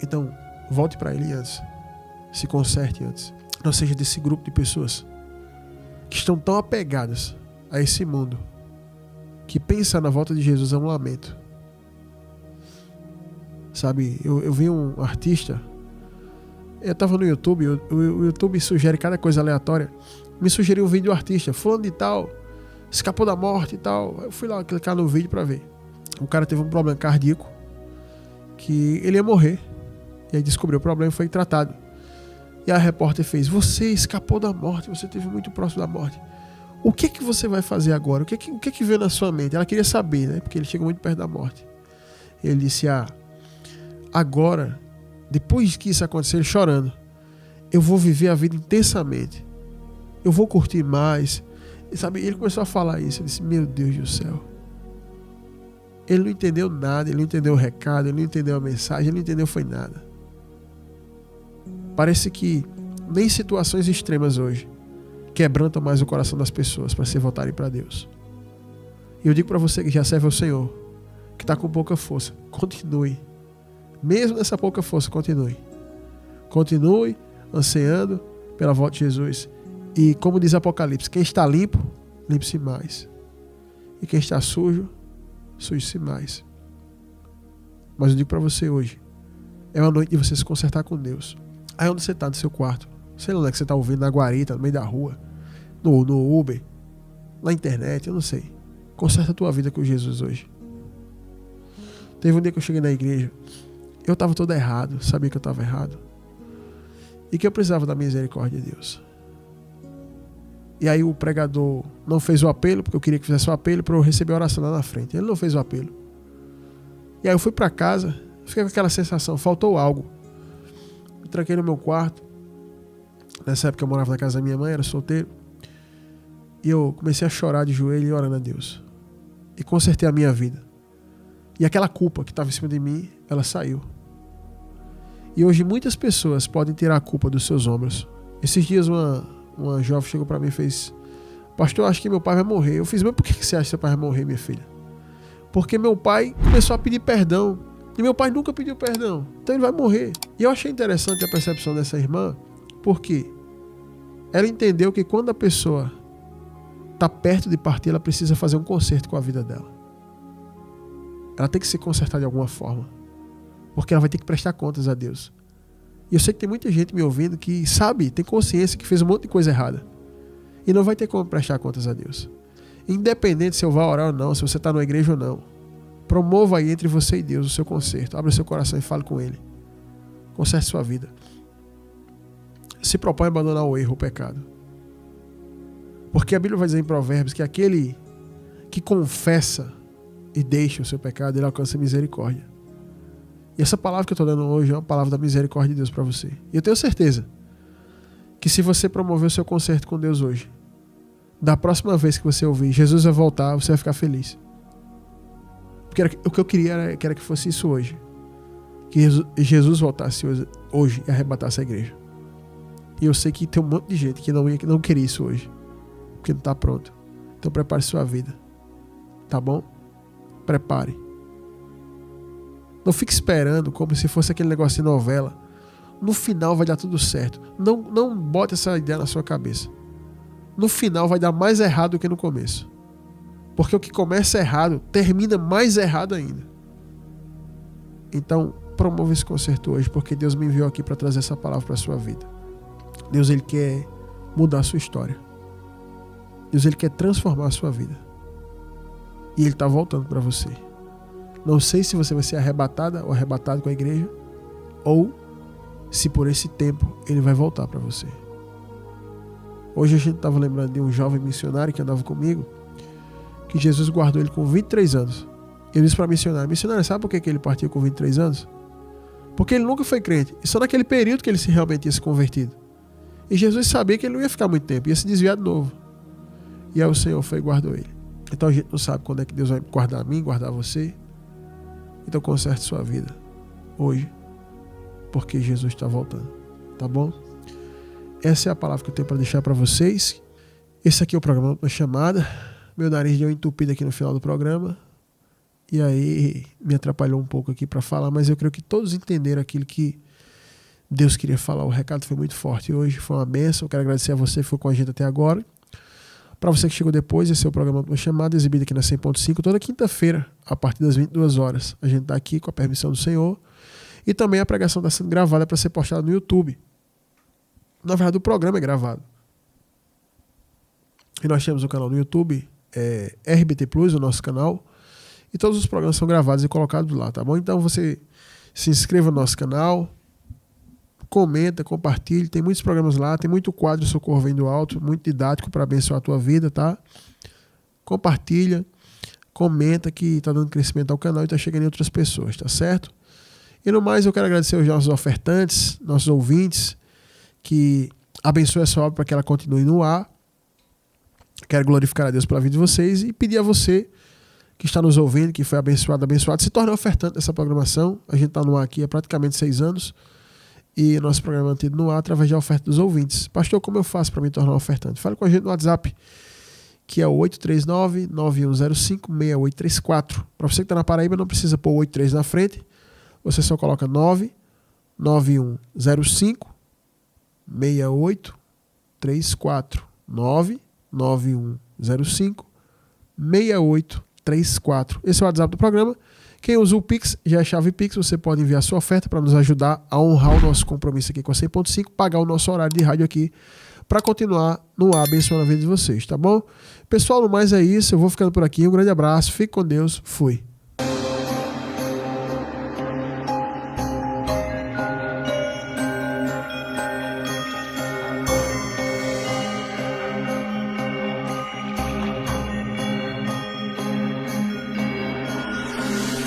Então, volte para Ele antes. Se conserte antes. Não seja desse grupo de pessoas que estão tão apegadas a esse mundo que pensar na volta de Jesus é um lamento. Sabe, eu vi um artista, eu estava no YouTube, o YouTube sugere cada coisa aleatória. Me sugeriu um vídeo do artista, fulano de tal, escapou da morte e tal. Eu fui lá clicar no vídeo para ver. O cara teve um problema cardíaco, que ele ia morrer. E aí descobriu o problema e foi tratado. E a repórter fez, você escapou da morte, você esteve muito próximo da morte. O que você vai fazer agora? O que veio na sua mente? Ela queria saber, né? Porque ele chegou muito perto da morte. Ele disse, agora, depois que isso acontecer, ele chorando, eu vou viver a vida intensamente. Eu vou curtir mais. E sabe, ele começou a falar isso. Eu disse, meu Deus do céu. Ele não entendeu nada, ele não entendeu o recado, ele não entendeu a mensagem, ele não entendeu foi nada. Parece que nem situações extremas hoje quebrantam mais o coração das pessoas para se voltarem para Deus. E eu digo para você que já serve ao Senhor, que está com pouca força, continue. Mesmo nessa pouca força, continue. Continue ansiando pela volta de Jesus. E como diz Apocalipse, quem está limpo, limpe-se mais. E quem está sujo, suje-se mais. Mas eu digo para você hoje, é uma noite de você se consertar com Deus. Aí onde você está, no seu quarto, sei lá onde é que você está ouvindo, na guarita, no meio da rua, no Uber, na internet, eu não sei. Conserta a tua vida com Jesus hoje. Teve um dia que eu cheguei na igreja, eu estava todo errado, sabia que eu estava errado. E que eu precisava da misericórdia de Deus. E aí o pregador não fez o apelo, porque eu queria que fizesse o apelo para eu receber a oração lá na frente. Ele não fez o apelo. E aí eu fui para casa, fiquei com aquela sensação, faltou algo. Me tranquei no meu quarto. Nessa época eu morava na casa da minha mãe, era solteiro. E eu comecei a chorar de joelho e orando a Deus. E consertei a minha vida. E aquela culpa que estava em cima de mim, ela saiu. E hoje muitas pessoas podem tirar a culpa dos seus ombros. Esses dias uma jovem chegou para mim e fez: pastor, eu acho que meu pai vai morrer. Eu fiz: mas por que você acha que seu pai vai morrer, minha filha? Porque meu pai começou a pedir perdão. E meu pai nunca pediu perdão. Então ele vai morrer. E eu achei interessante a percepção dessa irmã, porque ela entendeu que quando a pessoa está perto de partir, ela precisa fazer um conserto com a vida dela. Ela tem que se consertar de alguma forma. Porque ela vai ter que prestar contas a Deus. E eu sei que tem muita gente me ouvindo que sabe, tem consciência que fez um monte de coisa errada. E não vai ter como prestar contas a Deus. Independente se eu vá orar ou não, se você está na igreja ou não. Promova aí entre você e Deus o seu conserto. Abra seu coração e fale com Ele. Conserte sua vida. Se propõe a abandonar o erro, o pecado. Porque a Bíblia vai dizer em Provérbios que aquele que confessa e deixa o seu pecado, ele alcança misericórdia. E essa palavra que eu estou dando hoje é uma palavra da misericórdia de Deus para você. E eu tenho certeza que se você promover o seu conserto com Deus hoje, da próxima vez que você ouvir Jesus vai voltar, você vai ficar feliz. Porque o que eu queria era que fosse isso hoje. Que Jesus voltasse hoje e arrebatasse a igreja. E eu sei que tem um monte de gente que não queria isso hoje. Porque não está pronto. Então prepare sua vida. Tá bom? Prepare. Não fique esperando como se fosse aquele negócio de novela. No final vai dar tudo certo. Não bote essa ideia na sua cabeça. No final vai dar mais errado do que no começo. Porque o que começa errado termina mais errado ainda. Então, promova esse conserto hoje, porque Deus me enviou aqui para trazer essa palavra para a sua vida. Deus, Ele quer mudar a sua história. Deus, Ele quer transformar a sua vida. E Ele está voltando para você. Não sei se você vai ser arrebatada ou arrebatado com a igreja, ou se por esse tempo Ele vai voltar para você. Hoje a gente estava lembrando de um jovem missionário que andava comigo, que Jesus guardou ele com 23 anos. Ele disse para missionário: missionário, sabe por que ele partiu com 23 anos? Porque ele nunca foi crente. E só naquele período que ele realmente ia se convertido. E Jesus sabia que ele não ia ficar muito tempo, ia se desviar de novo. E aí o Senhor foi e guardou ele. Então a gente não sabe quando é que Deus vai guardar a mim, guardar você. Então conserte sua vida hoje, porque Jesus está voltando. Tá bom? Essa é a palavra que eu tenho para deixar para vocês. Esse aqui é o programa da chamada. Meu nariz deu entupido aqui no final do programa. E aí me atrapalhou um pouco aqui para falar, mas eu creio que todos entenderam aquilo que Deus queria falar. O recado foi muito forte hoje, foi uma bênção. Eu quero agradecer a você que ficou com a gente até agora. Para você que chegou depois, esse é o programa da chamada, exibido aqui na 100.5 toda quinta-feira, a partir das 22 horas. A gente está aqui com a permissão do Senhor. E também a pregação está sendo gravada para ser postada no YouTube. Na verdade, o programa é gravado. E nós temos um canal no YouTube, RBT Plus, o nosso canal. E todos os programas são gravados e colocados lá, tá bom? Então você se inscreva no nosso canal, comenta, compartilhe. Tem muitos programas lá, tem muito quadro Socorro Vem do Alto, muito didático para abençoar a tua vida, tá? Compartilha, comenta que está dando crescimento ao canal e está chegando em outras pessoas, tá certo? E no mais, eu quero agradecer aos nossos ofertantes, nossos ouvintes, que abençoe essa obra para que ela continue no ar. Quero glorificar a Deus pela vida de vocês e pedir a você que está nos ouvindo, que foi abençoado, se torne ofertante dessa programação. A gente está no ar aqui há praticamente 6 anos e nosso programa é mantido no ar através da oferta dos ouvintes. Pastor, como eu faço para me tornar ofertante? Fale com a gente no WhatsApp, que é o 839-9105-6834. Para você que está na Paraíba, não precisa pôr o 83 na frente. Você só coloca 99105-6834. 99105-6834. Esse é o WhatsApp do programa. Quem usa o Pix, já é a chave Pix, você pode enviar sua oferta para nos ajudar a honrar o nosso compromisso aqui com a 100.5, pagar o nosso horário de rádio aqui, para continuar no ar abençoando a vida de vocês, tá bom? Pessoal, no mais é isso, eu vou ficando por aqui, um grande abraço, fique com Deus, fui.